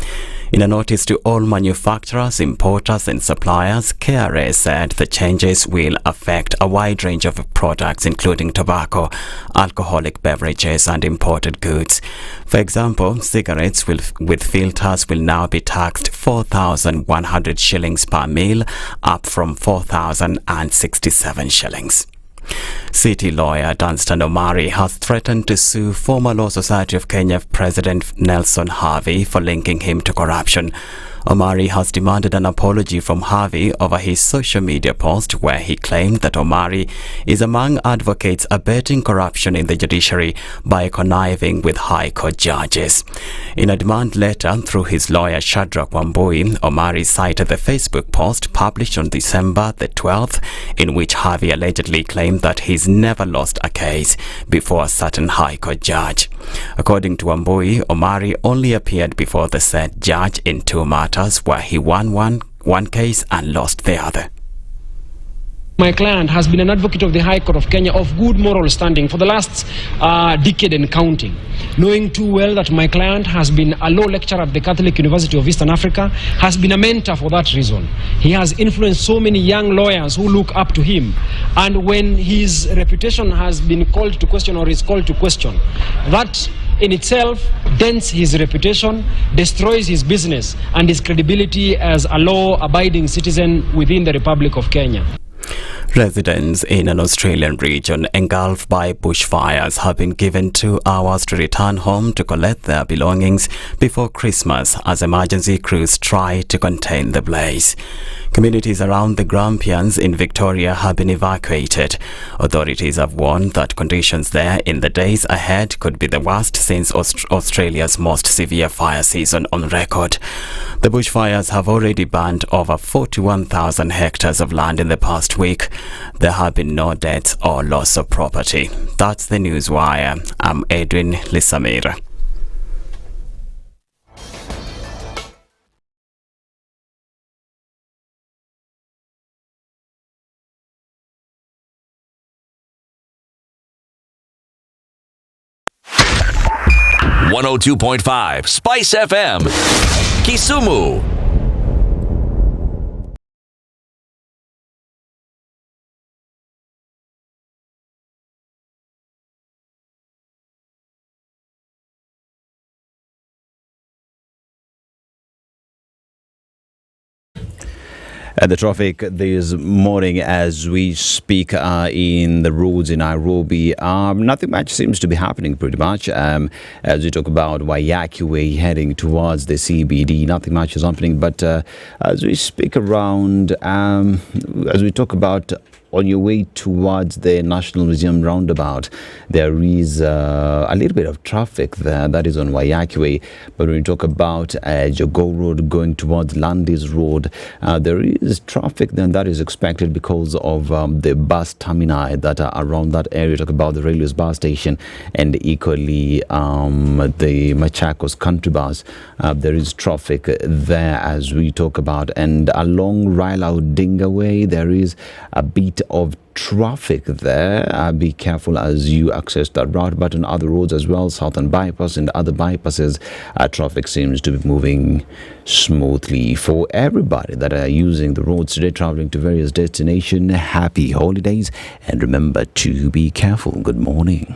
In a notice to all manufacturers, importers and suppliers, KRA said the changes will affect a wide range of products including tobacco, alcoholic beverages and imported goods. For example, cigarettes with filters will now be taxed 4,100 shillings per meal, up from 4,067 shillings. City lawyer Dunstan Omari has threatened to sue former Law Society of Kenya President Nelson Harvey for linking him to corruption. Omari has demanded an apology from Harvey over his social media post where he claimed that Omari is among advocates abetting corruption in the judiciary by conniving with High Court judges. In a demand letter through his lawyer Shadrach Wambui, Omari cited the Facebook post published on December the 12th in which Harvey allegedly claimed that he's never lost a case before a certain High Court judge. According to Wambui, Omari only appeared before the said judge in 2 matters where he won one case and lost the other. My client has been an advocate of the High Court of Kenya of good moral standing for the last decade and counting, knowing too well that my client has been a law lecturer at the Catholic University of Eastern Africa, has been a mentor for that reason. He has influenced so many young lawyers who look up to him, and when his reputation has been called to question or is called to question, that in itself dents his reputation, destroys his business and his credibility as a law-abiding citizen within the Republic of Kenya. Residents in an Australian region engulfed by bushfires have been given 2 hours to return home to collect their belongings before Christmas as emergency crews try to contain the blaze. Communities around the Grampians in Victoria have been evacuated. Authorities have warned that conditions there in the days ahead could be the worst since Australia's most severe fire season on record. The bushfires have already burned over 41,000 hectares of land in the past week. There have been no deaths or loss of property. That's the Newswire. I'm Edwin Lisamira. .5 Spice FM, Kisumu. The traffic this morning as we speak in the roads in Nairobi, nothing much seems to be happening pretty much. As we talk about Wairimu heading towards the CBD, nothing much is happening. But as we speak around, as we talk about on your way towards the National Museum roundabout, there is a little bit of traffic there. That is on Wairimu. But when we talk about Jogo Road going towards Landis Road, there is traffic then that is expected because of the bus termini that are around that area. Talk about the Railways bus station and equally the Machakos country bus. There is traffic there as we talk about. And along Raila Odinga Way, there is a bit of traffic there. Be careful as you access that route, but on other roads as well, Southern Bypass and other bypasses, traffic seems to be moving smoothly. For everybody that are using the roads today, traveling to various destinations, happy holidays, and remember to be careful. Good morning.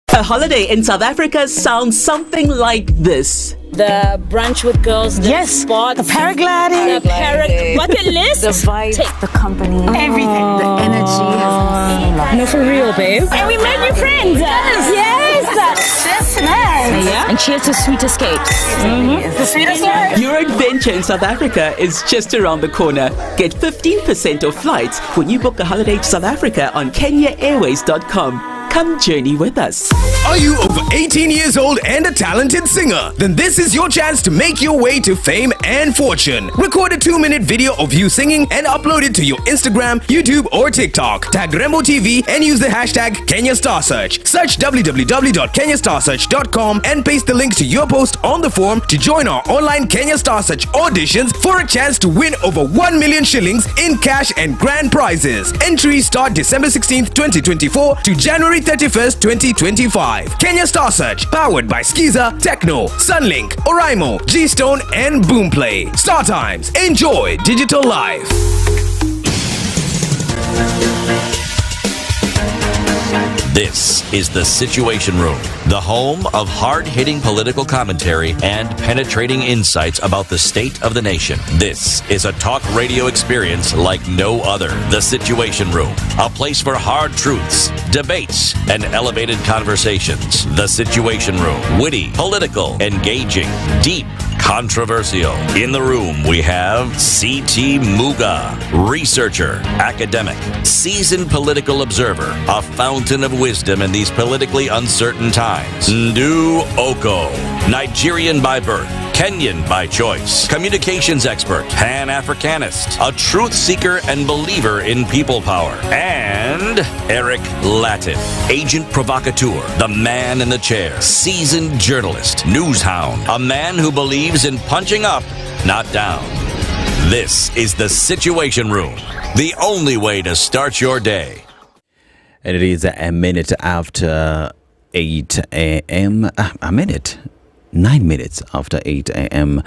A holiday in South Africa sounds something like this. The brunch with girls, the sport, the paragliding, the bucket list, the vibe, the company, everything, the energy. No, for real, babe. And we made new friends. Yes. That's nice. Yeah. And cheers to sweet escapes. The sweetest life. Your adventure in South Africa is just around the corner. Get 15% off flights when you book a holiday to South Africa on KenyaAirways.com. Come journey with us. Are you over 18 years old and a talented singer? Then this is your chance to make your way to fame and fortune. Record a 2-minute video of you singing and upload it to your Instagram, YouTube or TikTok. Tag Rembo TV and use the hashtag Kenya Star Search. Search www.kenyastarsearch.com and paste the link to your post on the form to join our online Kenya Star Search auditions for a chance to win over 1 million shillings in cash and grand prizes. Entries start December 16th, 2024 to January 31st, 2025. Kenya Star Search, powered by Skiza, Techno, Sunlink, Oraimo, G-Stone and Boomplay. Star Times. Enjoy digital life. This is The Situation Room, the home of hard-hitting political commentary and penetrating insights about the state of the nation. This is a talk radio experience like no other. The Situation Room, a place for hard truths, debates, and elevated conversations. The Situation Room, witty, political, engaging, deep, controversial. In the room, we have C.T. Muga, researcher, academic, seasoned political observer, a fountain of wisdom in these politically uncertain times. Ndu Oko, Nigerian by birth, Kenyan by choice, communications expert, Pan-Africanist, a truth seeker and believer in people power, and Eric Latin, agent provocateur, the man in the chair, seasoned journalist, news hound, a man who believes in punching up, not down. This is The Situation Room, the only way to start your day. And it is a minute after 8 a.m. 9 minutes after 8 a.m.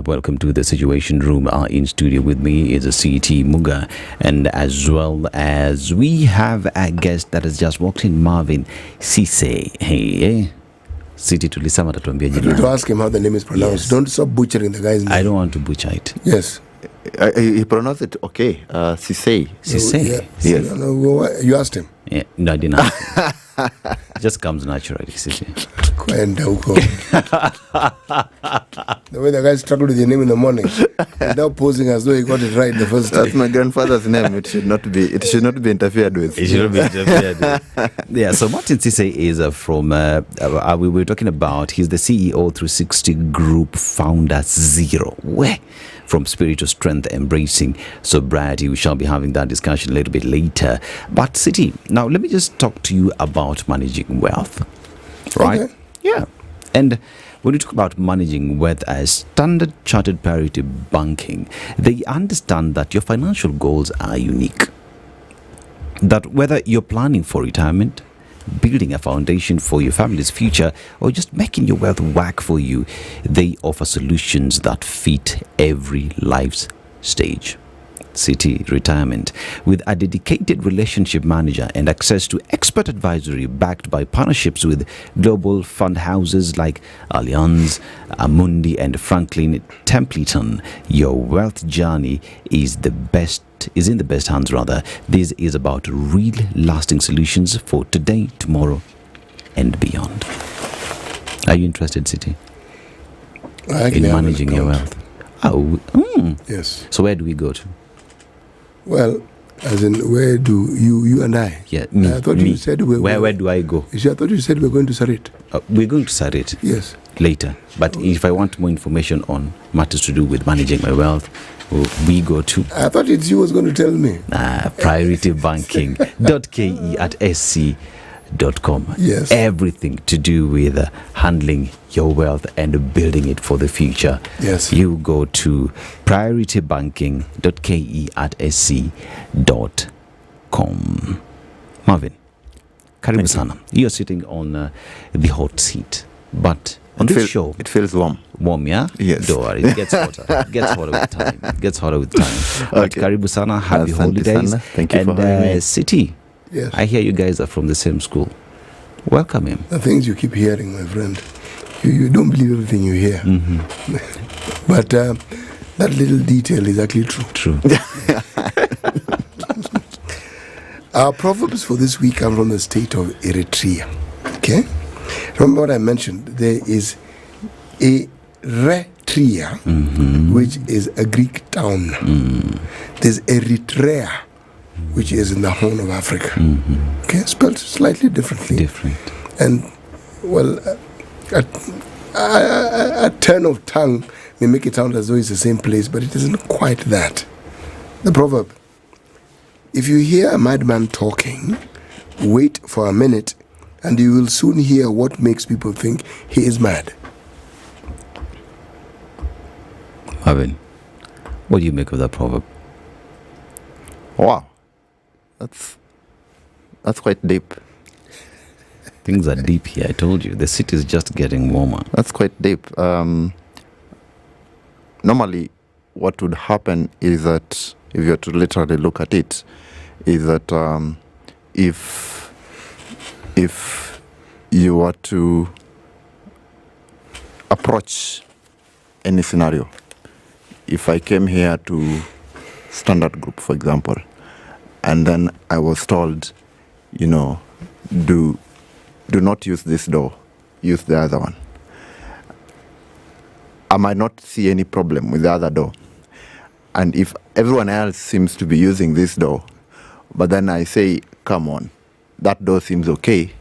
Welcome to The Situation Room. In studio with me is a CT Muga, and as well as we have a guest that has just walked in, Marvin Sigei. Hey, City to Lisama to ask him how the name is pronounced. Yes. Don't stop butchering the guy's name. I don't want to butcher it. Yes. He pronounced it okay. Sigei. Sigei. Yes. You asked him. Yeah, no, I didn't ask him. It just comes naturally. The way the guy struggled with your name in the morning, without posing as though he got it right the first time. That's my grandfather's name. It should not be interfered with. It should not be interfered with. Yeah. So Martin Sigei is from. We were talking about. He's the CEO through 60 Group founder Zero. Where? From spirit to strength, embracing sobriety. We shall be having that discussion a little bit later. But City, now let me just talk to you about managing wealth. Right? Okay. Yeah. And when you talk about managing wealth as Standard Chartered Priority Banking, they understand that your financial goals are unique. That whether you're planning for retirement, building a foundation for your family's future, or just making your wealth work for you, they offer solutions that fit every life's stage. City Retirement, with a dedicated relationship manager and access to expert advisory backed by partnerships with global fund houses like Allianz, Amundi and Franklin Templeton. Your wealth journey is in the best hands. This is about real lasting solutions for today, tomorrow and beyond. Are you interested, City, in managing your wealth? Yes. So where do we go to? Well, as in, where do you and I? Yeah, me. I thought you said where do I go? I thought you said we're going to Sarit. We're going to Sarit. Yes. Later. But if I want more information on matters to do with managing my wealth, we go to... I thought it's you was going to tell me. prioritybanking.ke@sc.com. Yes. Everything to do with handling your wealth and building it for the future. Yes. You go to prioritybanking.ke@sc.com. Marvin, karibu sana. You're sitting on the hot seat, but on this show... It feels warm. Warm, yeah? Yes. Don't worry, it gets hotter. It gets hotter with time. But karibu sana, happy holidays. Sana. Thank you and, for having me. City, yes. I hear you guys are from the same school. Welcome him. The things you keep hearing, my friend. You don't believe everything you hear. Mm-hmm. But that little detail is actually true. Our proverbs for this week come from the state of Eritrea. Okay? Remember what I mentioned? There is Eritrea, which is a Greek town. There's Eritrea, which is in the Horn of Africa. Okay? Spelled slightly differently. And, well, a turn of tongue may make it sound as though it's the same place, but it isn't quite that. The proverb: if you hear a madman talking, wait for a minute, and you will soon hear what makes people think he is mad. Avin, what do you make of that proverb? Wow, that's quite deep. Things are deep here, I told you. The city is just getting warmer. That's quite deep. Normally, what would happen is that, if you were to literally look at it, is that if you were to approach any scenario, if I came here to Standard Group, for example, and then I was told, do not use this door, use the other one, I might not see any problem with the other door. And if everyone else seems to be using this door, but then I say, come on, that door seems okay,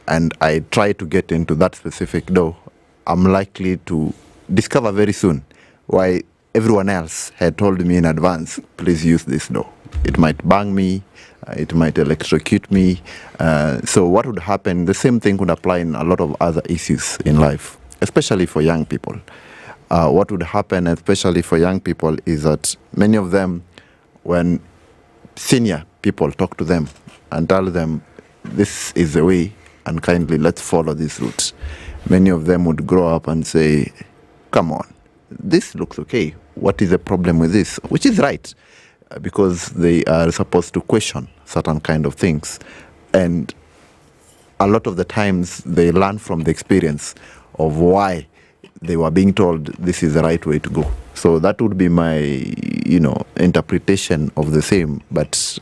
and I try to get into that specific door, I'm likely to discover very soon why everyone else had told me in advance, please use this door. It might bang me, it might electrocute me. So what would happen, the same thing would apply in a lot of other issues in life, especially for young people. What would happen, especially for young people, is that many of them, when senior people talk to them and tell them, this is the way, and kindly let's follow this route, many of them would grow up and say, come on, this looks okay. What is the problem with this? Which is right, because they are supposed to question certain kind of things. And a lot of the times they learn from the experience of why they were being told this is the right way to go. So that would be my, interpretation of the same. But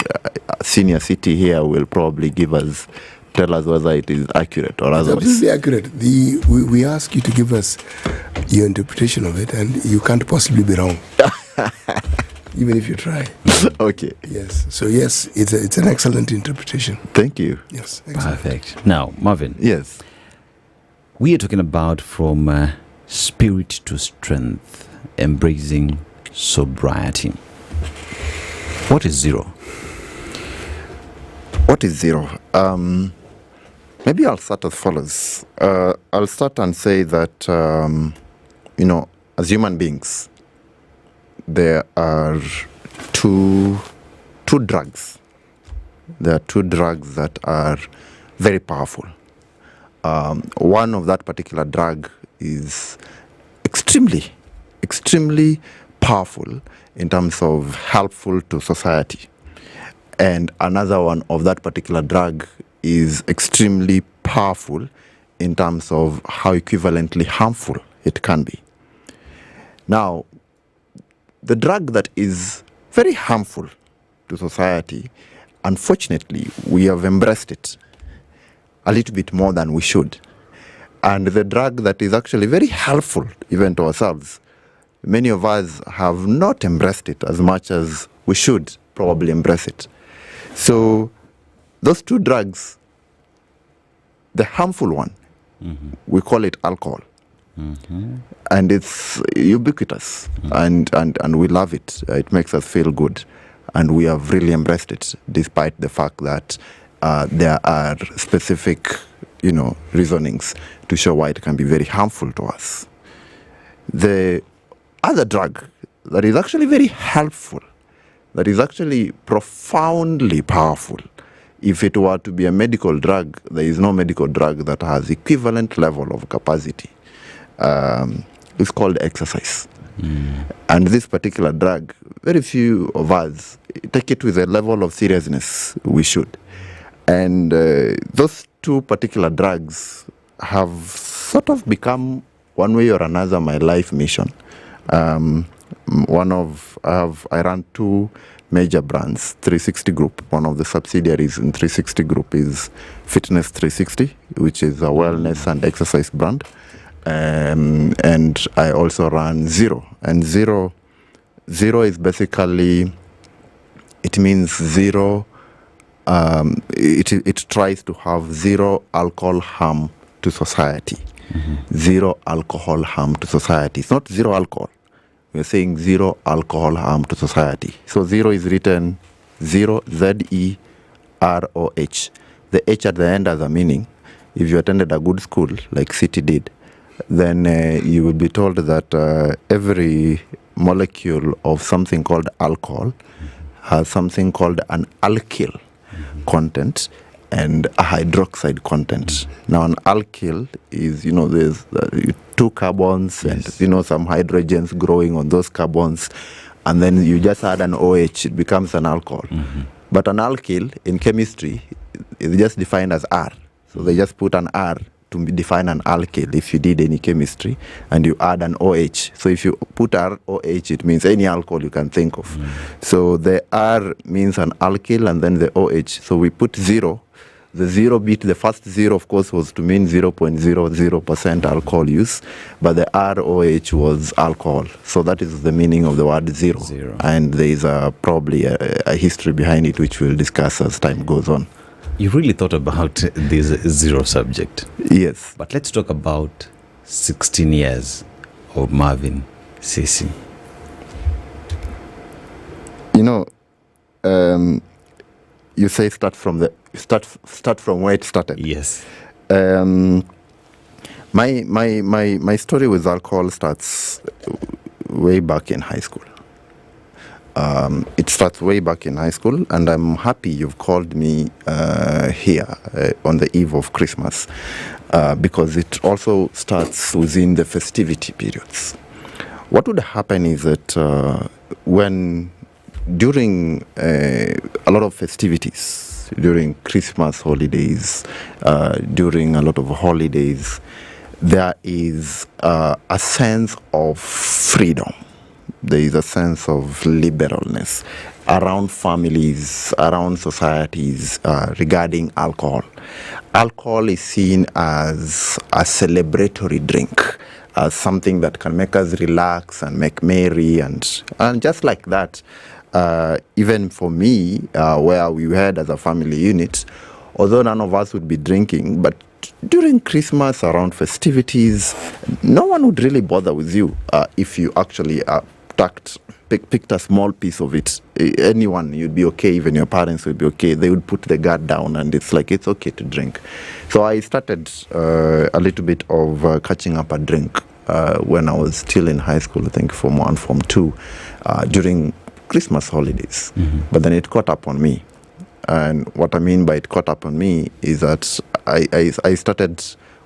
Senior City here will probably tell us whether it is accurate or otherwise. It's absolutely accurate. We ask you to give us your interpretation of it, and you can't possibly be wrong, even if you try. Okay. Yes. So yes, it's an excellent interpretation. Thank you. Yes. Excellent. Perfect. Now, Marvin. Yes. We are talking about from spirit to strength, embracing sobriety. What is zero? What is zero? Maybe I'll start as follows. I'll start and say that, as human beings, there are two drugs. There are two drugs that are very powerful. One of that particular drug is extremely powerful in terms of helpful to society. And another one of that particular drug is extremely powerful in terms of how equivalently harmful it can be. Now, the drug that is very harmful to society, unfortunately, we have embraced it a little bit more than we should. And the drug that is actually very helpful even to ourselves, many of us have not embraced it as much as we should probably embrace it. So those two drugs, the harmful one, we call it alcohol. And it's ubiquitous, and we love it. It makes us feel good, and we have really embraced it, despite the fact that there are specific, reasonings to show why it can be very harmful to us. The other drug that is actually very helpful, that is actually profoundly powerful, if it were to be a medical drug, there is no medical drug that has equivalent level of capacity. It's called exercise. And this particular drug, very few of us take it with a level of seriousness we should. And those two particular drugs have sort of become, one way or another, my life mission. I run two major brands, 360 Group. One of the subsidiaries in 360 Group is Fitness 360, which is a wellness and exercise brand. And I also run Zero. And Zero is basically, it means zero, it tries to have zero alcohol harm to society. Zero alcohol harm to society. It's not zero alcohol. We're saying zero alcohol harm to society. So Zero is written zero, Z-E-R-O-H. The H at the end has a meaning. If you attended a good school, like City did, then you will be told that every molecule of something called alcohol has something called an alkyl content and a hydroxide content. Now, an alkyl is, there's two carbons and, some hydrogens growing on those carbons, and then you just add an OH, it becomes an alcohol. But an alkyl in chemistry is just defined as R. So they just put an R to define an alkyl if you did any chemistry, and you add an OH. So if you put ROH, it means any alcohol you can think of. So the R means an alkyl, and then the OH. So we put zero. The zero bit, the first zero, of course, was to mean 0.00% alcohol use, but the ROH was alcohol. So that is the meaning of the word zero. And there is probably a history behind it, which we'll discuss as time goes on. You really thought about this zero subject. Yes. But let's talk about 16 years of Marvin Sisi. You say start from where it started. Yes. My story with alcohol starts way back in high school. It starts way back in high school, and I'm happy you've called me here on the eve of Christmas because it also starts within the festivity periods. What would happen is that during a lot of festivities, during Christmas holidays, during a lot of holidays, there is a sense of freedom. There is a sense of liberalness around families, around societies regarding alcohol. Alcohol is seen as a celebratory drink, as something that can make us relax and make merry, and just like that, even for me, where we had as a family unit, although none of us would be drinking, but during Christmas, around festivities, no one would really bother with you if you actually picked a small piece of it. Anyone, you'd be okay. Even your parents would be okay. They would put the guard down, and it's like, it's okay to drink. So I started a little bit of catching up a drink when I was still in high school, I think Form 1, Form 2, during Christmas holidays. But then it caught up on me. And what I mean by it caught up on me is that I started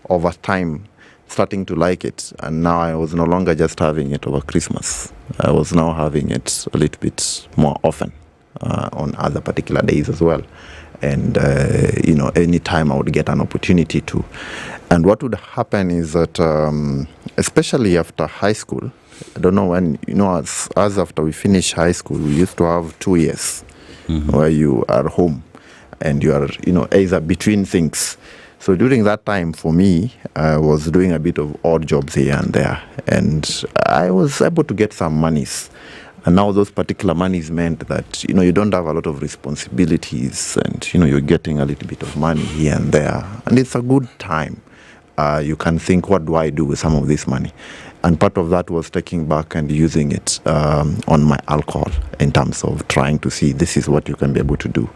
over time starting to like it, and now I was no longer just having it over Christmas. I was now having it a little bit more often on other particular days as well. And, anytime I would get an opportunity to. And what would happen is that, especially after high school, I don't know when, as after we finish high school, we used to have 2 years where you are home and you are, either between things. So during that time, for me, I was doing a bit of odd jobs here and there, and I was able to get some monies. And now those particular monies meant that, you don't have a lot of responsibilities, and, you're getting a little bit of money here and there. And it's a good time. You can think, what do I do with some of this money? And part of that was taking back and using it on my alcohol, in terms of trying to see this is what you can be able to do.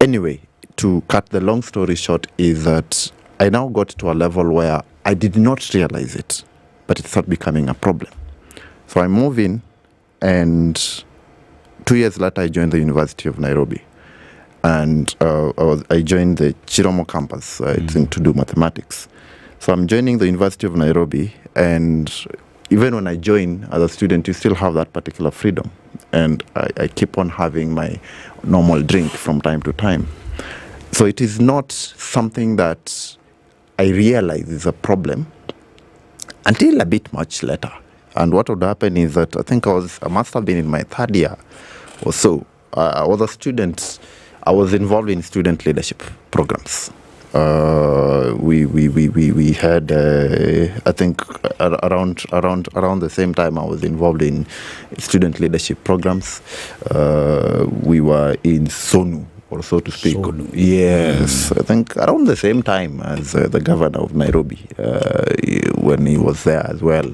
Anyway, to cut the long story short, is that I now got to a level where I did not realize it, but it started becoming a problem. So I moved in, and 2 years later I joined the University of Nairobi, and I joined the Chiromo campus to do mathematics. So I'm joining the University of Nairobi, and even when I join as a student, you still have that particular freedom, and I keep on having my normal drink from time to time. So it is not something that I realize is a problem until a bit much later. And what would happen is that I must have been in my third year or so. I was a student. I was involved in student leadership programs. We had, I think, around the same time I was involved in student leadership programs. We were in Sonu, or so to speak. Yes, I think around the same time as the governor of Nairobi, when he was there as well.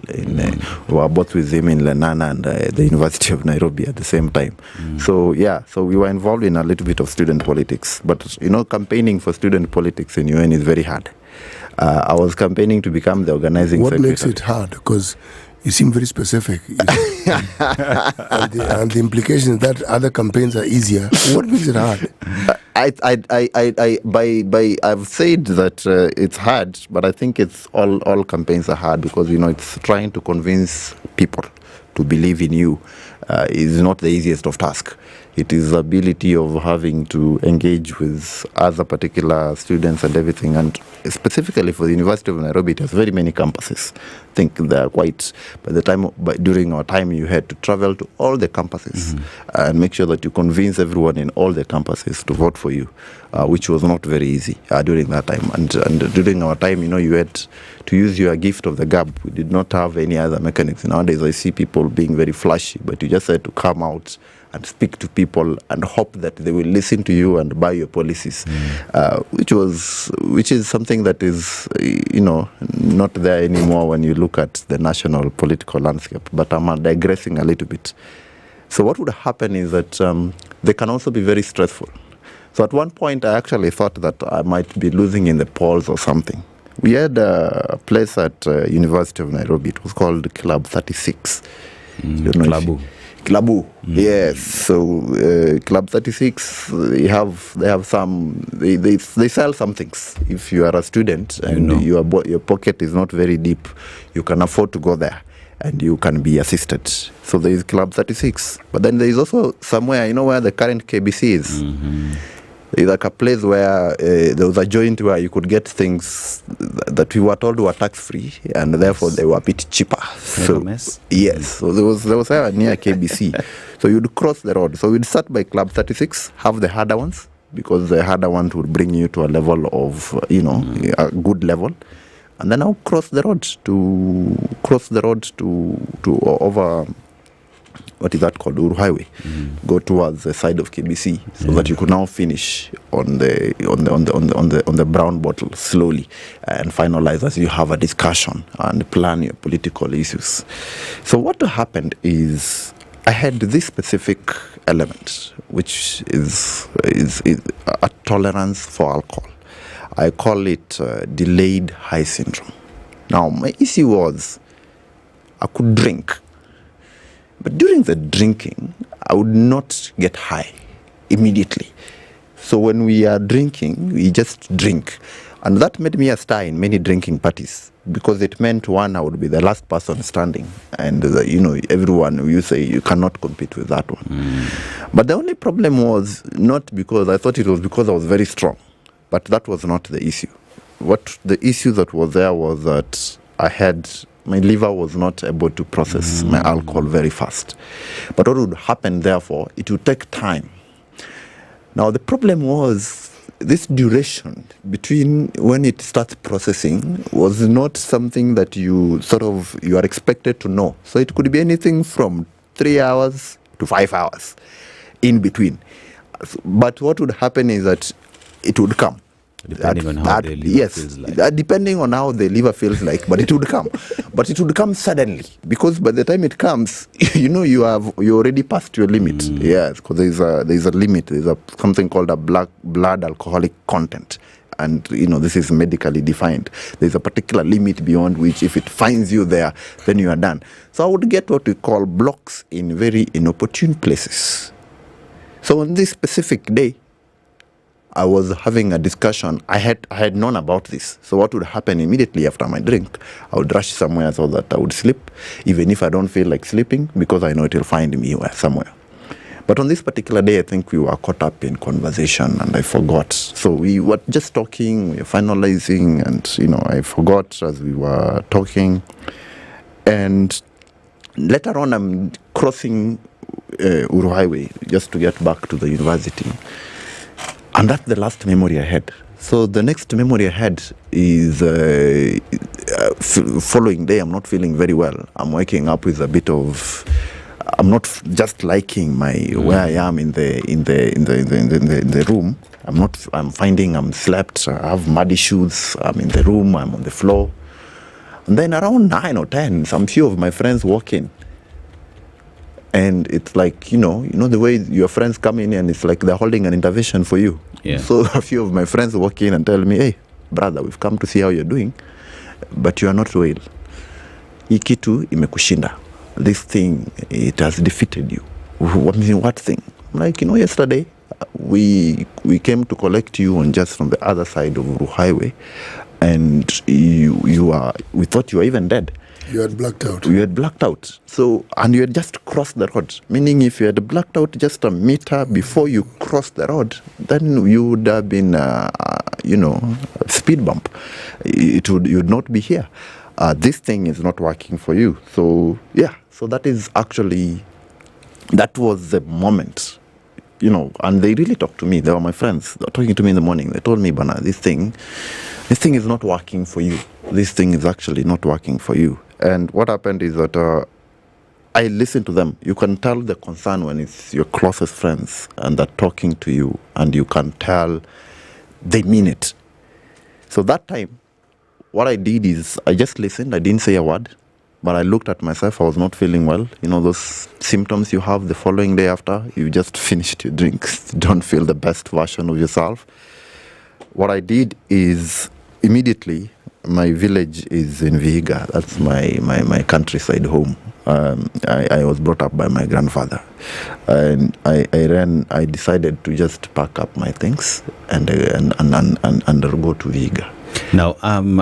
We were both with him in Lenana and the University of Nairobi at the same time. So we were involved in a little bit of student politics. But, campaigning for student politics in UN is very hard. I was campaigning to become the organizing secretary. What makes it hard? Because you seem very specific. and the implication is that other campaigns are easier. What makes it hard? I've said that it's hard, but I think it's all campaigns are hard because, it's trying to convince people to believe in you is not the easiest of tasks. It is the ability of having to engage with other particular students and everything. And specifically for the University of Nairobi, it has very many campuses. I think they're quite, during our time, you had to travel to all the campuses and make sure that you convince everyone in all the campuses to vote for you, which was not very easy during that time. And during our time, you had to use your gift of the gab. We did not have any other mechanism. Nowadays, I see people being very flashy, but you just had to come out and speak to people and hope that they will listen to you and buy your policies, which is something that is, not there anymore when you look at the national political landscape. But I'm digressing a little bit. So what would happen is that they can also be very stressful. So at one point, I actually thought that I might be losing in the polls or something. We had a place at University of Nairobi. It was called Club 36. Klabu, yes. So Club 36, they have some. They sell some things. If you are a student and your pocket is not very deep, you can afford to go there and you can be assisted. So there is Club 36, but then there is also somewhere where the current KBC is. It's like a place where there was a joint where you could get things that we were told were tax-free, and therefore they were a bit cheaper. So there was near KBC. So you'd cross the road. So we'd start by Club 36, have the harder ones, because the harder ones would bring you to a level of, a good level. And then I'll cross the road to over, what is that called, Uru Highway, go towards the side of KBC, so that you could now finish on the brown bottle slowly and finalize as you have a discussion and plan your political issues. So what happened is I had this specific element, which is a tolerance for alcohol. I call it delayed high syndrome. Now, my issue was I could drink, but during the drinking, I would not get high immediately. So when we are drinking, we just drink. And that made me a star in many drinking parties, because it meant, one, I would be the last person standing. And, everyone, you say you cannot compete with that one. But the only problem was not because I thought it was because I was very strong. But that was not the issue. What the issue that was there was that my liver was not able to process my alcohol very fast. But what would happen, therefore, it would take time. Now, the problem was this duration between when it starts processing was not something that you are expected to know. So it could be anything from 3 hours to 5 hours in between. But what would happen is that it would come. Depending on how the liver feels like. Depending on how the liver feels like, but it would come. But it would come suddenly, because by the time it comes, you already passed your limit. Yes, because there's a limit. There's something called a blood alcoholic content. And, this is medically defined. There's a particular limit beyond which, if it finds you there, then you are done. So I would get what we call blocks in very inopportune places. So on this specific day, I was having a discussion. I had known about this. So what would happen immediately after my drink? I would rush somewhere so that I would sleep, even if I don't feel like sleeping, because I know it will find me somewhere. But on this particular day, I think we were caught up in conversation and I forgot. So we were just talking, we were finalizing, and, I forgot as we were talking. And later on, I'm crossing Uru Highway just to get back to the university. And that's the last memory I had. So the next memory I had is following day. I'm not feeling very well. I'm waking up with a bit of. I'm not just liking where I am in the room. I'm finding I'm slept. I have muddy shoes. I'm in the room. I'm on the floor. And then around 9 or 10, some few of my friends walk in. And it's like, the way your friends come in and it's like they're holding an intervention for you. Yeah. So a few of my friends walk in and tell me, hey, brother, we've come to see how you're doing, but you are not well. Hii kitu imekushinda. This thing, it has defeated you. What thing? I'm like, yesterday we came to collect you from the other side of Uru Highway, and we thought you were even dead. You had blacked out. You had blacked out. So, and you had just crossed the road. Meaning, if you had blacked out just a meter before you crossed the road, then you would have been, a speed bump. You would not be here. This thing is not working for you. So, yeah. So that was the moment. And they really talked to me. They were my friends. They were talking to me in the morning. They told me, Bana, this thing is not working for you. This thing is actually not working for you. And what happened is that I listened to them. You can tell the concern when it's your closest friends and they're talking to you, and you can tell they mean it. So that time, what I did is I just listened. I didn't say a word, but I looked at myself. I was not feeling well. Those symptoms you have the following day after you just finished your drinks. Don't feel the best version of yourself. What I did is immediately, my village is in Vihiga. That's my countryside home. I was brought up by my grandfather. And I decided to just pack up my things and go to Vihiga. Now,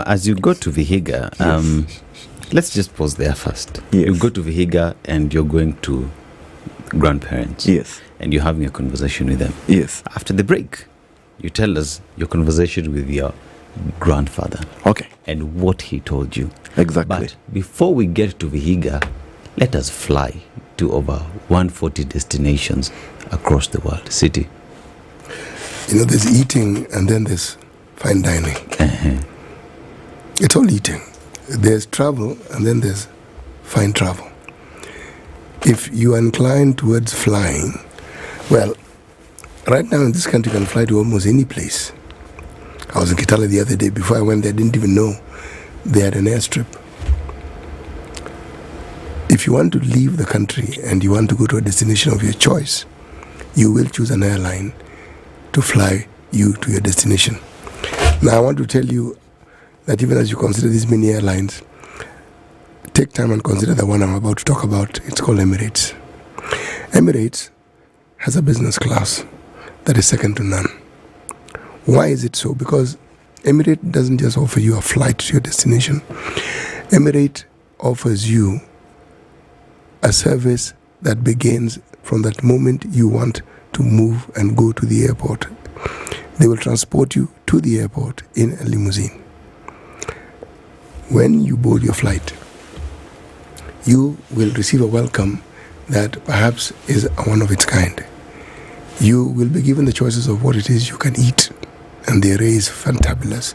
as you go to Vihiga, yes. Let's just pause there first. Yes. You go to Vihiga and you're going to grandparents. Yes. And you're having a conversation with them. Yes. After the break, you tell us your conversation with your grandfather. Okay. And what he told you. Exactly. But before we get to Vihiga, let us fly to over 140 destinations across the world. City. There's eating and then there's fine dining. It's all eating. There's travel and then there's fine travel. If you are inclined towards flying, well, right now in this country you can fly to almost any place. I was in Kitale the other day. Before I went there, I didn't even know they had an airstrip. If you want to leave the country and you want to go to a destination of your choice, you will choose an airline to fly you to your destination. Now, I want to tell you that even as you consider these many airlines, take time and consider the one I'm about to talk about. It's called Emirates. Emirates has a business class that is second to none. Why is it so? Because Emirates doesn't just offer you a flight to your destination. Emirates offers you a service that begins from that moment you want to move and go to the airport. They will transport you to the airport in a limousine. When you board your flight, you will receive a welcome that perhaps is one of its kind. You will be given the choices of what it is you can eat, and the array is fantabulous.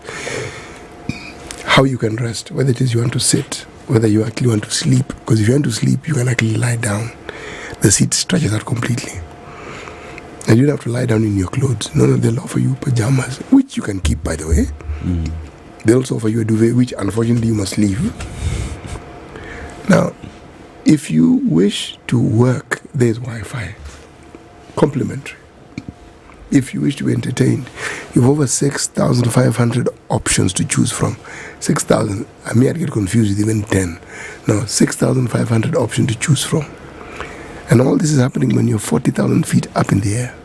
How you can rest, whether it is you want to sit, whether you actually want to sleep, because if you want to sleep, you can actually lie down. The seat stretches out completely. And you don't have to lie down in your clothes. No, they'll offer you pajamas, which you can keep, by the way. They'll also offer you a duvet, which unfortunately you must leave. Now, if you wish to work, there's Wi-Fi. Complimentary. If you wish to be entertained, you have over 6,500 options to choose from. 6,000. I mean, I'd get confused with even 10. No, 6,500 options to choose from. And all this is happening when you're 40,000 feet up in the air.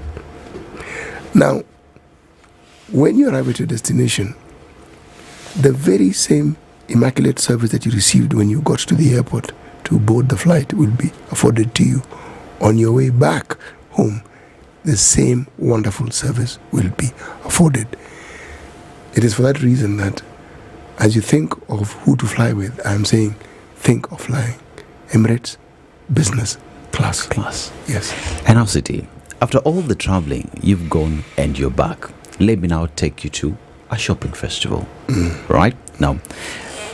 Now, when you arrive at your destination, the very same immaculate service that you received when you got to the airport to board the flight will be afforded to you on your way back home. The same wonderful service will be afforded. It is for that reason that as you think of who to fly with, I'm saying think of flying Emirates business class. Yes. And now, City, after all the traveling you've gone and you're back, let me now take you to a shopping festival. Right? Now,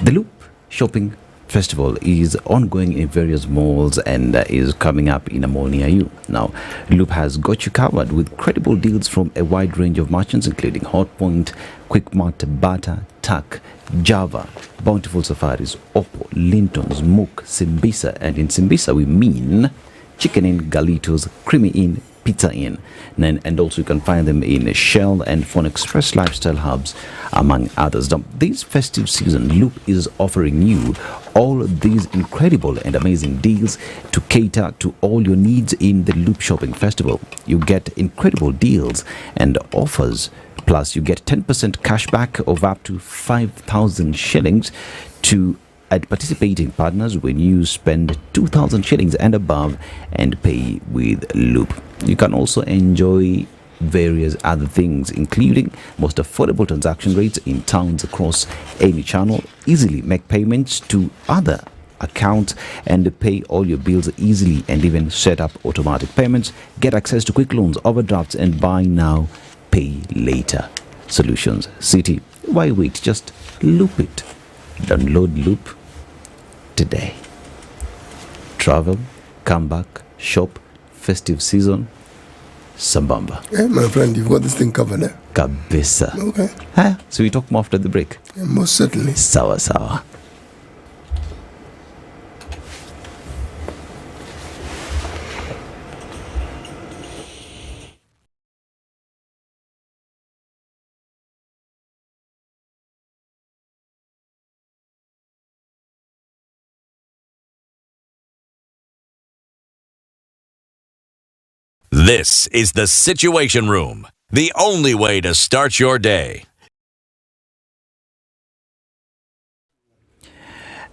the Loop Shopping Festival is ongoing in various malls and is coming up in a mall near you. Now, Loop has got you covered with credible deals from a wide range of merchants, including Hotpoint, Quickmart, Bata, Tak, Java, Bountiful Safaris, Oppo, Linton's, Mook, Simbisa, and in Simbisa we mean Chicken Inn, Galitos, Creamy Inn, Pizza Inn, and also you can find them in Shell and Phone Express Lifestyle Hubs, among others. Now, this festive season, Loop is offering you all these incredible and amazing deals to cater to all your needs in the Loop Shopping Festival. You get incredible deals and offers, plus you get 10% cash back of up to 5,000 shillings to at participating partners when you spend 2,000 shillings and above and pay with Loop. You can also enjoy various other things, including most affordable transaction rates in towns across any channel, easily make payments to other accounts and pay all your bills easily, and even set up automatic payments, get access to quick loans, overdrafts, and buy now, pay later solutions. City, why wait? Just Loop it. Download Loop today. Travel, come back, shop, festive season, sambamba. Yeah, my friend, you've got this thing covered, eh? Kabisa. Okay. So we talk more after the break. Yeah, most certainly. Sawa sawa. This is the Situation Room, the only way to start your day.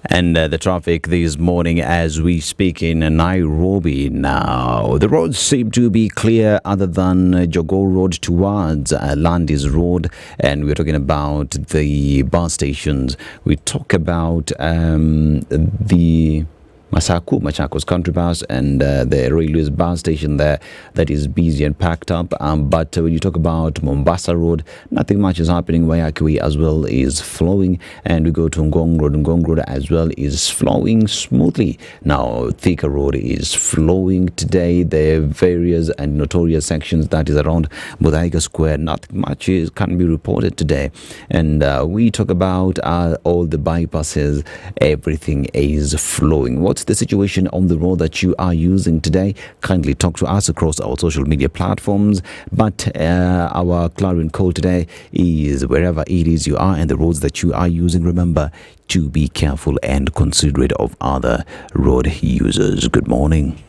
And the traffic this morning as we speak in Nairobi now. The roads seem to be clear other than Jogoo Road towards Landis Road. And we're talking about the bus stations. We talk about the Machakos Country Bus and the Railways bus station there that is busy and packed up. But when you talk about Mombasa Road, nothing much is happening. Waiakui as well is flowing, and we go to Ngong Road as well is flowing smoothly. Now Thika Road is flowing today. There are various and notorious sections that is around Muthaiga Square. Nothing much can be reported today. And we talk about all the bypasses. Everything is flowing. What's the situation on the road that you are using today? Kindly talk to us across our social media platforms. But our clarion call today is wherever it is you are and the roads that you are using, remember to be careful and considerate of other road users. Good morning.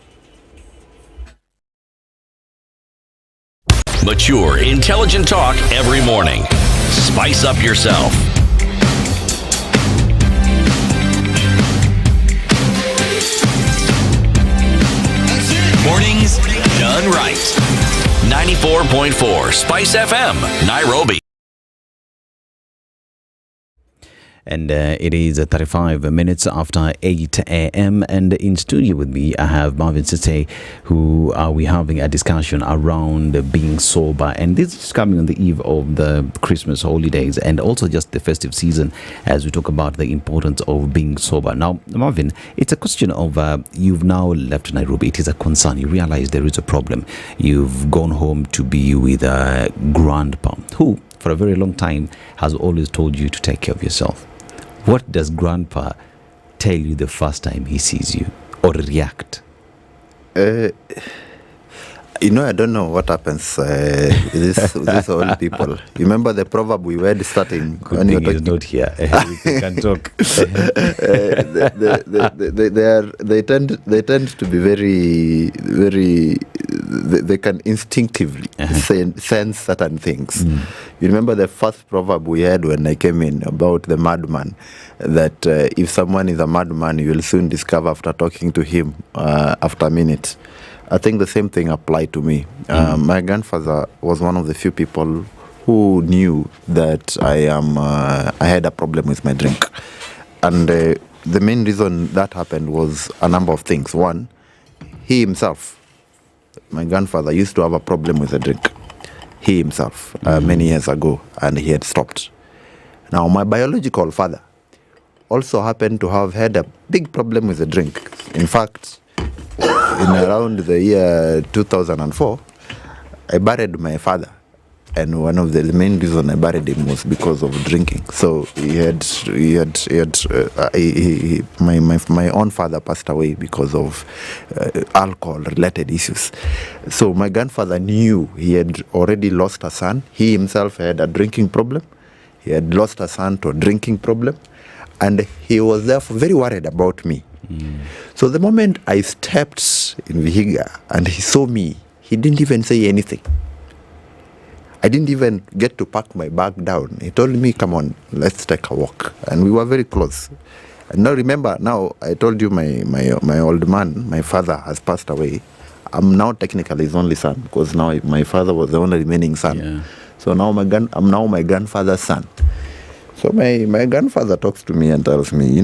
Mature, intelligent talk every morning. Spice up yourself. Mornings done right. 94.4 Spice FM, Nairobi. And it is 35 minutes after 8 a.m. And in studio with me, I have Marvin Sise, who are we having a discussion around being sober. And this is coming on the eve of the Christmas holidays and also just the festive season as we talk about the importance of being sober. Now, Marvin, it's a question of you've now left Nairobi. It is a concern. You realize there is a problem. You've gone home to be with a grandpa who, for a very long time, has always told you to take care of yourself. What does grandpa tell you the first time he sees you or react? I don't know what happens with these old people. You remember the proverb we were starting? Good thing he's not here. We can talk. They tend to be very. They can instinctively sense certain things. You remember the first proverb we had when I came in about the madman, that if someone is a madman, you will soon discover after talking to him after a minute. I think the same thing applied to me. My grandfather was one of the few people who knew that I had a problem with my drink. And the main reason that happened was a number of things. One, he himself, my grandfather, used to have a problem with the drink. He himself, many years ago, and he had stopped. Now, my biological father also happened to have had a big problem with the drink. In fact, in around the year 2004, I buried my father, and one of the main reasons I buried him was because of drinking. So my own father passed away because of alcohol-related issues. So my grandfather knew he had already lost a son. He himself had a drinking problem. He had lost a son to a drinking problem, and he was therefore very worried about me. So the moment I stepped in Vihiga and he saw me, he didn't even say anything. I didn't even get to pack my bag down. He told me, come on, let's take a walk. And we were very close. And now remember, now I told you my old man, my father has passed away. I'm now technically his only son because now my father was the only remaining son. Yeah. So now I'm now my grandfather's son. So my grandfather talks to me and tells me,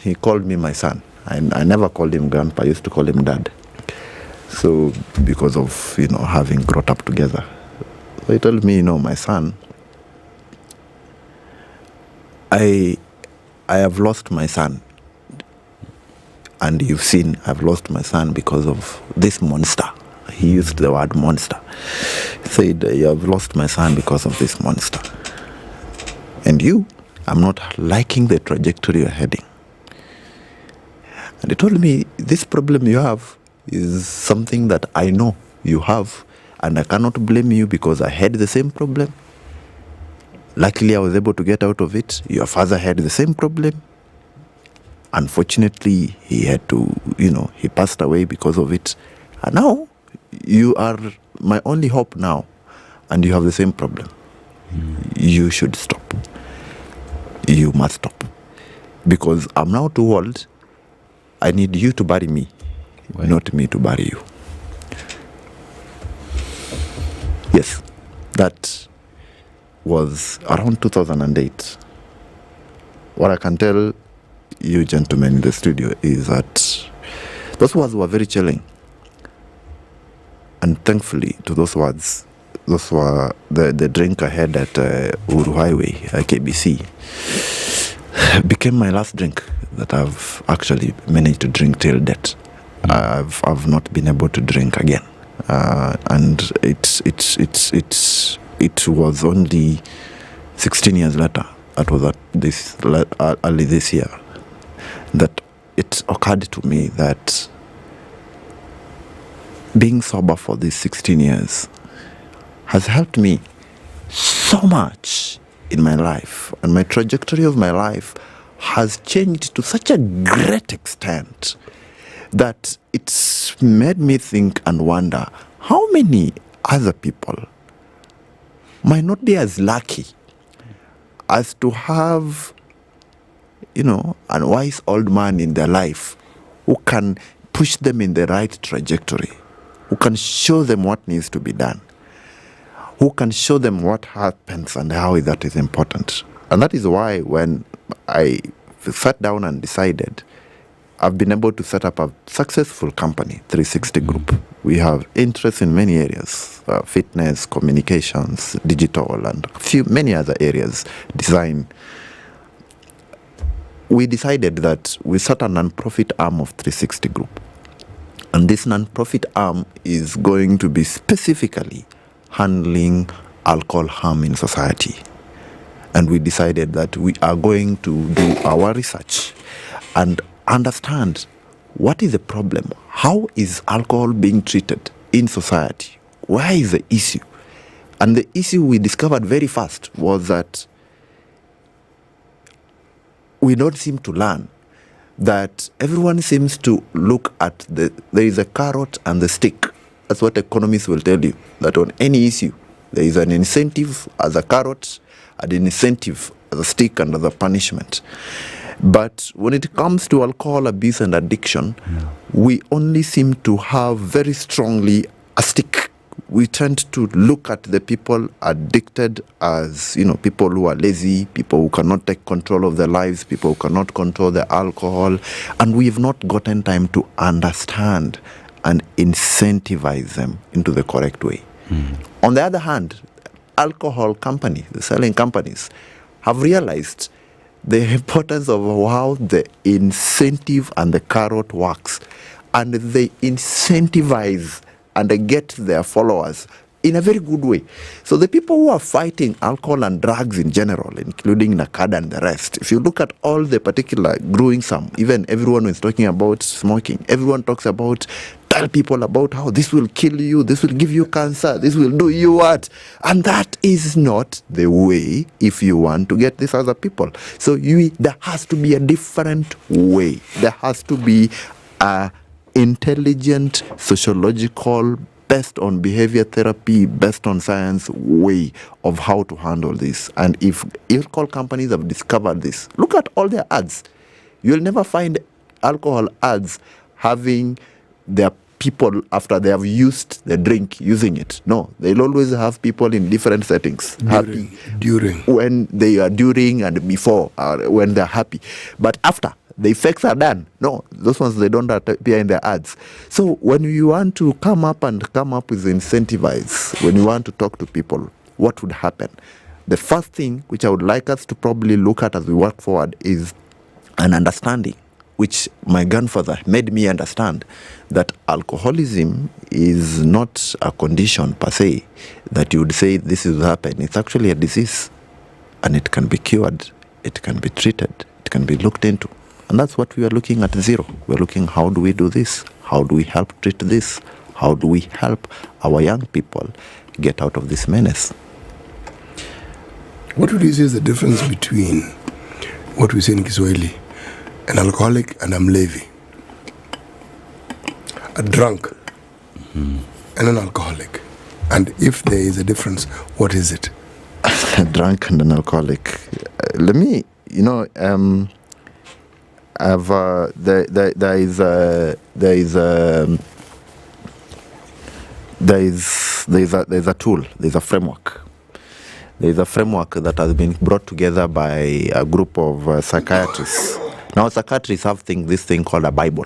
he called me my son. I never called him grandpa. I used to call him dad. So because of, having grown up together. So he told me, my son, I have lost my son. And you've seen I've lost my son because of this monster. He used the word monster. He said, you have lost my son because of this monster. And I'm not liking the trajectory you're heading. And he told me, this problem you have is something that I know you have, and I cannot blame you because I had the same problem. Luckily, I was able to get out of it. Your father had the same problem. Unfortunately, he had to, he passed away because of it. And now, you are my only hope now, and you have the same problem. You should stop. You must stop. Because I'm now too old. I need you to bury me, not me to bury you. Yes, that was around 2008. What I can tell you gentlemen in the studio is that those words were very chilling. And thankfully, to those words, those were the drink I had at Uru Highway, KBC, became my last drink that I've actually managed to drink till death. I've not been able to drink again, and it was only 16 years later. That was early this year that it occurred to me that being sober for these 16 years has helped me so much in my life, and my trajectory of my life has changed to such a great extent that it's made me think and wonder how many other people might not be as lucky as to have, a wise old man in their life who can push them in the right trajectory, who can show them what needs to be done, who can show them what happens and how that is important. And that is why when I sat down and decided, I've been able to set up a successful company, 360 Group. We have interests in many areas, fitness, communications, digital, and many other areas, design. We decided that we set a non-profit arm of 360 Group. And this non-profit arm is going to be specifically handling alcohol harm in society. And we decided that we are going to do our research and understand what is the problem. How is alcohol being treated in society? Where is the issue? And the issue we discovered very fast was that we don't seem to learn that everyone seems to look at there is a carrot and the stick. That's what economists will tell you, that on any issue, there is an incentive as a carrot, and an incentive as a stick and as a punishment. But when it comes to alcohol abuse and addiction, we only seem to have very strongly a stick. We tend to look at the people addicted as, people who are lazy, people who cannot take control of their lives, people who cannot control their alcohol, and we have not gotten time to understand and incentivize them into the correct way. On the other hand, alcohol companies, the selling companies, have realized the importance of how the incentive and the carrot works, and they incentivize and they get their followers in a very good way. So the people who are fighting alcohol and drugs in general, including Nakada and the rest, if you look at all the particular growing some, even everyone who is talking about smoking, everyone talks about, tell people about how this will kill you, this will give you cancer, this will do you what. And that is not the way if you want to get this other people. So there has to be a different way. There has to be a intelligent, sociological, based on behavior therapy, based on science way of how to handle this. And if alcohol companies have discovered this, look at all their ads. You'll never find alcohol ads having their people after they have used the drink using it. No, they'll always have people in different settings. During. When they are during and before, when they're happy. But after, the effects are done. No, those ones, they don't appear in their ads. So when you want to come up with incentivize, when you want to talk to people, what would happen? The first thing which I would like us to probably look at as we work forward is an understanding, which my grandfather made me understand, that alcoholism is not a condition per se that you would say this will happen. It's actually a disease, and it can be cured, it can be treated, it can be looked into. And that's what we are looking at Zero. We're looking, how do we do this? How do we help treat this? How do we help our young people get out of this menace? What would you say is the difference between what we say in Kiswahili, an alcoholic and a mlevi? A drunk and an alcoholic. And if there is a difference, what is it? A drunk and an alcoholic. Let me, there is a tool, there's a framework. There's a framework that has been brought together by a group of psychiatrists. Now, psychiatrists have this thing called a Bible.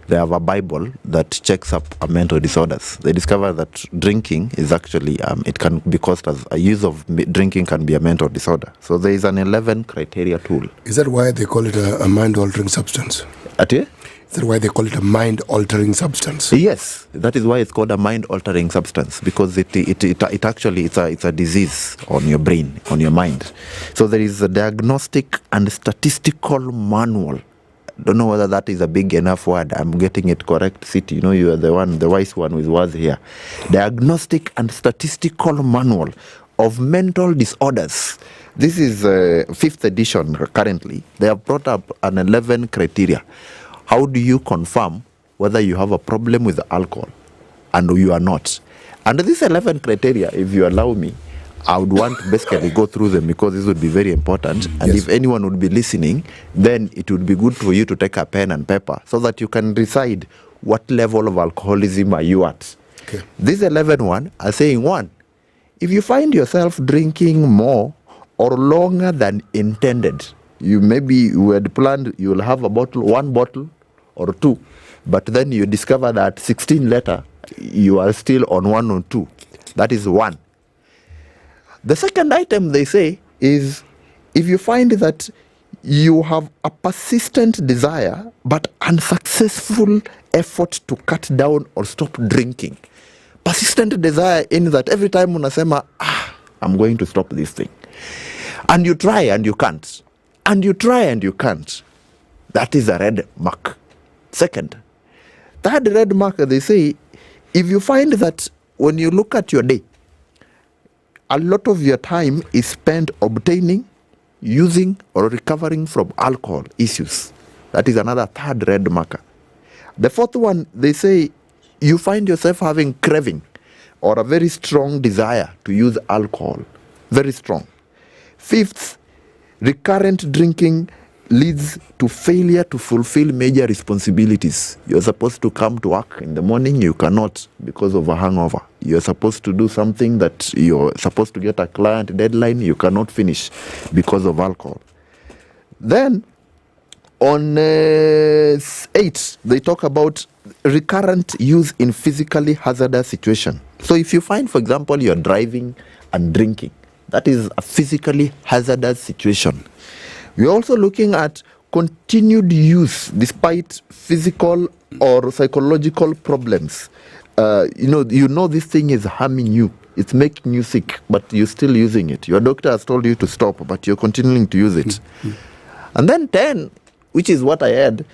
They have a Bible that checks up mental disorders. They discover that drinking is actually, it can be caused as a use of drinking can be a mental disorder. So there is an 11 criteria tool. Is that why they call it a mind-altering substance? Is that why they call it a mind-altering substance? Yes, that is why it's called a mind-altering substance, because it actually it's a disease on your brain, on your mind. So there is a diagnostic and statistical manual. Don't know whether that is a big enough word. I'm getting it correct. City, you are the wise one with words here. Diagnostic and statistical manual of mental disorders. This is 5th edition currently. They have brought up an 11 criteria. How do you confirm whether you have a problem with alcohol and you are not? Under these 11 criteria, if you allow me, I would want to basically go through them because this would be very important. And if anyone would be listening, then it would be good for you to take a pen and paper so that you can decide what level of alcoholism are you at. Okay. This 11 one are saying, 1, if you find yourself drinking more or longer than intended, you had planned you'll have one bottle or 2, but then you discover that 16 later, you are still on 1 or 2. That is 1. The second item they say is, if you find that you have a persistent desire but unsuccessful effort to cut down or stop drinking. Persistent desire in that every time unasema, I'm going to stop this thing. And you try and you can't. And you try and you can't. That is a red mark. Second, that red mark, they say, if you find that when you look at your day, a lot of your time is spent obtaining, using, or recovering from alcohol issues. That is another third red marker. The fourth one, they say, you find yourself having craving or a very strong desire to use alcohol. Very strong. Fifth, recurrent drinking leads to failure to fulfill major responsibilities. You're supposed to come to work in the morning, you cannot because of a hangover. You're supposed to do something that you're supposed to get a client deadline, you cannot finish because of alcohol. Then on 8, they talk about recurrent use in physically hazardous situation. So if you find, for example, you're driving and drinking, that is a physically hazardous situation. We're also looking at continued use despite physical or psychological problems. You know this thing is harming you. It's making you sick, but you're still using it. Your doctor has told you to stop, but you're continuing to use it. Mm-hmm. And then 10, which is what I had,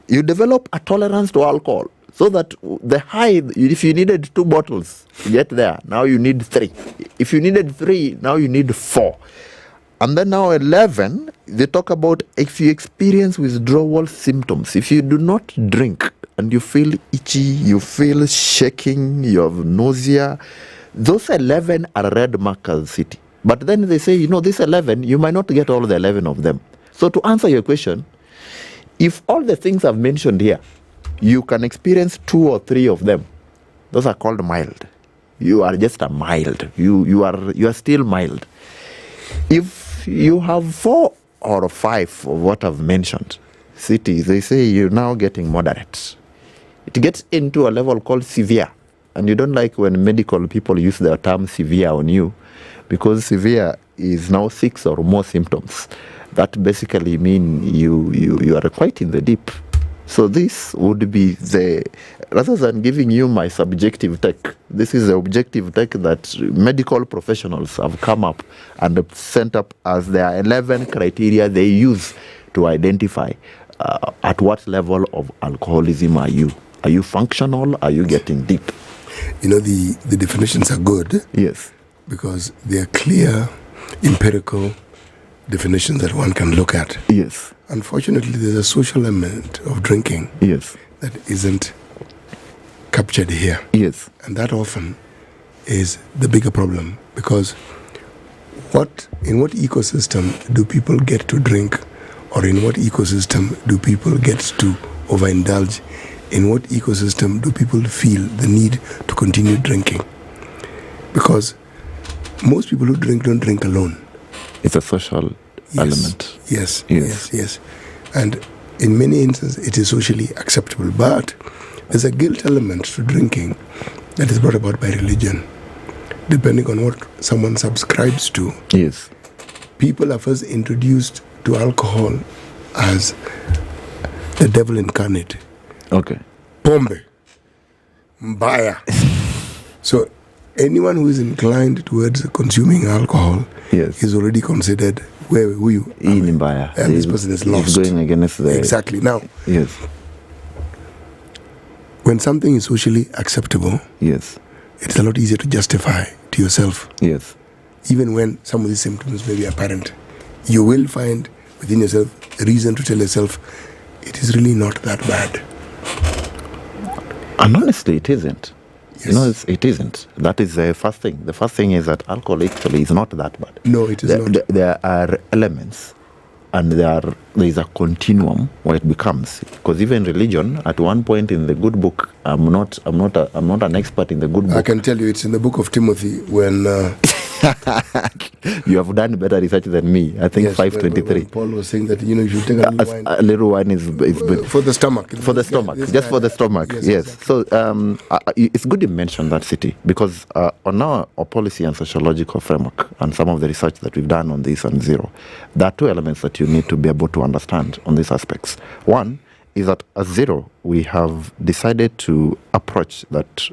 you develop a tolerance to alcohol. So that the high, if you needed 2 bottles to get there, now you need 3. If you needed 3, now you need 4. And then now 11, they talk about if you experience withdrawal symptoms, if you do not drink and you feel itchy, you feel shaking, you have nausea, those 11 are red markers, city. But then they say, this 11, you might not get all the 11 of them. So to answer your question, if all the things I've mentioned here, you can experience 2 or 3 of them, those are called mild. You are just a mild. You are still mild. If you have 4 or 5 of what I've mentioned, cities, they say you're now getting moderate. It gets into a level called severe. And you don't like when medical people use the term severe on you, because severe is now 6 or more symptoms. That basically mean you are quite in the deep. So this would be rather than giving you my subjective take, this is the objective take that medical professionals have come up and sent up as their 11 criteria they use to identify at what level of alcoholism are you. Are you functional? Are you getting deep? The definitions are good. Yes. Because they are clear, empirical definitions that one can look at. Yes. Unfortunately, there's a social element of drinking. Yes. That isn't captured here. Yes. And that often is the bigger problem, because in what ecosystem do people get to drink, or in what ecosystem do people get to overindulge? In what ecosystem do people feel the need to continue drinking? Because most people who drink don't drink alone. It's a social element. Yes. And in many instances, it is socially acceptable. But there's a guilt element to drinking that is brought about by religion, depending on what someone subscribes to. Yes. People are first introduced to alcohol as the devil incarnate. Okay. Pombe. Mbaya. So anyone who is inclined towards consuming alcohol is already considered who you Mbaya. And this person is lost. He's going against the... Exactly. Now, yes. When something is socially acceptable, yes, it's a lot easier to justify to yourself. Yes. Even when some of these symptoms may be apparent, you will find within yourself a reason to tell yourself it is really not that bad. And honestly, it isn't. Yes. You know, it isn't. That is the first thing. The first thing is that alcohol actually is not that bad. No, it is not. There are elements, and there is a continuum where it becomes. Because even religion, at one point in the good book, I'm not an expert in the good book. I can tell you, it's in the book of Timothy when. You have done better research than me. I think yes, 523. Paul was saying that you should take a little wine. A little wine is good for the stomach. For the stomach, just for the stomach. Yes. Exactly. So it's good you mentioned that, City, because on our policy and sociological framework and some of the research that we've done on this on Zero, there are two elements that you need to be able to understand on these aspects. One is that at Zero we have decided to approach that.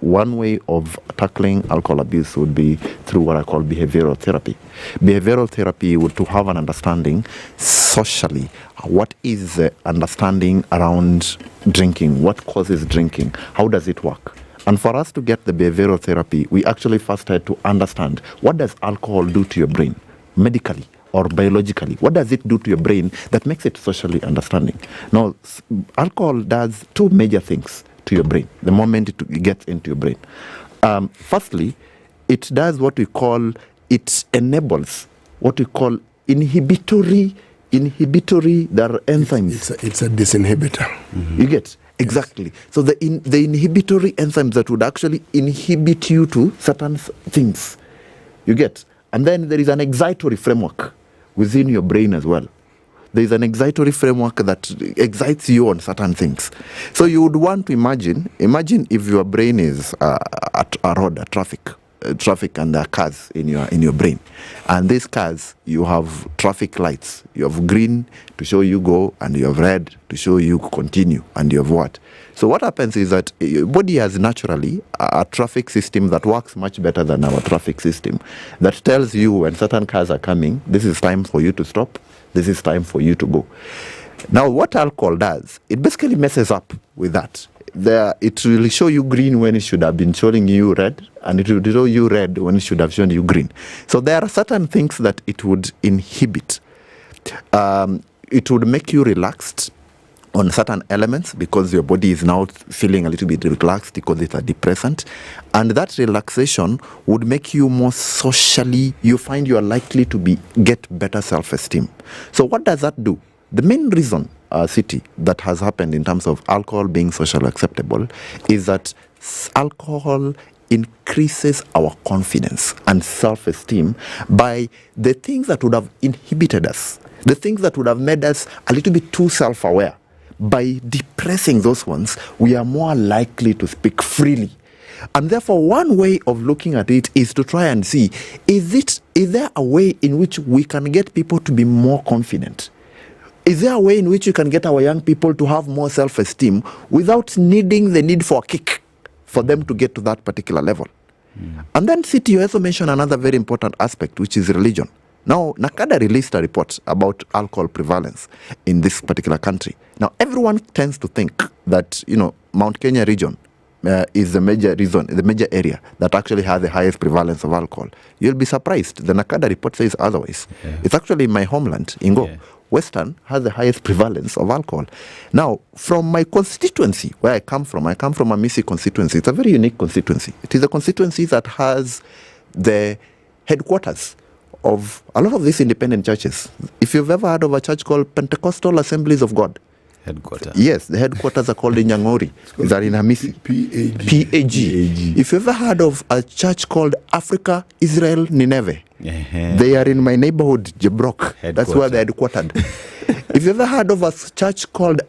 One way of tackling alcohol abuse would be through what I call behavioral therapy. Behavioral therapy would to have an understanding socially. What is the understanding around drinking? What causes drinking? How does it work? And for us to get the behavioral therapy, we actually first had to understand what does alcohol do to your brain medically or biologically. What does it do to your brain that makes it socially understanding? Now, alcohol does two major things to your brain the moment it gets into your brain. Firstly, it does what we call, it enables what we call inhibitory, there are enzymes. It's a disinhibitor. Mm-hmm. You get? Exactly. Yes. So the inhibitory enzymes that would actually inhibit you to certain things. You get? And then there is an excitatory framework within your brain as well. There is an excitatory framework that excites you on certain things. So you would want to imagine if your brain is a road, a traffic and there are cars in your brain. And these cars, you have traffic lights. You have green to show you go, and you have red to show you continue, and you have what? So what happens is that your body has naturally a traffic system that works much better than our traffic system, that tells you when certain cars are coming, this is time for you to stop. This is time for you to go. Now, what alcohol does, it basically messes up with that. It will show you green when it should have been showing you red, and it will show you red when it should have shown you green. So there are certain things that it would inhibit. It would make you relaxed on certain elements because your body is now feeling a little bit relaxed because it's a depressant. And that relaxation would make you more socially, you find you are likely to get better self-esteem. So what does that do? The main reason, City, that has happened in terms of alcohol being socially acceptable is that alcohol increases our confidence and self-esteem by the things that would have inhibited us, the things that would have made us a little bit too self-aware. By depressing those ones, we are more likely to speak freely. And therefore, one way of looking at it is to try and see, is there a way in which we can get people to be more confident? Is there a way in which you can get our young people to have more self-esteem without needing the need for a kick for them to get to that particular level? And then, City, you also mentioned another very important aspect, which is religion. Now, NACADA released a report about alcohol prevalence in this particular country. Now, everyone tends to think that, Mount Kenya region is the major area that actually has the highest prevalence of alcohol. You'll be surprised. The NACADA report says otherwise. Yeah. It's actually my homeland, Ingo. Yeah. Western has the highest prevalence of alcohol. Now, from my constituency, where I come from a Misi constituency. It's a very unique constituency. It is a constituency that has the headquarters of a lot of these independent churches. If you've ever heard of a church called Pentecostal Assemblies of God. Headquarters. Yes, the headquarters are called in Nyeri. These are in Hamisi. PAG. If you've ever heard of a church called Africa Israel Nineveh, they are in my neighborhood, Jabrok. That's where they're headquartered. If you've ever heard of a church called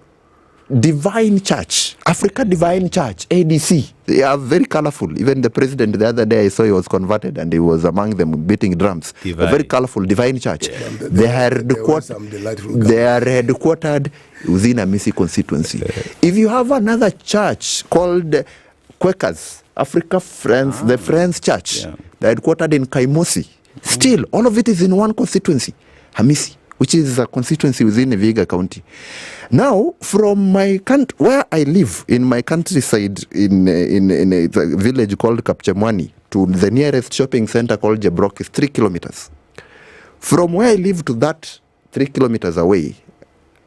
Divine Church, Africa Divine Church, ADC, they are very colorful. Even the president the other day I saw he was converted and he was among them beating drums. A very colorful Divine Church. Yeah. They are headquartered within a Misi constituency. If you have another church called Quakers, Africa Friends, the Friends Church, they're headquartered in Kaimosi. Still, all of it is in one constituency, Hamisi, which is a constituency within Vihiga County. Now, from my where I live, in my countryside, in a village called Kapchemwani, to the nearest shopping center called Jabrok is 3 kilometers. From where I live to that 3 kilometers away,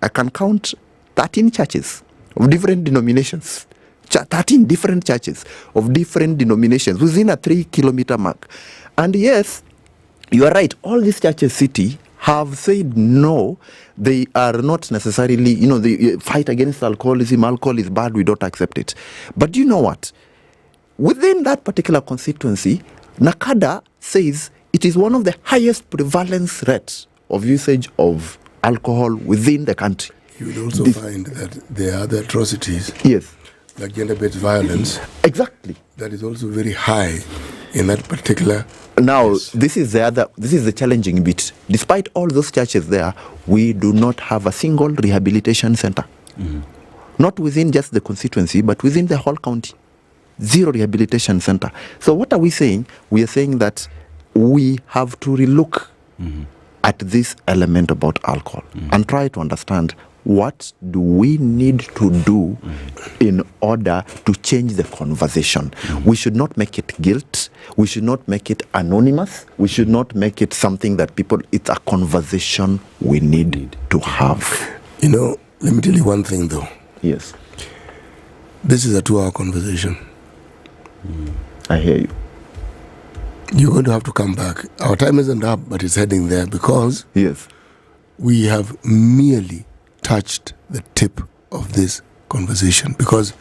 I can count 13 churches of different denominations. 13 different churches of different denominations within a 3-kilometer mark. And yes, you are right, all these churches city have said no, they are not necessarily, they fight against alcoholism. Alcohol is bad, we don't accept it. But you know what? Within that particular constituency, Nakada says it is one of the highest prevalence rates of usage of alcohol within the country. You will also find that there are other atrocities. Yes. Like gender-based violence. Exactly. That is also very high in that particular. Now, this is the challenging bit. Despite all those churches there, we do not have a single rehabilitation center. Mm-hmm. Not within just the constituency, but within the whole county. Zero rehabilitation center. So what are we saying? We are saying that we have to relook at this element about alcohol and try to understand what do we need to do in order to change the conversation. We should not make it guilt. We should not make it anonymous. We should not make it something that it's a conversation we need to have. Let me tell you one thing though. Yes. This is a 2-hour conversation. I hear you. You're going to have to come back. Our time isn't up, but it's heading there because we have merely touched the tip of this conversation, because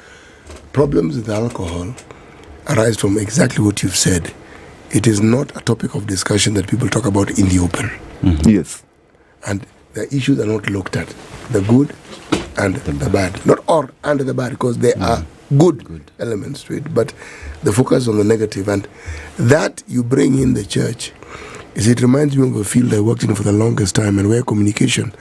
problems with alcohol arise from exactly what you've said. It is not a topic of discussion that people talk about in the open. Yes. And the issues are not looked at. The good and the bad. Not or and the bad, because there are good elements to it, but the focus on the negative. And that you bring in the church. It reminds me of a field I worked in for the longest time, and where communication,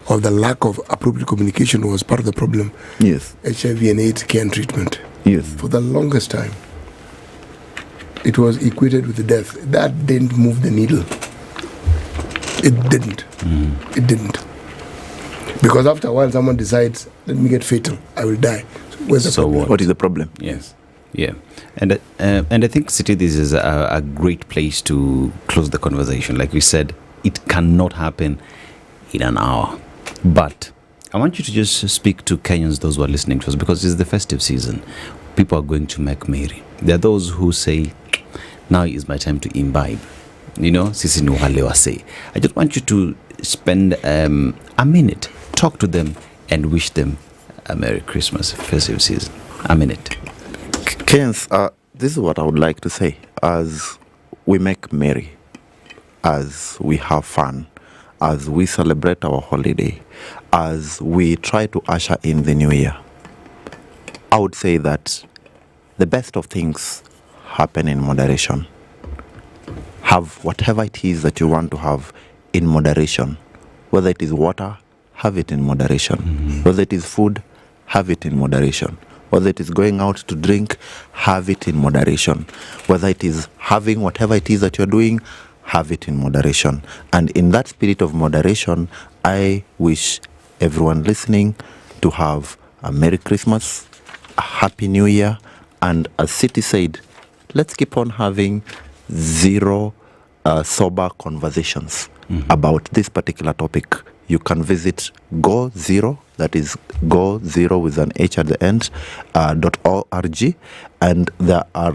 or the lack of appropriate communication, was part of the problem. Yes. HIV and AIDS care and treatment. Yes. For the longest time, it was equated with death. That didn't move the needle. It didn't. It didn't. Because after a while, someone decides, let me get fatal, I will die. Where's the problem? What is the problem? Yes. Yeah. And I think, City, this is a great place to close the conversation. Like we said, it cannot happen in an hour. But I want you to just speak to Kenyans, those who are listening to us, because it's the festive season. People are going to make merry. There are those who say, now is my time to imbibe. Sisi ni wale wase. I just want you to spend a minute, talk to them, and wish them a Merry Christmas, festive season. A minute. Kenyans, this is what I would like to say. As we make merry, as we have fun, as we celebrate our holiday, as we try to usher in the new year, I would say that the best of things happen in moderation. Have whatever it is that you want to have in moderation. Whether it is water, have it in moderation. Whether it is food, have it in moderation. Whether it is going out to drink, have it in moderation. Whether it is having whatever it is that you're doing, have it in moderation. And in that spirit of moderation, I wish everyone listening to have a Merry Christmas, a Happy New Year, and as City said, let's keep on having zero sober conversations about this particular topic. You can visit Go Zero, that is Go Zero with an H at the end, .org, and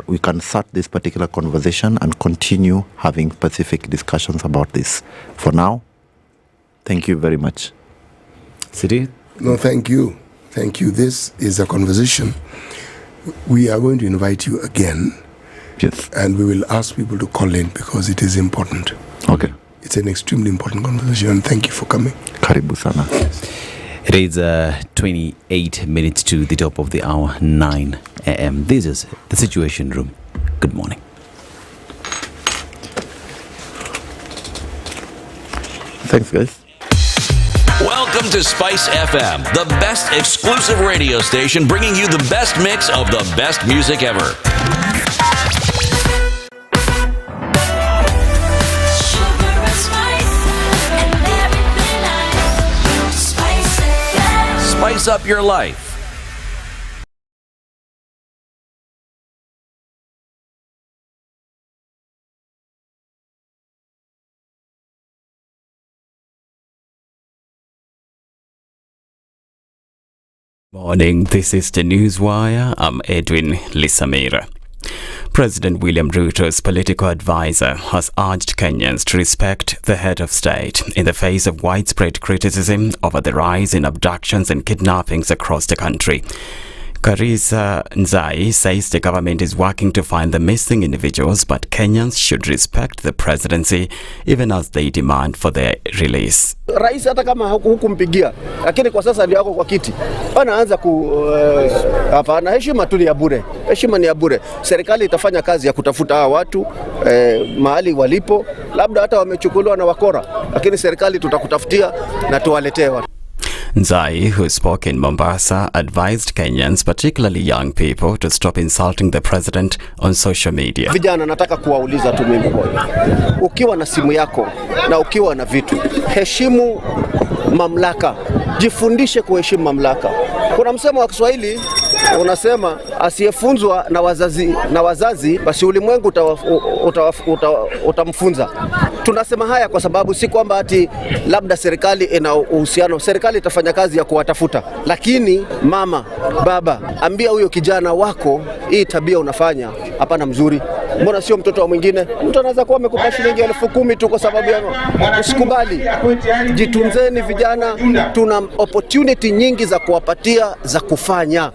we can start this particular conversation and continue having specific discussions about this. For now, thank you very much. City? No, thank you. Thank you. This is a conversation. We are going to invite you again. Yes. And we will ask people to call in because it is important. Okay. It's an extremely important conversation, and thank you for coming. Karibu sana. It is 28 minutes to the top of the hour, 9 a.m. This is The Situation Room. Good morning. Thanks, guys. Welcome to Spice FM, the best exclusive radio station bringing you the best mix of the best music ever. Spice up your life. Morning, this is the Newswire. I'm Edwin Lisamira. President William Ruto's political advisor has urged Kenyans to respect the head of state in the face of widespread criticism over the rise in abductions and kidnappings across the country. Karisa Nzai says the government is working to find the missing individuals, but Kenyans should respect the presidency even as they demand for their release. Rais hata kama hukumpigia, lakini kwa sasa ndio yako kwa kiti. Anaanza hapana, heshima tu ni ya bure. Heshima ni ya bure. Serikali itafanya kazi ya kutafuta hawa watu mahali walipo, labda hata wamechukuliwa na wakora, lakini serikali tutakutafutia na tuwaletee watu. Nzai, who spoke in Mombasa, advised Kenyans, particularly young people, to stop insulting the president on social media. Vijana, nataka kuwauliza tu mimi moja. Ukiwa na simu yako na ukiwa na vitu, heshimu mamlaka. Jifundishe kuheshimu mamlaka. Kuna msemo wa Kiswahili unasema asiyefunzwa na wazazi basi ulimwengu utamfunza. Tunasema haya kwa sababu si kwamba ati labda serikali ina uhusiano. Serikali itafanya kazi ya kuwatafuta, lakini mama, baba, ambia huyo kijana wako hii tabia unafanya hapana mzuri. Mbona sio mtoto wa mwingine? Mtu anaweza kuwa amekupa shilingi 10,000 tu kwa sababu ya usikubali. Jitunzeni vijana, tuna opportunity nyingi za kuwapatia za kufanya.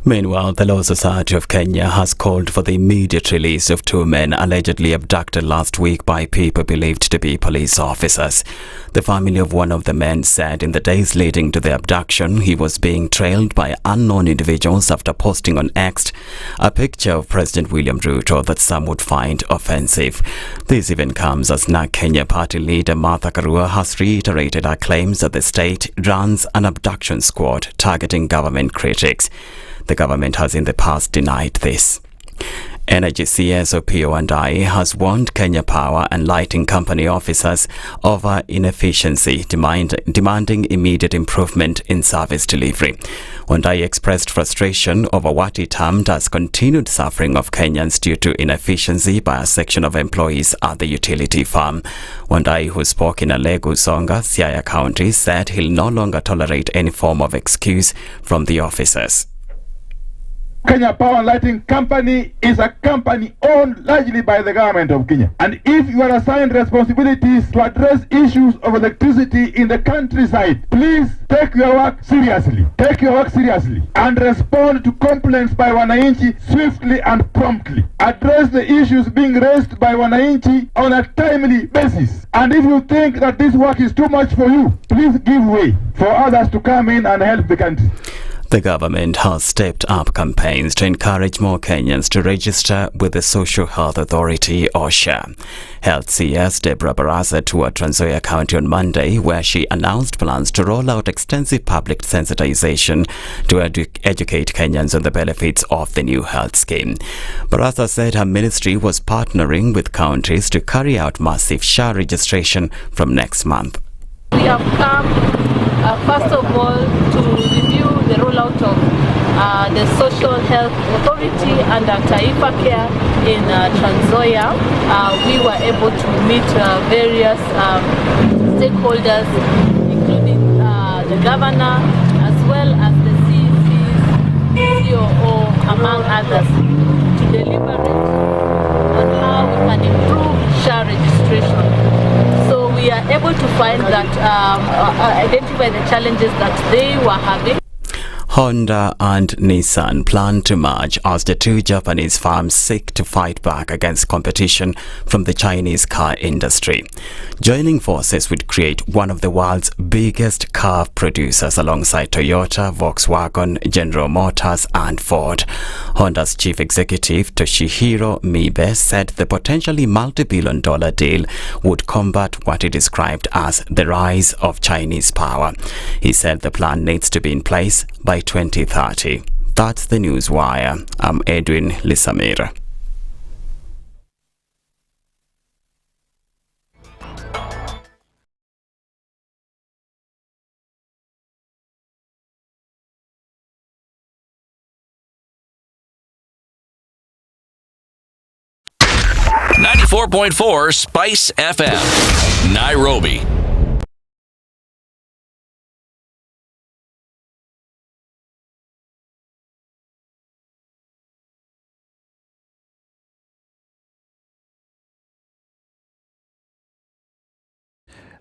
Meanwhile, the Law Society of Kenya has called for the immediate release of 2 men allegedly abducted last week by people believed to be police officers. The family of one of the men said in the days leading to the abduction, he was being trailed by unknown individuals after posting on X a picture of President William Ruto that some would find offensive. This even comes as Kenya Party leader Martha Karua has reiterated her claims that the state runs an abduction squad targeting government critics. The government has in the past denied this. Energy CSO PO&I has warned Kenya Power and Lighting Company officers over inefficiency, demanding immediate improvement in service delivery. Wandai expressed frustration over what he termed as continued suffering of Kenyans due to inefficiency by a section of employees at the utility firm. Wandai, who spoke in Alegu, Songa, Siaya County, said he'll no longer tolerate any form of excuse from the officers. Kenya Power Lighting Company is a company owned largely by the government of Kenya. And if you are assigned responsibilities to address issues of electricity in the countryside, please take your work seriously. Take your work seriously and respond to complaints by wananchi swiftly and promptly. Address the issues being raised by wananchi on a timely basis. And if you think that this work is too much for you, please give way for others to come in and help the country. The government has stepped up campaigns to encourage more Kenyans to register with the Social Health Authority, Asha. Health CS Deborah Barasa toured Trans Nzoia County on Monday, where she announced plans to roll out extensive public sensitization to educate Kenyans on the benefits of the new health scheme. Barasa said her ministry was partnering with counties to carry out massive SHA registration from next month. We have come, first of all, to review the rollout of the Social Health Authority under Taifa Care in Trans Nzoia. We were able to meet various stakeholders, including the governor, as well as the CEC's COO, among others, to deliberate on how we can improve SHA registration. So we are able to find that, identify the challenges that they were having. Honda and Nissan plan to merge as the two Japanese firms seek to fight back against competition from the Chinese car industry. Joining forces would create one of the world's biggest car producers alongside Toyota, Volkswagen, General Motors and Ford. Honda's chief executive Toshihiro Mibe said the potentially multi-billion-dollar deal would combat what he described as the rise of Chinese power. He said the plan needs to be in place by 2030. That's the Newswire. I'm Edwin Lisamira. .4 Spice FM, Nairobi.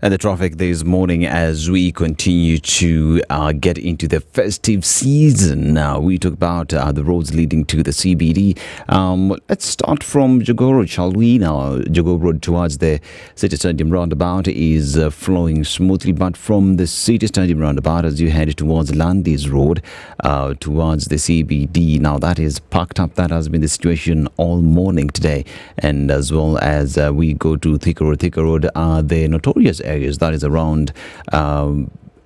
And the traffic this morning as we continue to get into the festive season. Now, we talk about the roads leading to the CBD. Let's start from Jogoo Road, shall we? Now, Jogoo Road towards the City Stadium roundabout is flowing smoothly, but from the City Stadium roundabout as you head towards Landis Road, towards the CBD, now that is packed up. That has been the situation all morning today. And as well as we go to Thika Road, the notorious areas that is around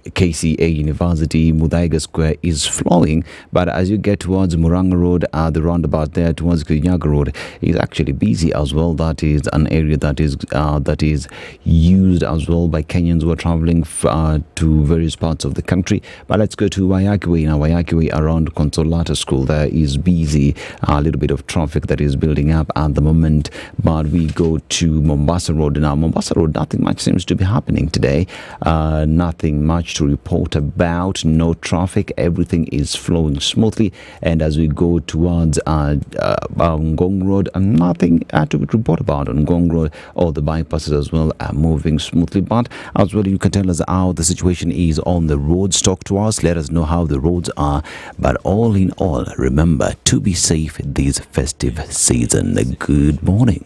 KCA University, Muthaiga Square is flowing, but as you get towards Murang'a Road, the roundabout there towards Kirinyaga Road is actually busy as well. That is an area that is used as well by Kenyans who are traveling to various parts of the country. But let's go to Waiyaki Way now. Waiyaki Way around Consolata School, there is busy, a little bit of traffic that is building up at the moment. But we go to Mombasa Road now. Mombasa Road, nothing much seems to be happening today. Nothing much to report about. No traffic, everything is flowing smoothly. And as we go towards Ngong Road, nothing to report about on Ngong Road. All the bypasses as well are moving smoothly. But as well, you can tell us how the situation is on the roads. Talk to us, let us know how the roads are. But all in all, remember to be safe this festive season. Good morning.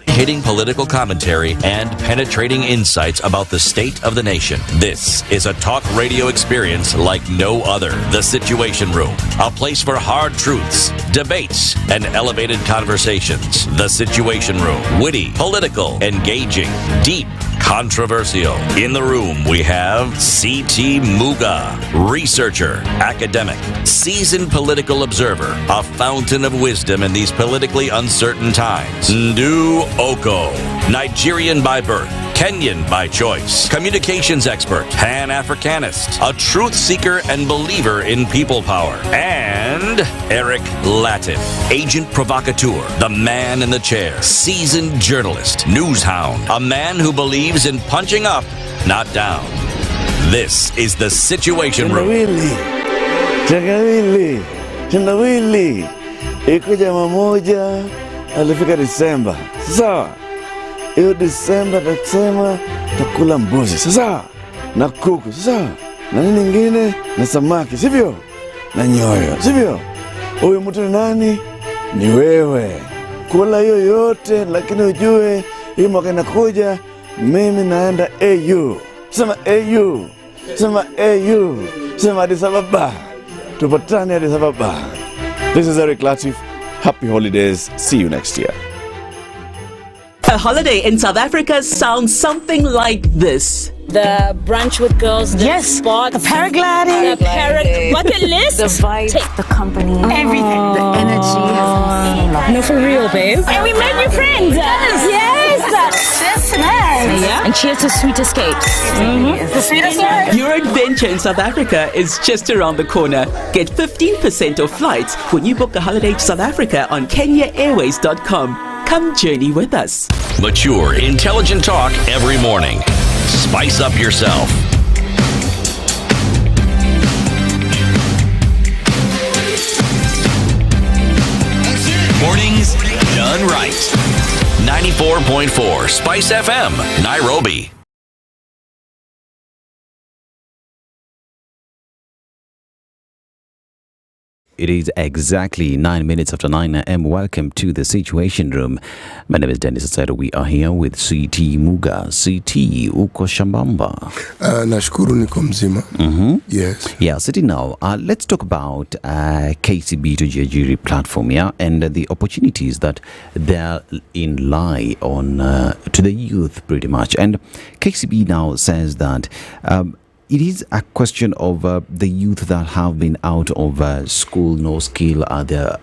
Hitting political commentary and penetrating insights about the state of the nation. This is a talk radio experience like no other. The Situation Room, a place for hard truths, debates, and elevated conversations. The Situation Room, witty, political, engaging, deep, controversial. In the room, we have C.T. Muga, researcher, academic, seasoned political observer, a fountain of wisdom in these politically uncertain times. Ndu Oko, Nigerian by birth, Kenyan by choice, communications expert, Pan-Africanist, a truth seeker and believer in people power, and Eric Latin, agent provocateur, the man in the chair, seasoned journalist, news hound, a man who believes in punching up, not down. This is the Situation Room. Tendawili iko jamaa moja alifika Disemba. Sasa hiyo Disemba tasema takula mbuzi. Sasa na kuku. Sasa na nini nyingine na samaki, sivyo? Na nyoyo, sivyo? Huyu mtu ni nani? Ni wewe. Kula hiyo yote, lakini ujue hii mwaka inakuja mimi naenda AU. Sema AU. Sema AU. Sema Addis Ababa. Tupatane Addis Ababa. This is Eric Latif. Happy holidays. See you next year. A holiday in South Africa sounds something like this. The brunch with girls, the sport, the paragliding, the bucket list, the vibe, the company, everything, the energy. No, for real, babe. And we made new friends. Yes. That's nice. Yeah. And cheers to sweet escapes. The sweetest one. Your adventure in South Africa is just around the corner. Get 15% off flights when you book a holiday to South Africa on KenyaAirways.com. Come journey with us. Mature, intelligent talk every morning. Spice up yourself. Mornings done right. 94.4 Spice FM, Nairobi. It is exactly 9 minutes after 9 a.m. Welcome to the Situation Room. My name is Dennis Aseto. We are here with CT Muga. CT, uko shambamba? Nashukuru niko mzima. Yes. Yeah, CT now. Let's talk about KCB to Jajiri platform, yeah, and the opportunities that therein lie on to the youth pretty much. And KCB now says that it is a question of the youth that have been out of school, no skill, they're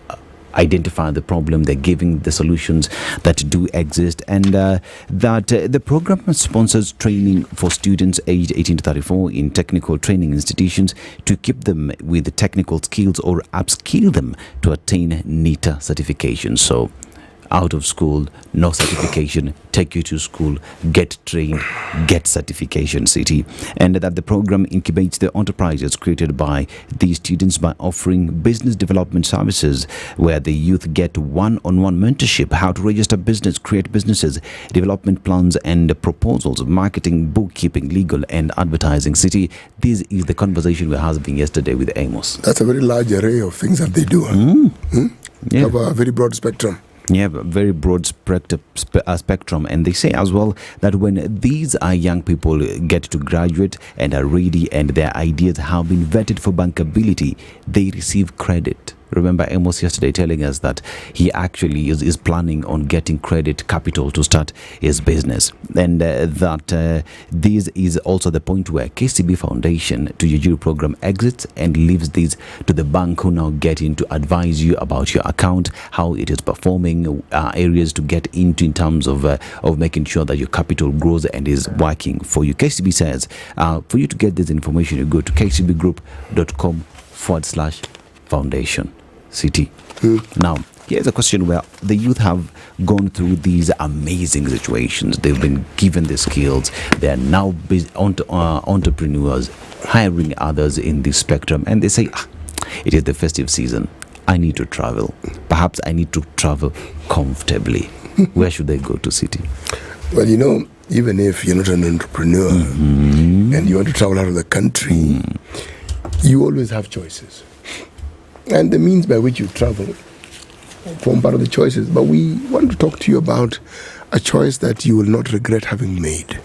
identifying the problem, they're giving the solutions that do exist, and that the program sponsors training for students aged 18 to 34 in technical training institutions to keep them with the technical skills or upskill them to attain NITA certification. So out of school, no certification, take you to school, get trained, get certification, City. And that the program incubates the enterprises created by these students by offering business development services where the youth get one-on-one mentorship, how to register business, create businesses, development plans and proposals, marketing, bookkeeping, legal and advertising, City. This is the conversation we were having yesterday with Amos. That's a very large array of things that they do. Yeah. Have a very broad spectrum. Yeah, very broad spectrum. And they say as well that when these young people get to graduate and are ready and their ideas have been vetted for bankability, they receive credit. Remember Amos yesterday telling us that he actually is planning on getting credit capital to start his business. And that this is also the point where KCB Foundation to your Juru program exits and leaves these to the bank, who now get in to advise you about your account, how it is performing, areas to get into in terms of making sure that your capital grows and is working for you. KCB says for you to get this information, you go to kcbgroup.com/foundation. City. Now, here's a question where the youth have gone through these amazing situations. They've been given the skills. They are now entrepreneurs, hiring others in this spectrum. And they say, it is the festive season. I need to travel. Perhaps I need to travel comfortably. Where should they go to, City? Well, you know, even if you're not an entrepreneur and you want to travel out of the country, you always have choices. And the means by which you travel form part of the choices. But we want to talk to you about a choice that you will not regret having made.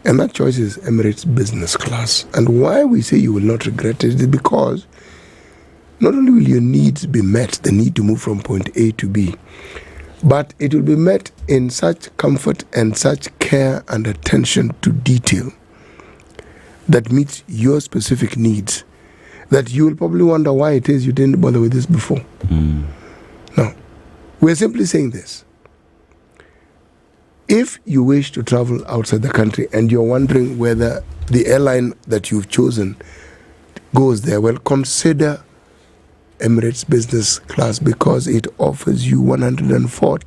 And that choice is Emirates Business Class. And why we say you will not regret it is because not only will your needs be met, the need to move from point A to B, but it will be met in such comfort and such care and attention to detail that meets your specific needs, that you will probably wonder why it is you didn't bother with this before. Now, we're simply saying this. If you wish to travel outside the country and you're wondering whether the airline that you've chosen goes there, well, consider Emirates Business Class, because it offers you 140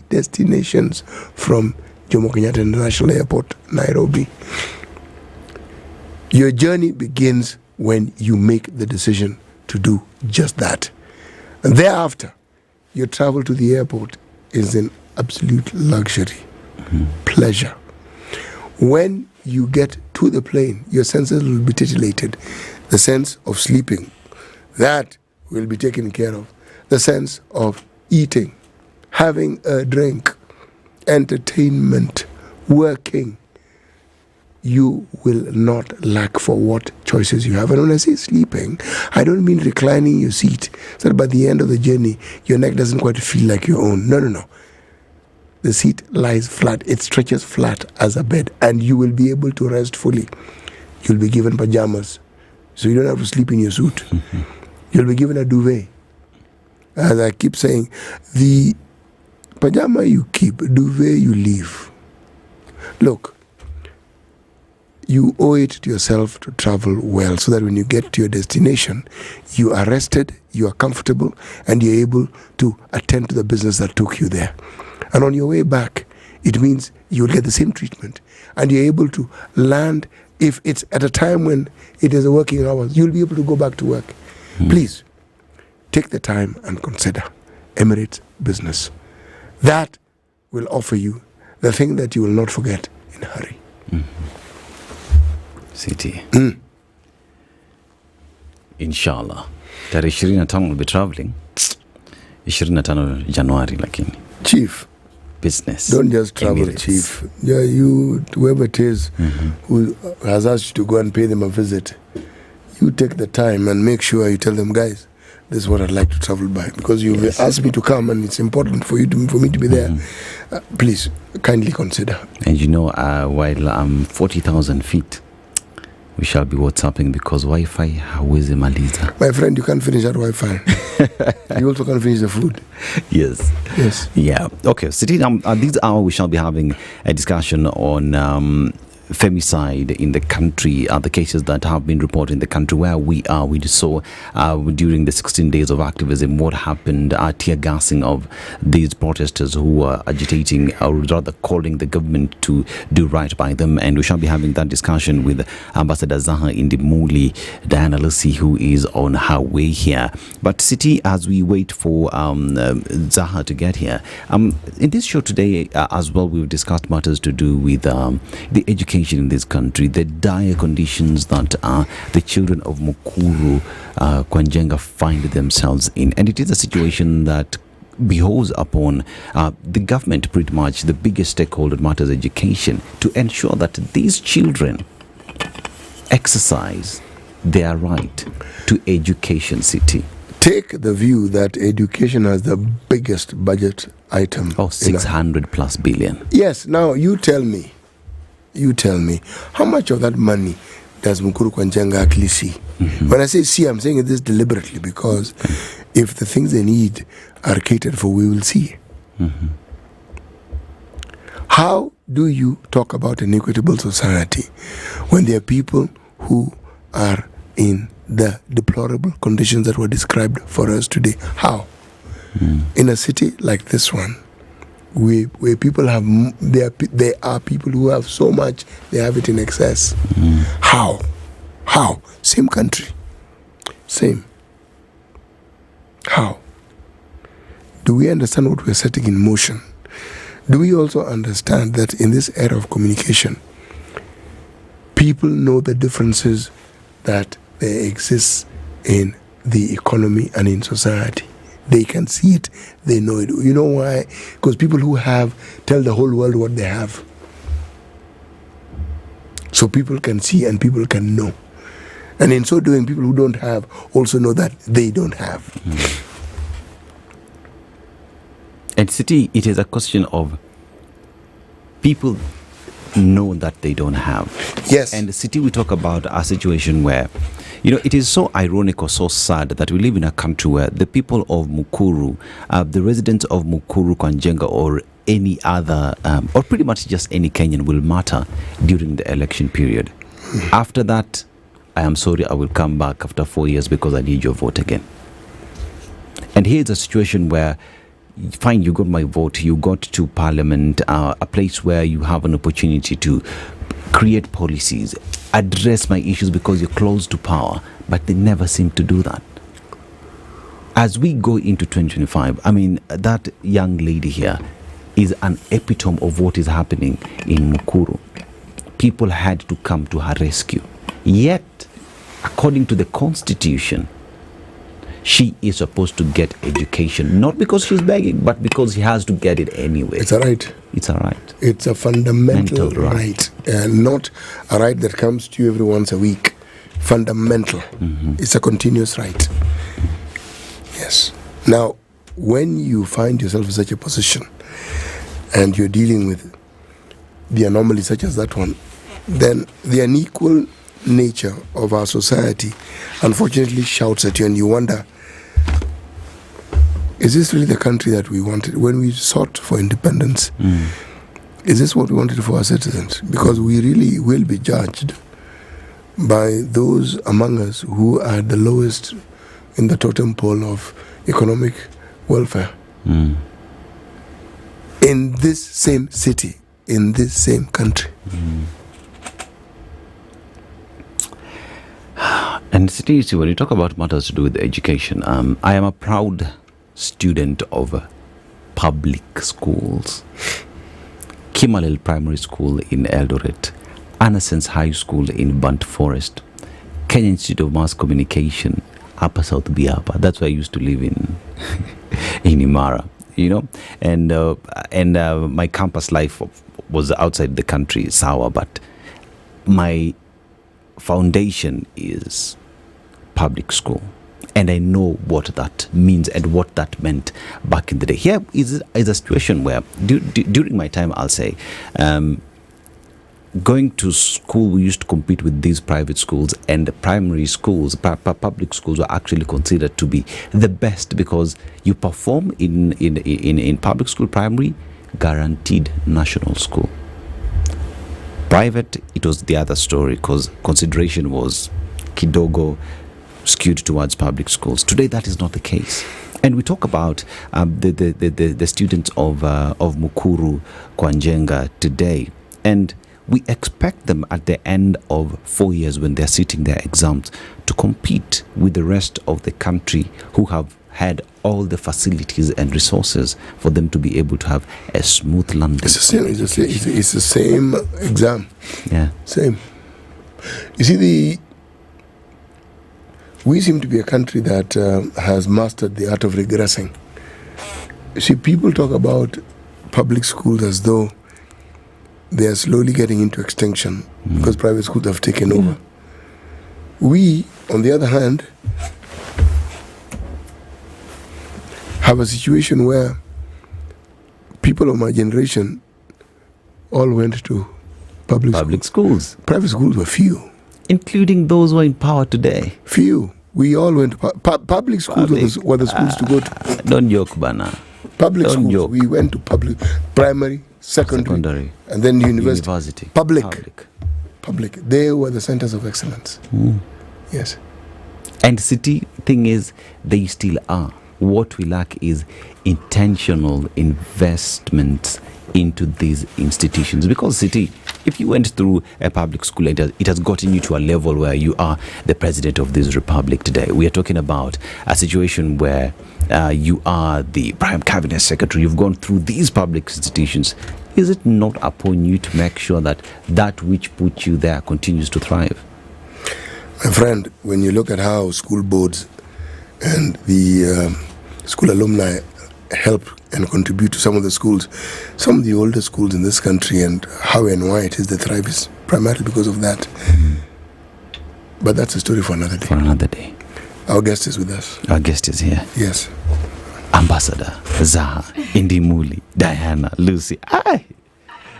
destinations from Jomo Kenyatta International Airport, Nairobi. Your journey begins when you make the decision to do just that. And thereafter, your travel to the airport is an absolute luxury, pleasure. When you get to the plane, your senses will be titillated. The sense of sleeping, that will be taken care of. The sense of eating, having a drink, entertainment, working. You will not lack for what choices you have. And when I say sleeping, I don't mean reclining your seat so that by the end of the journey, your neck doesn't quite feel like your own. No. The seat lies flat. It stretches flat as a bed, and you will be able to rest fully. You'll be given pajamas, so you don't have to sleep in your suit. You'll be given a duvet. As I keep saying, the pajama you keep, duvet you leave. Look, you owe it to yourself to travel well so that when you get to your destination, you are rested, you are comfortable, and you're able to attend to the business that took you there. And on your way back, it means you'll get the same treatment, and you're able to land. If it's at a time when it is a working hours, you'll be able to go back to work. Please, take the time and consider Emirates Business. That will offer you the thing that you will not forget in a hurry. City. Inshallah. Tarehe 25 will be traveling. 25 Januari lakini. Chief. Business. Don't just travel, Emirates. Chief. Yeah, you, whoever it is who has asked you to go and pay them a visit, you take the time and make sure you tell them, guys, this is what I'd like to travel by, because you've asked me to come and it's important for me to be there. Please, kindly consider. And you know, while I'm 40,000 feet, we shall be WhatsApping because Wi-Fi hawezi maliza. My friend, you can't finish that Wi-Fi. You also can't finish the food. Yes. Yes. Yeah. Okay. Sitting this hour, we shall be having a discussion on femicide in the country, the cases that have been reported in the country where we are. We saw during the 16 days of activism what happened, tear gassing of these protesters who were agitating, or rather calling the government to do right by them. And we shall be having that discussion with Ambassador Zaha Indimuli, Diana Lucy, who is on her way here. But City, as we wait for Zaha to get here, in this show today as well, we've discussed matters to do with the education in this country, the dire conditions that the children of Mukuru, Kwanjenga find themselves in. And it is a situation that behoves upon the government, pretty much the biggest stakeholder in matters education, to ensure that these children exercise their right to education. City. Take the view that education has the biggest budget item. 600 plus billion. Yes. Now you tell me, how much of that money does Mukuru Kwanjenga actually see? When I say see, I'm saying this deliberately, because if the things they need are catered for, we will see. How do you talk about an equitable society when there are people who are in the deplorable conditions that were described for us today? How? In a city like this one, where people have, there are people who have so much, they have it in excess. How? Same country. Same. How? Do we understand what we're setting in motion? Do we also understand that in this era of communication, people know the differences that there exists in the economy and in society? They can see it, they know it. You know why? Because people who have tell the whole world what they have. So people can see and people can know. And in so doing, people who don't have also know that they don't have. And City, it is a question of people know that they don't have. Yes. And City, we talk about a situation where, it is so ironic or so sad that we live in a country where the people of Mukuru, the residents of Mukuru, Kwanjenga, or any other, or pretty much just any Kenyan will matter during the election period. After that, I am sorry, I will come back after 4 years because I need your vote again. And here's a situation where, fine, you got my vote, you got to parliament, a place where you have an opportunity to create policies, address my issues because you're close to power, but they never seem to do that. As we go into 2025, that young lady here is an epitome of what is happening in Mukuru. People had to come to her rescue. Yet, according to the constitution, she is supposed to get education, not because she's begging, but because she has to get it anyway. It's a right. It's a right. It's a fundamental right. And not a right that comes to you every once a week. Fundamental. It's a continuous right. Yes. Now, when you find yourself in such a position and you're dealing with the anomalies such as that one, then the unequal nature of our society unfortunately shouts at you, and you wonder, is this really the country that we wanted when we sought for independence? Is this what we wanted for our citizens? Because we really will be judged by those among us who are the lowest in the totem pole of economic welfare. In this same city, in this same country. And seriously, when you talk about matters to do with education, I am a proud student of public schools. Kimalel Primary School in Eldoret, Innocence High School in Burnt Forest, Kenya Institute of Mass Communication, Upper South Biapa. That's where I used to live in Imara, and my campus life was outside the country, Sawa, but my foundation is public school, and I know what that means and what that meant back in the day. Here is a situation where during my time, I'll say, going to school, we used to compete with these private schools, and the primary schools, public schools, were actually considered to be the best because you perform in public school, primary, guaranteed national school. Private, it was the other story because consideration was kidogo skewed towards public schools. Today, that is not the case. And we talk about the students of Mukuru, Kwanjenga today, and we expect them at the end of 4 years when they're sitting their exams to compete with the rest of the country who have had all the facilities and resources for them to be able to have a smooth landing. It's the same exam. Yeah. Same. You see, we seem to be a country that has mastered the art of regressing. You see, people talk about public schools as though they are slowly getting into extinction because private schools have taken over. We, on the other hand, have a situation where people of my generation all went to public schools. Private schools were few. Including those who are in power today. Few. We all went to public schools were the schools to go to. Don't joke, Bana. Public Don't schools. joke. We went to public, primary, secondary, and then university. Public. They were the centers of excellence. Yes. And city thing is, they still are. What we lack is intentional investments into these institutions. Because city, if you went through a public school, it has gotten you to a level where you are the president of this republic today. We are talking about a situation where you are the prime cabinet secretary. You've gone through these public institutions. Is it not upon you to make sure that that which put you there continues to thrive? My friend, when you look at how school boards and the school alumni help and contribute to some of the schools, some of the older schools in this country, and how and why it is they thrive is primarily because of that. But that's a story for another day. For another day. Our guest is with us. Our guest is here. Yes. Ambassador Zaha, Indimuli, Diana, Lucy. Aye.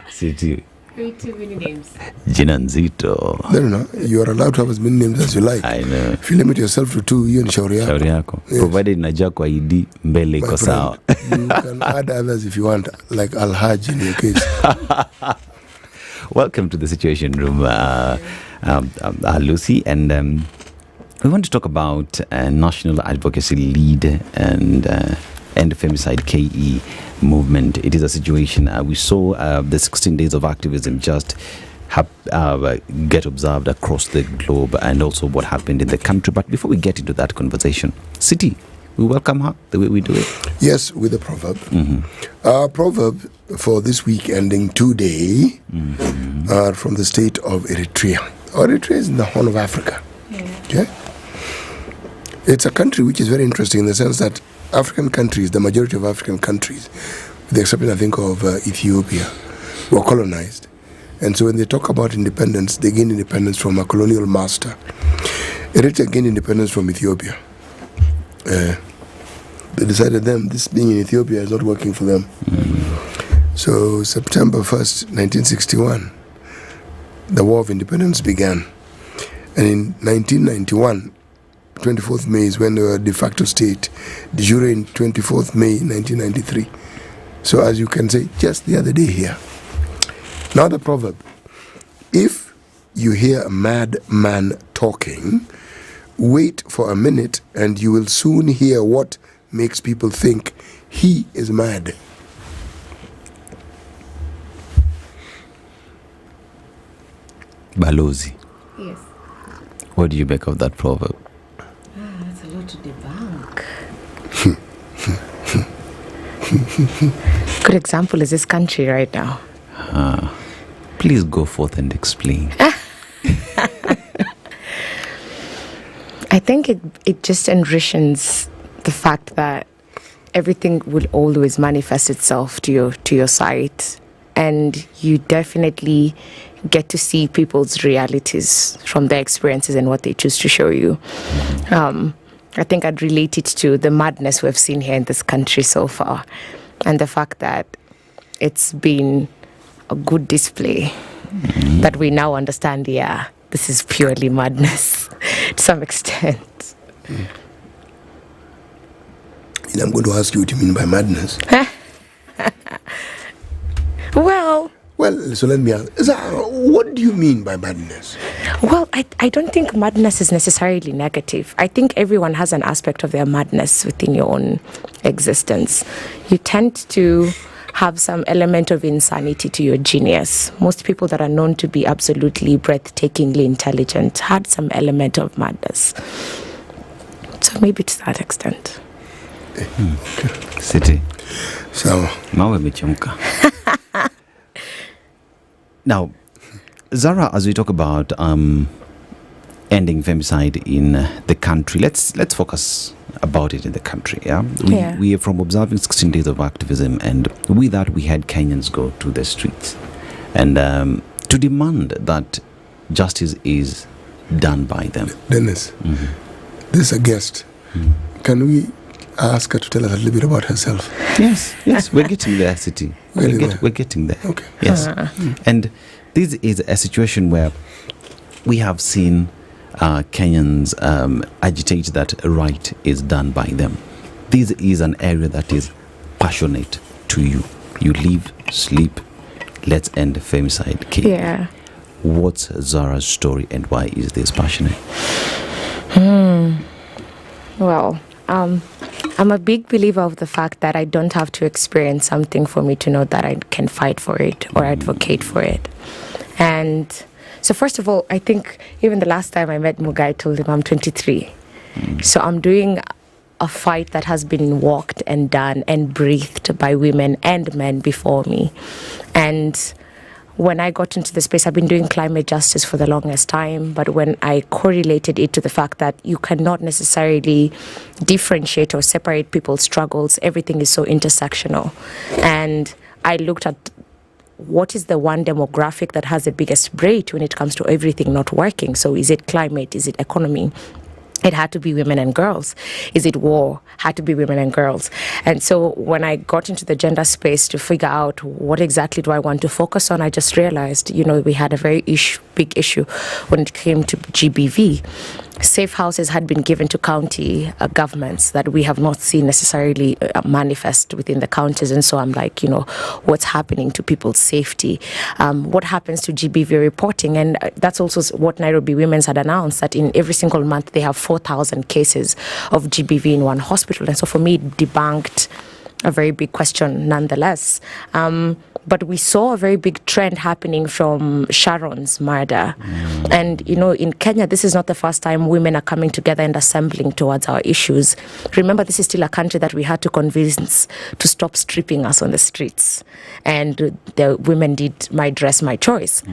City. Too many names. Jina nzito. No. You are allowed to have as many names as you like. I know. If you limit yourself to 2, hiyo ni shauri yako. Shauri yako. Yes. Provided najua kwa ID mbele iko sawa. You can add others if you want, like Al-Hajj in your case. Welcome to the Situation Room, Lucy. And we want to talk about National Advocacy Lead and Femicide KE movement. It is a situation we saw the 16 days of activism just get observed across the globe, and also what happened in the country. But before we get into that conversation, City, we welcome her the way we do it. Yes, with a proverb. Our proverb for this week ending today are from the state of Eritrea. Eritrea is in the Horn of Africa. Okay? It's a country which is very interesting in the sense that African countries, the majority of African countries, with the exception, I think, of Ethiopia, were colonized. And so when they talk about independence, they gain independence from a colonial master. Eritrea gained independence from Ethiopia. They decided this being in Ethiopia is not working for them. So September 1st, 1961, the War of Independence began. And in 1991, 24th May is when they were de facto state, de jure in 24th May 1993. So as you can say, just the other day here. Now the proverb, if you hear a mad man talking, wait for a minute and you will soon hear what makes people think he is mad. Balozi. Yes. What do you make of that proverb? That's a lot to debunk. Good example is this country right now. Please go forth and explain. I think it just enriches the fact that everything will always manifest itself to your sight, and you definitely get to see people's realities from their experiences and what they choose to show you. I think I'd relate it to the madness we've seen here in this country so far, and the fact that it's been a good display that we now understand, this is purely madness to some extent. And I'm going to ask you what you mean by madness. Well, Well, so let me ask, Zara, what do you mean by madness? Well, I don't think madness is necessarily negative. I think everyone has an aspect of their madness within your own existence. You tend to have some element of insanity to your genius. Most people that are known to be absolutely breathtakingly intelligent had some element of madness. So maybe to that extent. City. So, Mawe mechemka. Now, Zara, as we talk about ending femicide in the country, let's focus about it in the country. We are from observing 16 days of activism, and with that we had Kenyans go to the streets and to demand that justice is done by them. Dennis, this is a guest. Can we ask her to tell us a little bit about herself? Yes, we're getting there, City. We're getting there. Okay. Yes. And this is a situation where we have seen Kenyans agitate that right is done by them. This is an area that is passionate to you. You live, sleep, let's end femicide case. Yeah. What's Zara's story and why is this passionate? Well, I'm a big believer of the fact that I don't have to experience something for me to know that I can fight for it or advocate for it. And so first of all, I think even the last time I met Muga, I told him I'm 23. So I'm doing a fight that has been walked and done and breathed by women and men before me. And when I got into the space, I've been doing climate justice for the longest time, but when I correlated it to the fact that you cannot necessarily differentiate or separate people's struggles, everything is so intersectional. And I looked at what is the one demographic that has the biggest weight when it comes to everything not working. So is it climate? Is it economy? It had to be women and girls. Is it war? Had to be women and girls. And so when I got into the gender space to figure out what exactly do I want to focus on, I just realized, we had a very big issue when it came to GBV. Safe houses had been given to county governments that we have not seen necessarily manifest within the counties. And so I'm like, what's happening to people's safety? What happens to GBV reporting? And that's also what Nairobi Women's had announced, that in every single month they have 4,000 cases of GBV in one hospital. And so for me, it debunked a very big question nonetheless. But we saw a very big trend happening from Sharon's murder. And, in Kenya, this is not the first time women are coming together and assembling towards our issues. Remember, this is still a country that we had to convince to stop stripping us on the streets. And the women did My Dress, My Choice.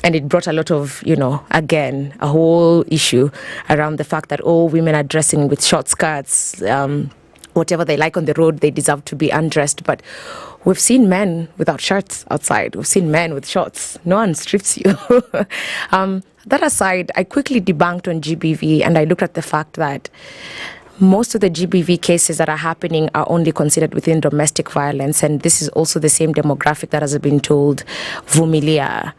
And it brought a lot of, again, a whole issue around the fact that, women are dressing with short skirts, whatever they like on the road, they deserve to be undressed. But we've seen men without shirts outside. We've seen men with shorts. No one strips you. That aside, I quickly debunked on GBV, and I looked at the fact that most of the GBV cases that are happening are only considered within domestic violence. And this is also the same demographic that has been told, vumilia.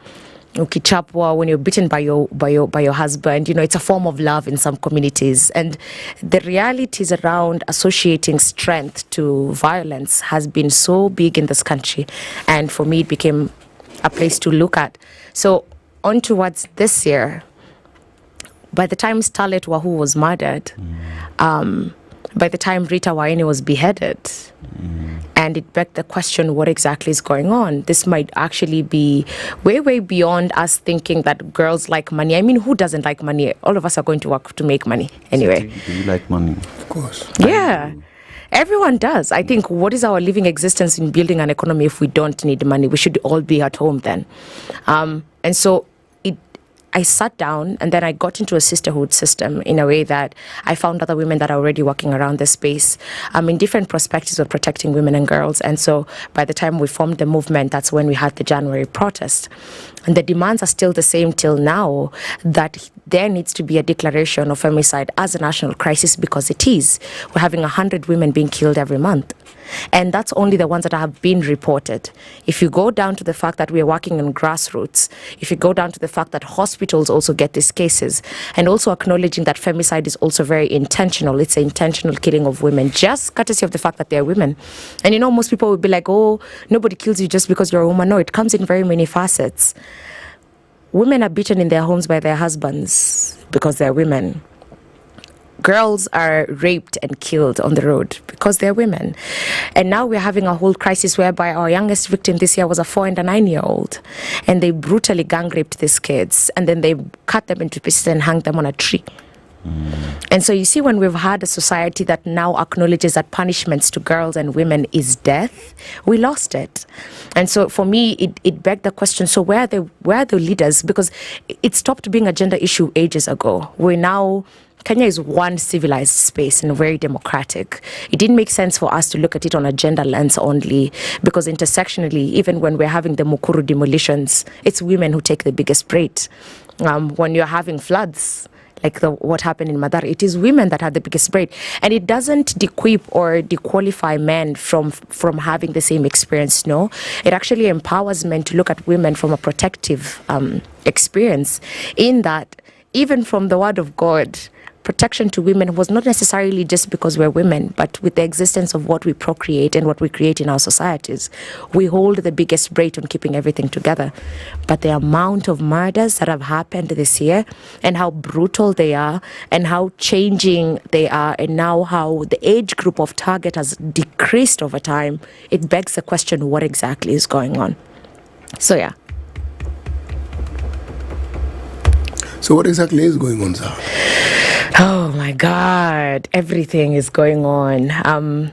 Ukichapwa, when you're beaten by your husband, it's a form of love in some communities. And the realities around associating strength to violence has been so big in this country. And for me, it became a place to look at. So on towards this year, by the time Starlet Wahu was murdered, by the time Rita Wairimu was beheaded, and it begged the question, what exactly is going on? This might actually be way, way beyond us thinking that girls like money. I mean, who doesn't like money? All of us are going to work to make money anyway. Do you like money? Of course. Yeah. Everyone does. I think, what is our living existence in building an economy if we don't need money? We should all be at home then. And so I sat down, and then I got into a sisterhood system in a way that I found other women that are already working around this space in different perspectives of protecting women and girls. And so by the time we formed the movement, that's when we had the January protest. And the demands are still the same till now, that there needs to be a declaration of femicide as a national crisis, because it is. We're having 100 women being killed every month. And that's only the ones that have been reported. If you go down to the fact that we are working on grassroots, if you go down to the fact that hospitals also get these cases, and also acknowledging that femicide is also very intentional. It's an intentional killing of women, just courtesy of the fact that they're women. And you know, most people would be like, oh, nobody kills you just because you're a woman. No, it comes in very many facets. Women are beaten in their homes by their husbands because they're women. Girls are raped and killed on the road because they're women. And now we're having a whole crisis whereby our youngest victim this year was a 4 and a 9-year-old. And they brutally gang raped these kids. And then they cut them into pieces and hung them on a tree. And so you see, when we've had a society that now acknowledges that punishments to girls and women is death, we lost it. And so for me, it begged the question, so where are the leaders? Because it stopped being a gender issue ages ago. Kenya is one civilized space and very democratic. It didn't make sense for us to look at it on a gender lens only, because intersectionally, even when we're having the Mukuru demolitions, it's women who take the biggest weight. When you're having floods, like what happened in Madar, it is women that have the biggest weight. And it doesn't dequip or dequalify men from having the same experience, no. It actually empowers men to look at women from a protective experience, in that even from the word of God, protection to women was not necessarily just because we're women, but with the existence of what we procreate and what we create in our societies, we hold the biggest weight on keeping everything together. But the amount of murders that have happened this year, and how brutal they are, and how changing they are, and now how the age group of target has decreased over time, it begs the question, what exactly is going on? So yeah. So what exactly is going on, sir? Oh my God, everything is going on.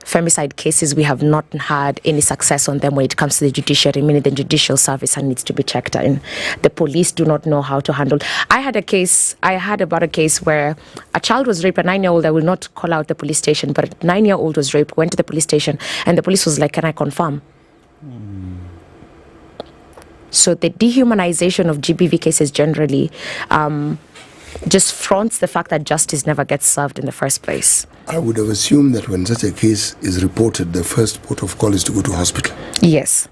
Femicide cases, we have not had any success on them when it comes to the judiciary, meaning the judicial service needs to be checked in. The police do not know how to handle. I had about a case where a child was raped, a 9-year-old, I will not call out the police station, but a 9-year-old was raped, went to the police station, and the police was like, can I confirm? So the dehumanization of GBV cases generally just fronts the fact that justice never gets served in the first place. I would have assumed that when such a case is reported, the first port of call is to go to hospital. Yes.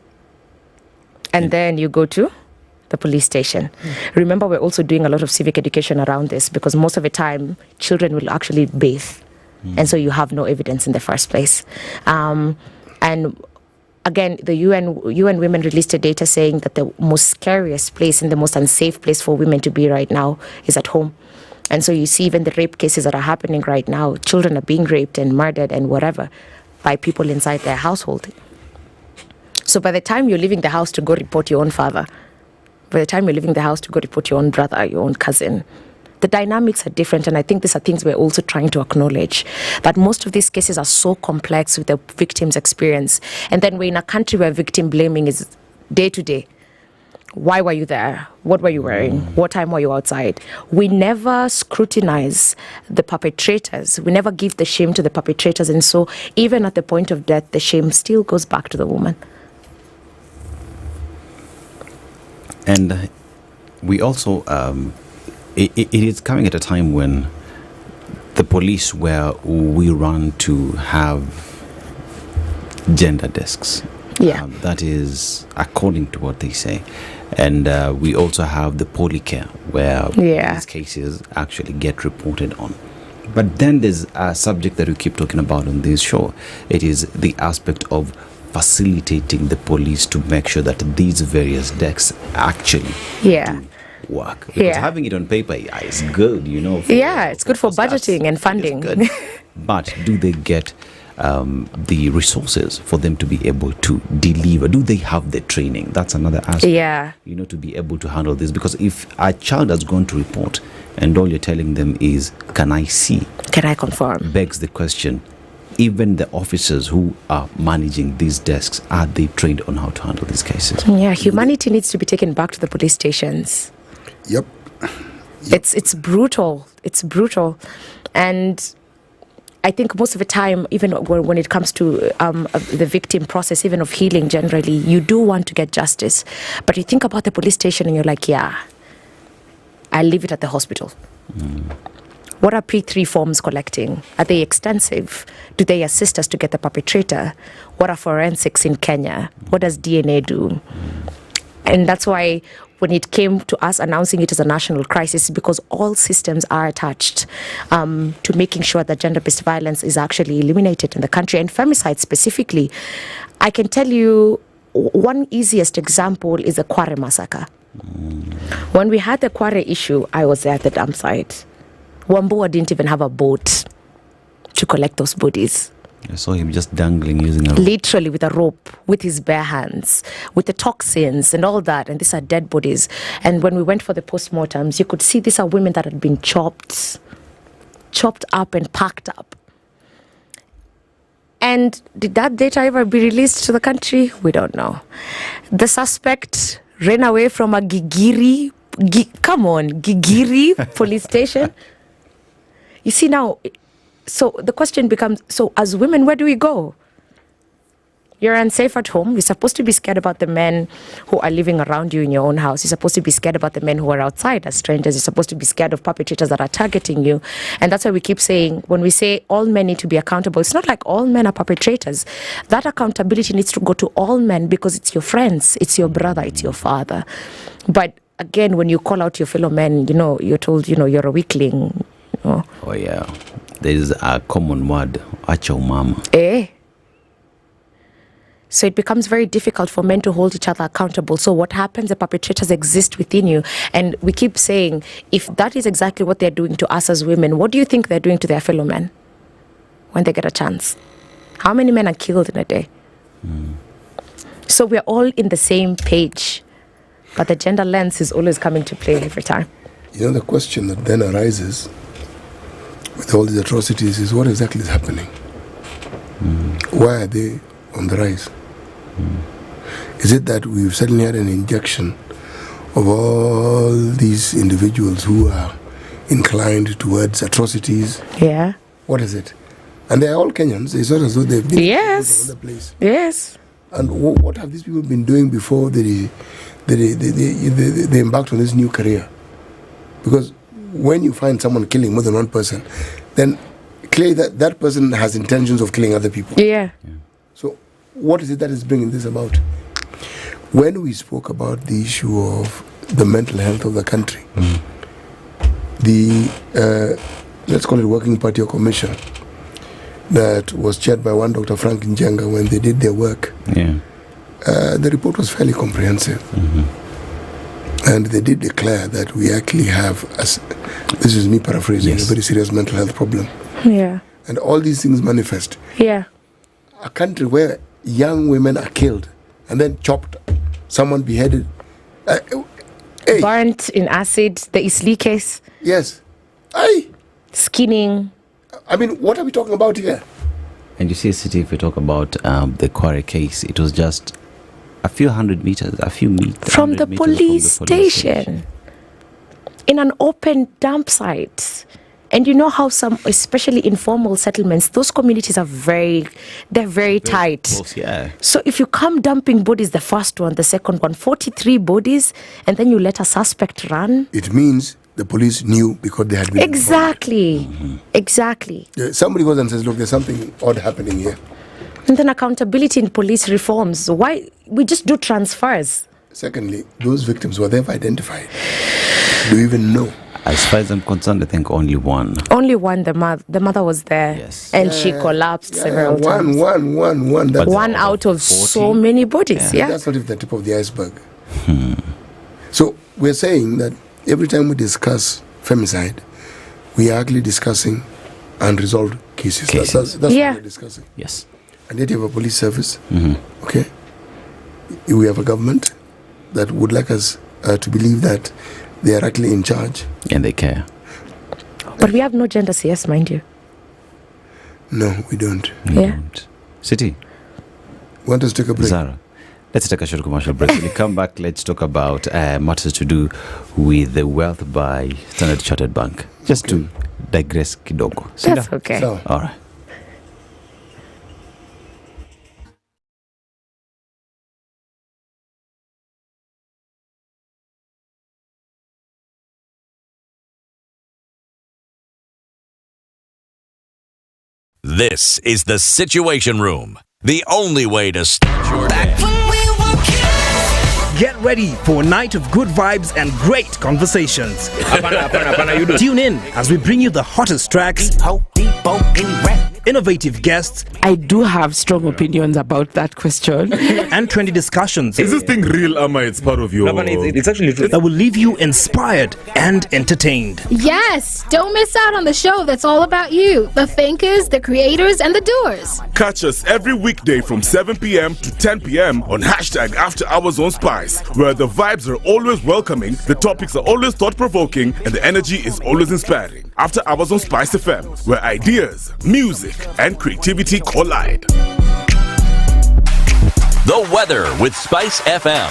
And then you go to the police station. Remember, we're also doing a lot of civic education around this, because most of the time, children will actually bathe. And so you have no evidence in the first place. And again, the UN Women released a data saying that the most scariest place and the most unsafe place for women to be right now is at home. And so you see even the rape cases that are happening right now, children are being raped and murdered and whatever by people inside their household. So by the time you're leaving the house to go report your own father, by the time you're leaving the house to go report your own brother, your own cousin, the dynamics are different. And I think these are things we're also trying to acknowledge, that most of these cases are so complex with the victim's experience. And then we're in a country where victim blaming is day to day. Why were you there? What were you wearing? What time were you outside? We never scrutinize the perpetrators. We never give the shame to the perpetrators. And so even at the point of death, the shame still goes back to the woman. And we also, it is coming at a time when the police, where we run to have gender desks. Yeah. That is according to what they say. And we also have the polycare, where these cases actually get reported on. But then there's a subject that we keep talking about on this show. It is the aspect of facilitating the police to make sure that these various desks actually do work. Because having it on paper is good, you know. It's good for budgeting and funding. But do they get the resources for them to be able to deliver? Do they have the training? That's another aspect. You know, to be able to handle this. Because if a child has gone to report and all you're telling them is, can I see? Can I confirm? Begs the question, even the officers who are managing these desks, are they trained on how to handle these cases? Yeah, humanity needs to be taken back to the police stations. Yep. It's brutal. It's brutal. And I think most of the time, even when it comes to the victim process, even of healing generally, you do want to get justice. But you think about the police station and you're like, I leave it at the hospital. What are P3 forms collecting? Are they extensive? Do they assist us to get the perpetrator? What are forensics in Kenya? What does DNA do? And that's why when it came to us announcing it as a national crisis, because all systems are attached to making sure that gender-based violence is actually eliminated in the country, and femicide specifically. I can tell you one easiest example is the Quarry massacre. When we had the Quarry issue, I was there at the dump site. Wambua didn't even have a boat to collect those bodies. I saw him just dangling using a rope. Literally with a rope, with his bare hands, with the toxins and all that. And these are dead bodies. And when we went for the postmortems, you could see these are women that had been chopped up and packed up. And did that data ever be released to the country? We don't know. The suspect ran away from a Gigiri police station. You see now, so the question becomes, so as women, where do we go? You're unsafe at home. You're supposed to be scared about the men who are living around you in your own house. You're supposed to be scared about the men who are outside as strangers. You're supposed to be scared of perpetrators that are targeting you. And that's why we keep saying, when we say all men need to be accountable, it's not like all men are perpetrators. That accountability needs to go to all men because it's your friends, it's your brother, it's your father. But again, when you call out your fellow men, you're told, you're a weakling. Oh yeah, there is a common word, acha umama. So it becomes very difficult for men to hold each other accountable. So what happens? The perpetrators exist within you. And we keep saying, if that is exactly what they're doing to us as women, what do you think they're doing to their fellow men when they get a chance? How many men are killed in a day? So we're all in the same page. But the gender lens is always coming to play every time. The question that then arises with all these atrocities is what exactly is happening? Why are they on the rise? Is it that we've suddenly had an injection of all these individuals who are inclined towards atrocities? Yeah. What is it? And they're all Kenyans. It's not as though they've been yes. from another place. Yes. And what have these people been doing before they embarked on this new career? Because when you find someone killing more than one person, then clearly that person has intentions of killing other people. Yeah. So what is it that is bringing this about? When we spoke about the issue of the mental health of the country, the, let's call it Working Party or Commission, that was chaired by one Dr. Frank Njenga when they did their work, the report was fairly comprehensive. And they did declare that we actually have, this is me paraphrasing, a very serious mental health problem. Yeah. And all these things manifest. Yeah. A country where young women are killed and then chopped, someone beheaded. Burnt in acid, the Isli case. Yes. Skinning. I mean, what are we talking about here? And you see, City, if we talk about the Quarry case, it was just a few hundred meters, from the police station in an open dump site. And you know how some, especially informal settlements, those communities are very tight. Close, yeah. So if you come dumping bodies, the first one, the second one, 43 bodies, and then you let a suspect run. It means the police knew because they had been Exactly. Exactly. Somebody goes and says, look, there's something odd happening here. And then accountability in police reforms. Why? We just do transfers. Secondly, those victims, were they ever identified? Do you even know? As far as I'm concerned, I think only one. Only one, the mother was there. Yes. And she collapsed several times. One. That's one out of 40? So many bodies, yeah. That's not even the tip of the iceberg. So we're saying that every time we discuss femicide, we are actually discussing unresolved cases. That's what we're discussing. Yes. And yet you have a police service, okay? We have a government that would like us to believe that they are actually in charge. And they care. But we have no gender CS, mind you. No, we don't. City. Want us to take a break? Zara, let's take a short commercial break. When we come back, let's talk about matters to do with the wealth by Standard Chartered Bank. Just to digress kidogo. That's okay. All right. This is the Situation Room, the only way to start your day. Get ready for a night of good vibes and great conversations. Tune in as we bring you the hottest tracks, innovative guests. I do have strong opinions about that question. And trendy discussions. Is this thing real, Ama? It's part of your... No, it's actually true. That will leave you inspired and entertained. Yes, don't miss out on the show that's all about you, the thinkers, the creators, and the doers. Catch us every weekday from 7 p.m. to 10 p.m. on hashtag After Hours on Spice, where the vibes are always welcoming, the topics are always thought-provoking, and the energy is always inspiring. After Hours on Spice FM, where ideas, music, and creativity collide. The weather with Spice FM.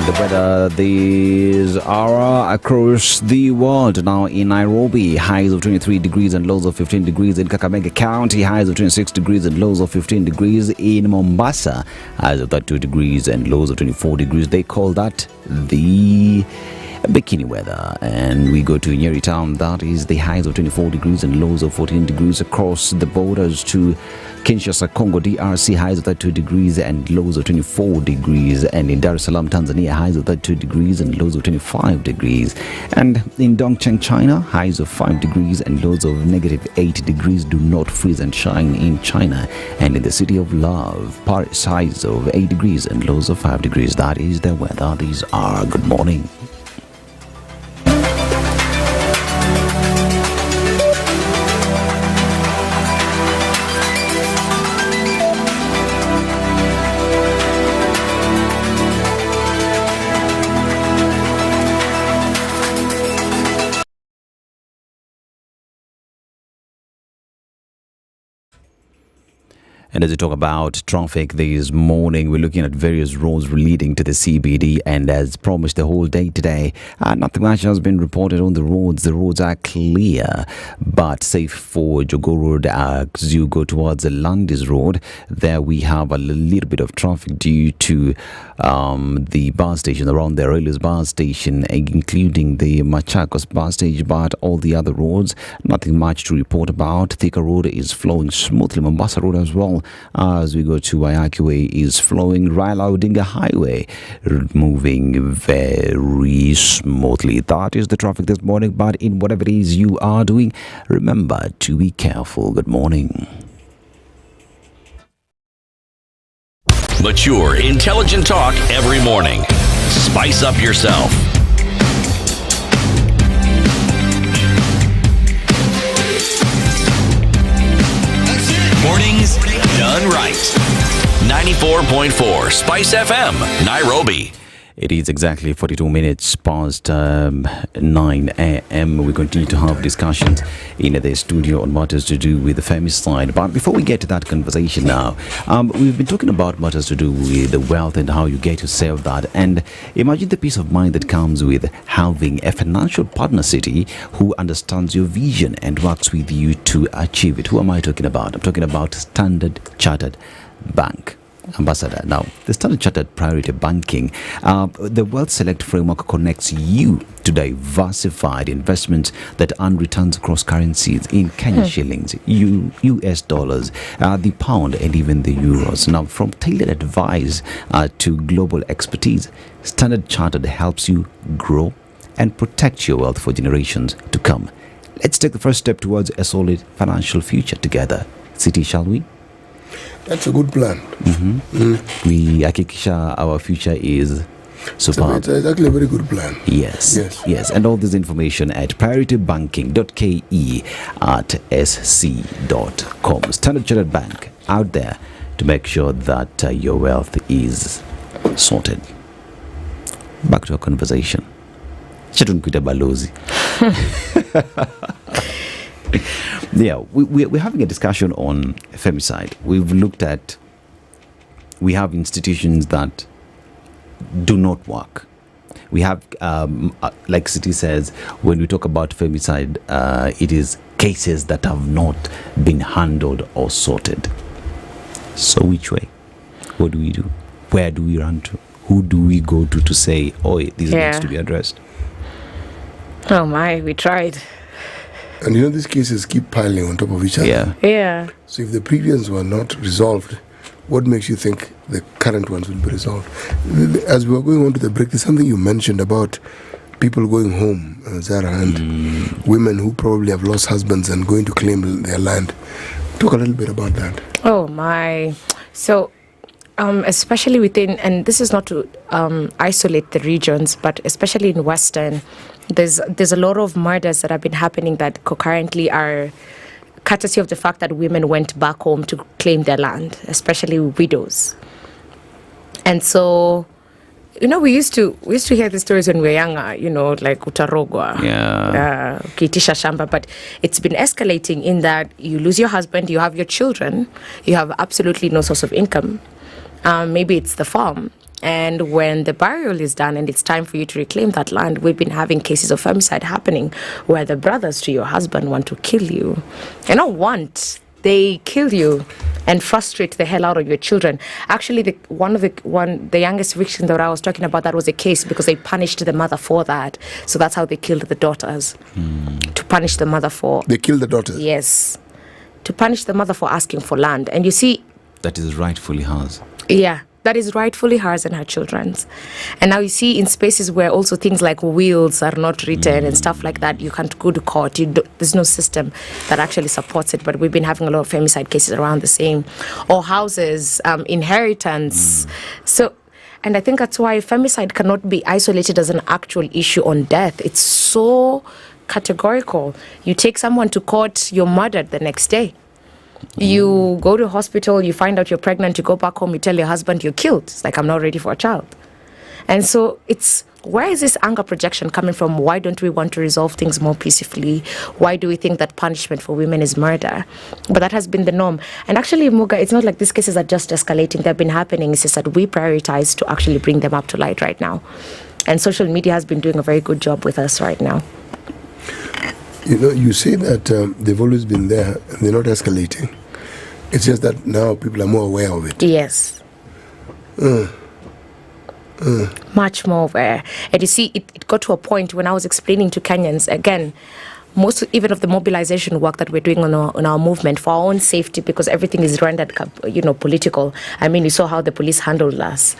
The weather these are across the world now. In Nairobi, highs of 23 degrees and lows of 15 degrees. In Kakamega County, highs of 26 degrees and lows of 15 degrees. In Mombasa, highs of 32 degrees and lows of 24 degrees. They call that the bikini weather. And we go to Nyeri town, that is the highs of 24 degrees and lows of 14 degrees. Across the borders to Kinshasa, Congo, DRC, highs of 32 degrees and lows of 24 degrees. And in Dar es Salaam, Tanzania, highs of 32 degrees and lows of 25 degrees. And in Dongcheng, China, highs of 5 degrees and lows of negative 8 degrees. Do not freeze and shine in China. And in the city of love, Paris, highs of 8 degrees and lows of 5 degrees. That is the weather. These are good morning. And as we talk about traffic this morning, we're looking at various roads leading to the CBD. And as promised the whole day today, nothing much has been reported on the roads. The roads are clear, but safe for Jogo Road as you go towards the Landis Road. There we have a little bit of traffic due to the bus station, around the Aurelius bus station, including the Machakos bus station, but all the other roads, nothing much to report about. Thika Road is flowing smoothly. Mombasa Road as well, as we go to Wayaki Way, is flowing. Raila Odinga Highway moving very smoothly. That is the traffic this morning, but in whatever it is you are doing, remember to be careful. Good morning. Mature, intelligent talk every morning. Spice up yourself. Mornings done right. 94.4 Spice FM, Nairobi. It is exactly 42 minutes past 9 a.m. We continue to have discussions in the studio on matters to do with the femicide. But before we get to that conversation now, we've been talking about matters to do with the wealth and how you get to save that. And imagine the peace of mind that comes with having a financial partner city who understands your vision and works with you to achieve it. Who am I talking about? I'm talking about Standard Chartered Bank. Ambassador. Now, the Standard Chartered Priority Banking, the Wealth Select framework connects you to diversified investments that earn returns across currencies in Kenya shillings, US dollars, the pound, and even the euros. Now, from tailored advice to global expertise, Standard Chartered helps you grow and protect your wealth for generations to come. Let's take the first step towards a solid financial future together. City, shall we? That's a good plan. We hakikisha our future is superb. It's actually a very good plan. Yes. And all this information at prioritybanking.ke at sc.com. Standard Chartered Bank, out there to make sure that your wealth is sorted. Back to our conversation. Chatunkuita balozi. Yeah, we're having a discussion on femicide. We have institutions that do not work. We have, like City says, when we talk about femicide, it is cases that have not been handled or sorted. So which way? What do we do? Where do we run to? who do we go to say, oh, this needs to be addressed? Oh my, we tried. And these cases keep piling on top of each other. Yeah. So if the previous were not resolved, what makes you think the current ones will be resolved? As we were going on to the break, there's something you mentioned about people going home, Zara, and women who probably have lost husbands and going to claim their land. Talk a little bit about that. Oh my. So especially within, and this is not to isolate the regions, but especially in Western, there's a lot of murders that have been happening that concurrently are courtesy of the fact that women went back home to claim their land, especially widows. And so, we used to hear the stories when we were younger, like utarogwa, kiitisha shamba, but it's been escalating in that you lose your husband, you have your children, you have absolutely no source of income. Maybe it's the farm. And when the burial is done and it's time for you to reclaim that land, we've been having cases of femicide happening where the brothers to your husband want to kill you. And not want, they kill you and frustrate the hell out of your children. Actually, the youngest victim that I was talking about, that was a case because they punished the mother for that. So that's how they killed the daughters. To punish the mother for... They killed the daughters? Yes. To punish the mother for asking for land. And you see... That is rightfully hers. Yeah. That is rightfully hers and her children's. And now you see in spaces where also things like wills are not written and stuff like that, you can't go to court. There's no system that actually supports it. But we've been having a lot of femicide cases around the same. Or houses, inheritance. So, and I think that's why femicide cannot be isolated as an actual issue on death. It's so categorical. You take someone to court, you're murdered the next day. You go to hospital, you find out you're pregnant, you go back home, you tell your husband you're killed. It's like, I'm not ready for a child. And so where is this anger projection coming from? Why don't we want to resolve things more peacefully? Why do we think that punishment for women is murder? But that has been the norm. And actually, Muga, it's not like these cases are just escalating. They've been happening. It's just that we prioritize to actually bring them up to light right now. And social media has been doing a very good job with us right now. You say that they've always been there and they're not escalating. It's just that now people are more aware of it. Yes. Much more aware. And you see, it got to a point when I was explaining to Kenyans, again, most even of the mobilization work that we're doing on our movement for our own safety, because everything is rendered, political. I mean, you saw how the police handled us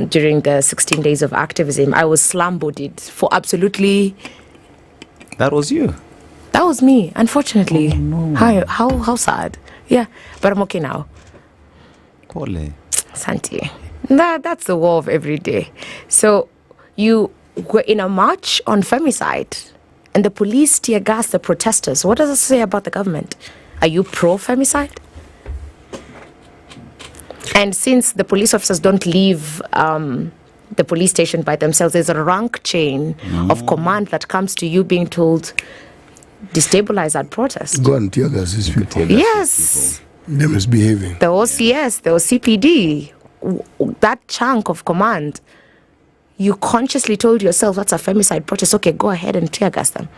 during the 16 days of activism. I was slum-bodied for absolutely... That was you? That was me, unfortunately. Oh, no. How sad. Yeah, but I'm okay now. Pole. Santi. That's the war of every day. So you were in a march on femicide and the police tear gas the protesters. What does it say about the government? Are you pro-femicide? And since the police officers don't leave the police station by themselves, there's a rank chain of command that comes to you being told, destabilize that protest. Go and tear gas these people. Yes. They're misbehaving. The OCS, the OCPD, that chunk of command, you consciously told yourself that's a femicide protest. Okay, go ahead and tear gas them.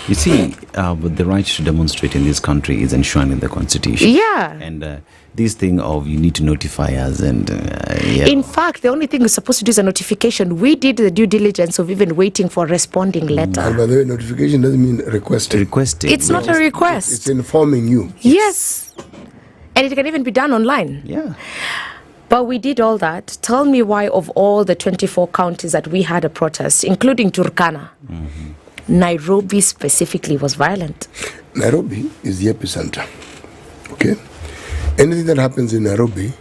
You see, the right to demonstrate in this country is enshrined in the Constitution. Yeah. And this thing of you need to notify us and... In fact, the only thing we're supposed to do is a notification. We did the due diligence of even waiting for a responding letter. And by the way, notification doesn't mean requesting. Requesting. It's not a request. It's informing you. Yes. And it can even be done online. Yeah. But we did all that. Tell me why of all the 24 counties that we had a protest, including Turkana, Nairobi specifically was violent. Nairobi is the epicenter. Okay? Anything that happens in Nairobi,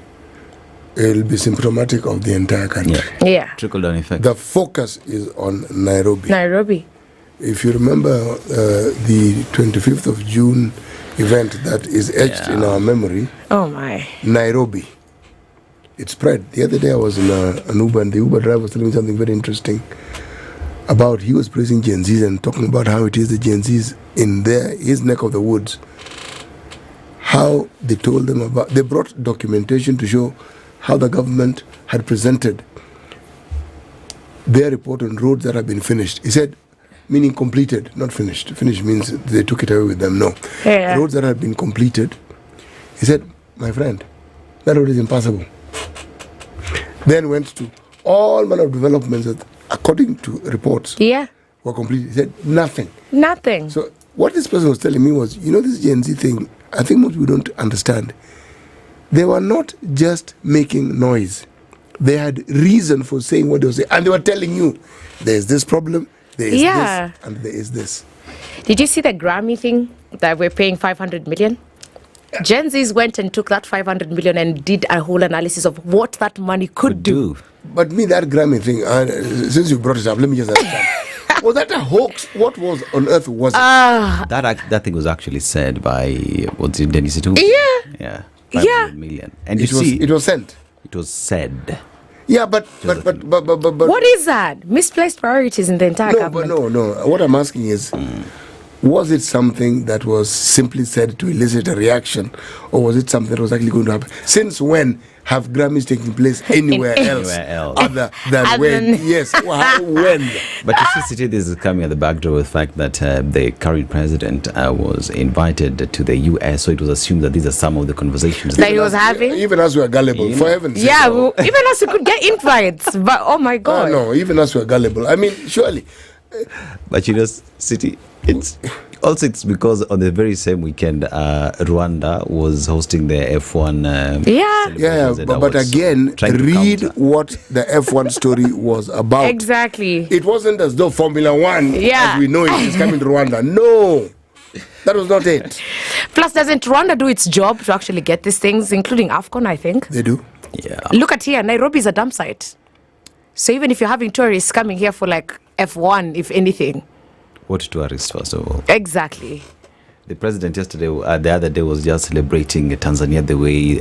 it'll be symptomatic of the entire country. Yeah. Trickle down effect. The focus is on Nairobi. Nairobi. If you remember the 25th of June event that is etched in our memory. Oh my. Nairobi. It spread. The other day I was in an Uber and the Uber driver was telling me something very interesting about he was praising Gen Zs and talking about how it is the Gen Zs in his neck of the woods, how they told them about, they brought documentation to show how the government had presented their report on roads that have been finished. He said, meaning completed, not finished. Finished means they took it away with them. No. Yeah. Roads that have been completed. He said, my friend, that road is impassable. then went to all manner of developments that, according to reports, were completed. He said nothing. Nothing. So what this person was telling me was, this Gen Z thing, I think most people don't understand. They were not just making noise. They had reason for saying what they were saying. And they were telling you, there's this problem, there is this, and there is this. Did you see the Grammy thing that we're paying 500 million? Gen Zs went and took that 500 million and did a whole analysis of what that money could do. But me, that Grammy thing, since you brought it up, let me just understand. Was that a hoax? What was on earth was it? That thing was actually said by, what's it, Dennis Itu? Yeah. 500 million. And it was sent. It was said. Yeah, but what is that? Misplaced priorities in the entire government. No. What I'm asking is, was it something that was simply said to elicit a reaction, or was it something that was actually going to happen? Since when have Grammys taking place anywhere else other than when? Yes, when? But you see, this is coming at the backdrop of the fact that the current president was invited to the US, so it was assumed that these are some of the conversations that he was having. Even as we are gullible, for heaven's sake. Yeah, even as we could get invites, but oh my God. No, even as we are gullible. I mean, surely. But City, it's because on the very same weekend, Rwanda was hosting the F1. But again, read what the F1 story was about. Exactly. It wasn't as though Formula One, as we know it, is coming to Rwanda. No, that was not it. Plus, doesn't Rwanda do its job to actually get these things, including AFCON, I think? They do. Yeah. Look at here, Nairobi is a dump site. So even if you're having tourists coming here for like F1, if anything. What tourists, first of all? Exactly. The president yesterday, the other day, was just celebrating Tanzania the way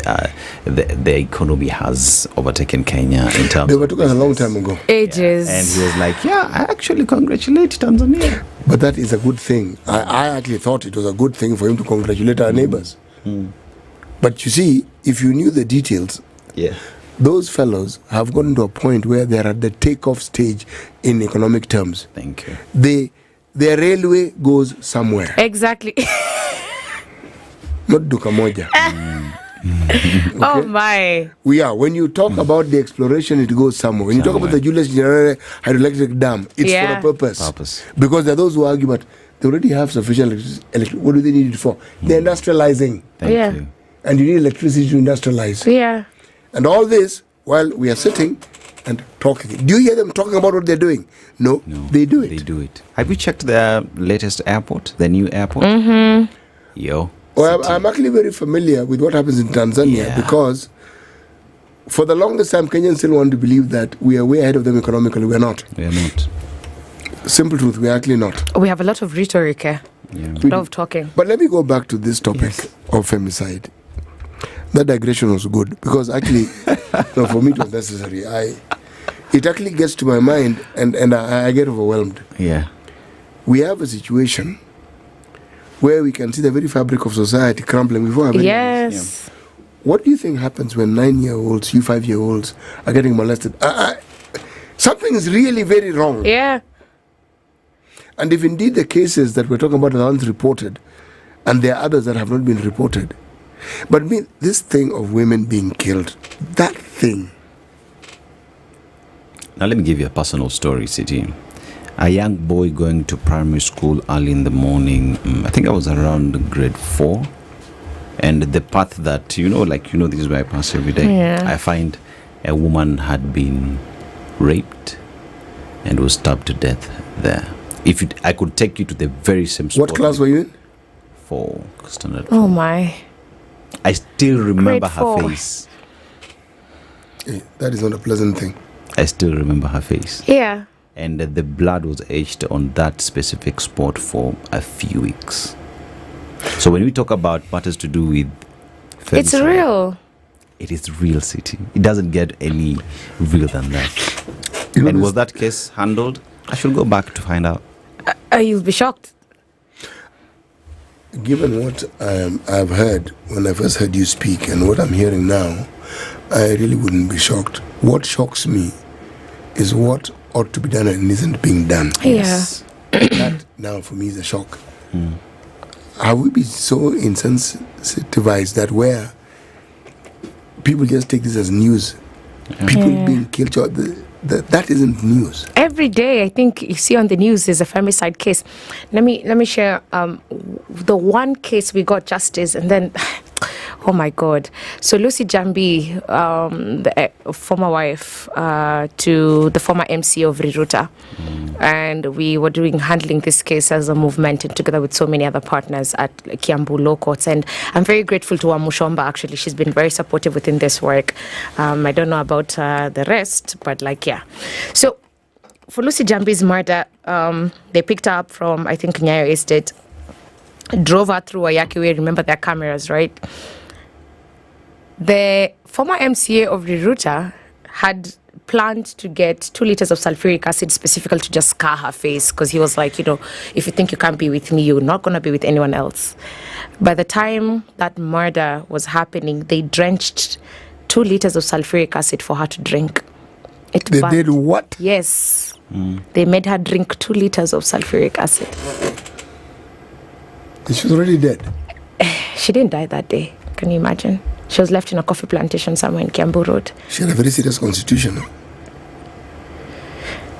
the economy has overtaken Kenya in terms. They were talking a long time ago. Ages. And he was like, I actually congratulate Tanzania. But that is a good thing. I actually thought it was a good thing for him to congratulate our neighbors. But you see, if you knew the details, those fellows have gotten to a point where they're at the takeoff stage in economic terms. Thank you. Their railway goes somewhere. Exactly. Not duka moja. Okay? Oh my. When you talk about the exploration, it goes somewhere. When you talk about the Julius Nyerere hydroelectric dam, it's for a purpose. Because there are those who argue, but they already have sufficient electricity. What do they need it for? They're industrializing. Thank you. And you need electricity to industrialize. Yeah. And all this while we are sitting and talking. Do you hear them talking about what they're doing? No, they do it. They do it. Have you checked the latest airport, the new airport? Yo. Well, I'm actually very familiar with what happens in Tanzania because for the longest time, Kenyans still want to believe that we are way ahead of them economically. We're not. We are not. Simple truth, we're actually not. We have a lot of rhetoric here. A lot of talking. But let me go back to this topic of femicide. That digression was good because actually, for me it was necessary. It actually gets to my mind and I get overwhelmed. Yeah. We have a situation where we can see the very fabric of society crumbling before our very eyes. What do you think happens when 9-year-olds, 5-year-olds are getting molested? Something is really very wrong. Yeah. And if indeed the cases that we're talking about are unreported, and there are others that have not been reported, but this thing of women being killed, that thing. Now let me give you a personal story, City. A young boy going to primary school early in the morning, I think I was around grade 4, and the path that, this is where I pass every day. I find a woman had been raped and was stabbed to death there. I could take you to the very same spot. What class were you in? 4, Standard 4. Oh my. I still remember her face. That is not a pleasant thing. I still remember her face. Yeah. And the blood was etched on that specific spot for a few weeks. So when we talk about matters to do with femicide, it's real. It is real, City. It doesn't get any real than that. And was that case handled? I should go back to find out. You'll be shocked. Given what I've heard when I first heard you speak and what I'm hearing now, I really wouldn't be shocked. What shocks me is what ought to be done and isn't being done. Yes. That now for me is a shock. Have we been so insensitivized that where people just take this as news People Yeah. being killed. So that isn't news. Every day, I think you see on the news there's a femicide case. Let me share the one case we got justice, and then oh my God! So Lucy Jambi, the former wife to the former MC of Riruta, and we were handling this case as a movement, and together with so many other partners at Kiambu Law Courts. And I'm very grateful to Amushomba. Actually, she's been very supportive within this work. I don't know about the rest, but yeah. So for Lucy Jambi's murder, they picked her up from, I think, Nyeri Estate, drove her through Ayaki Way. Remember their cameras, right? The former MCA of Riruta had planned to get 2 liters of sulfuric acid specifically to just scar her face, because he was like, if you think you can't be with me, you're not going to be with anyone else. By the time that murder was happening, they drenched 2 liters of sulfuric acid for her to drink. They did what? Yes. They made her drink 2 liters of sulfuric acid. She was already dead. She didn't die that day. Can you imagine? She was left in a coffee plantation somewhere in Kiambu Road. She had a very serious constitution.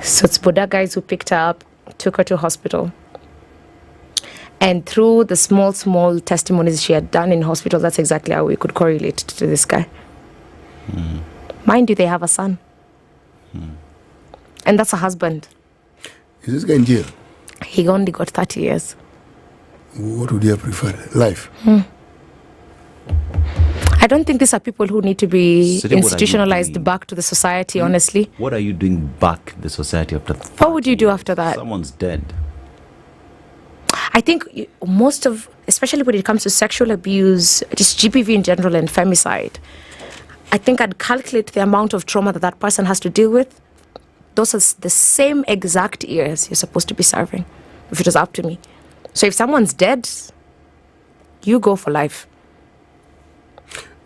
So it's Buddha guys who picked her up, took her to hospital. And through the small testimonies she had done in hospital, that's exactly how we could correlate to this guy. Mind you, they have a son. And that's a husband. Is this guy in jail? He only got 30 years. What would you have preferred? Life? I don't think these are people who need to be Sarit, institutionalized back to the society, honestly. What are you doing back the society after? What would you do after that? Someone's dead. I think most of, especially when it comes to sexual abuse, just GPV in general and femicide, I think I'd calculate the amount of trauma that person has to deal with. Those are the same exact years you're supposed to be serving, if it was up to me. So if someone's dead, you go for life.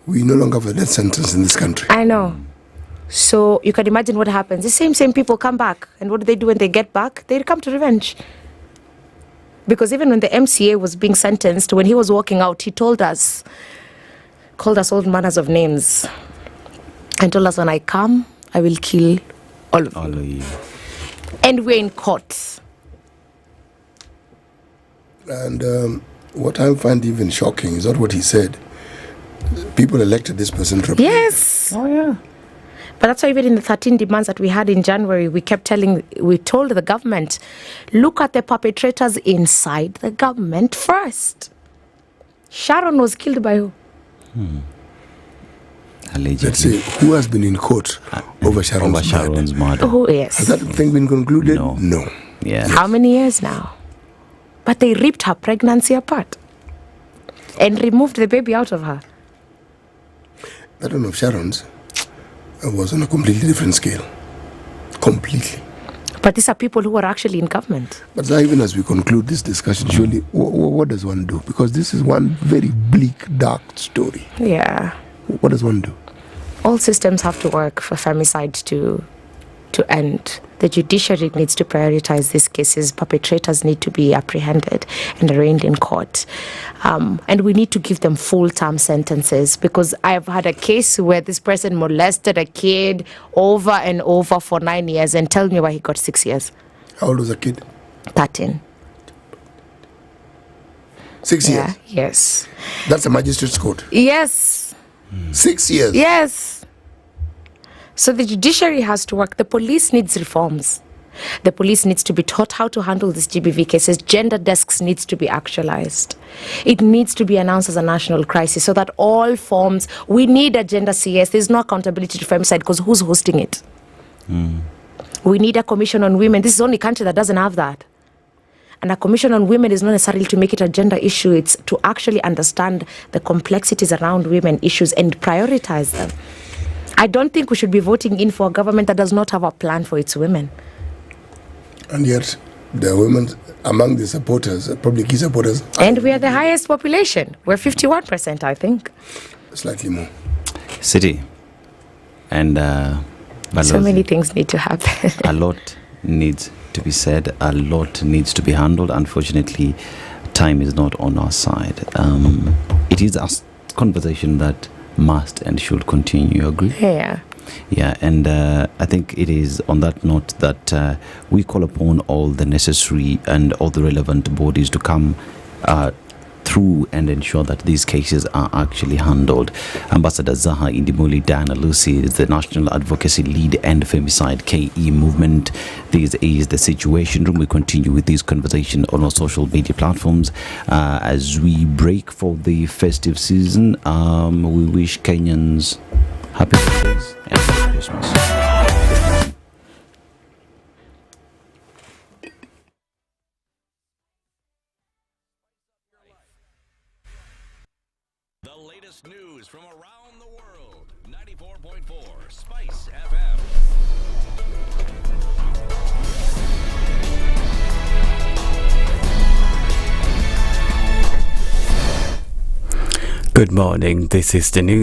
We no longer have a death sentence in this country. I know. So you can imagine what happens. The same people come back. And what do they do when they get back? They come to revenge. Because even when the MCA was being sentenced, when he was walking out, he called us all manners of names. And told us, when I come, I will kill all of you. And we're in court. And what I find even shocking is not what he said. People elected this person. Yes. Oh, yeah. But that's why even in the 13 demands that we had in January, we told the government, look at the perpetrators inside the government first. Sharon was killed by who? Allegedly. Let's say, who has been in court over Sharon's murder? Oh, yes. Has that thing been concluded? No. Yeah. How many years now? But they ripped her pregnancy apart and removed the baby out of her. I don't know if Sharon's was on a completely different scale. Completely. But these are people who are actually in government. But now, even as we conclude this discussion, surely, what does one do? Because this is one very bleak, dark story. Yeah. What does one do? All systems have to work for femicide to end. The judiciary needs to prioritize these cases. Perpetrators need to be apprehended and arraigned in court. And we need to give them full-term sentences, because I've had a case where this person molested a kid over and over for 9 years, and tell me why he got 6 years. How old was the kid? 13. 6 years? Yes. That's a magistrate's court? Yes. 6 years? Yes. So the judiciary has to work. The police needs reforms. The police needs to be taught how to handle these GBV cases. Gender desks needs to be actualized. It needs to be announced as a national crisis so that all forms, we need a gender CS. There's no accountability to femicide because who's hosting it? We need a commission on women. This is the only country that doesn't have that. And a commission on women is not necessarily to make it a gender issue. It's to actually understand the complexities around women issues and prioritize them. I don't think we should be voting in for a government that does not have a plan for its women. And yet, the women among the supporters, probably key supporters. And we are the highest population. We're 51%, I think. Slightly more. City. And so many things need to happen. A lot needs to be said. A lot needs to be handled. Unfortunately, time is not on our side. It is a conversation that must and should continue. You agree? Yeah. Yeah, and I think it is on that note that we call upon all the necessary and all the relevant bodies to come through and ensure that these cases are actually handled. Ambassador Zaha Indimuli Diana Lucy is the National Advocacy Lead and Femicide KE movement. This is the Situation Room. We continue with this conversation on our social media platforms as we break for the festive season. We wish Kenyans happy birthdays and Merry Christmas. News from around the world. 94.4 Spice FM. Good morning. This is the news.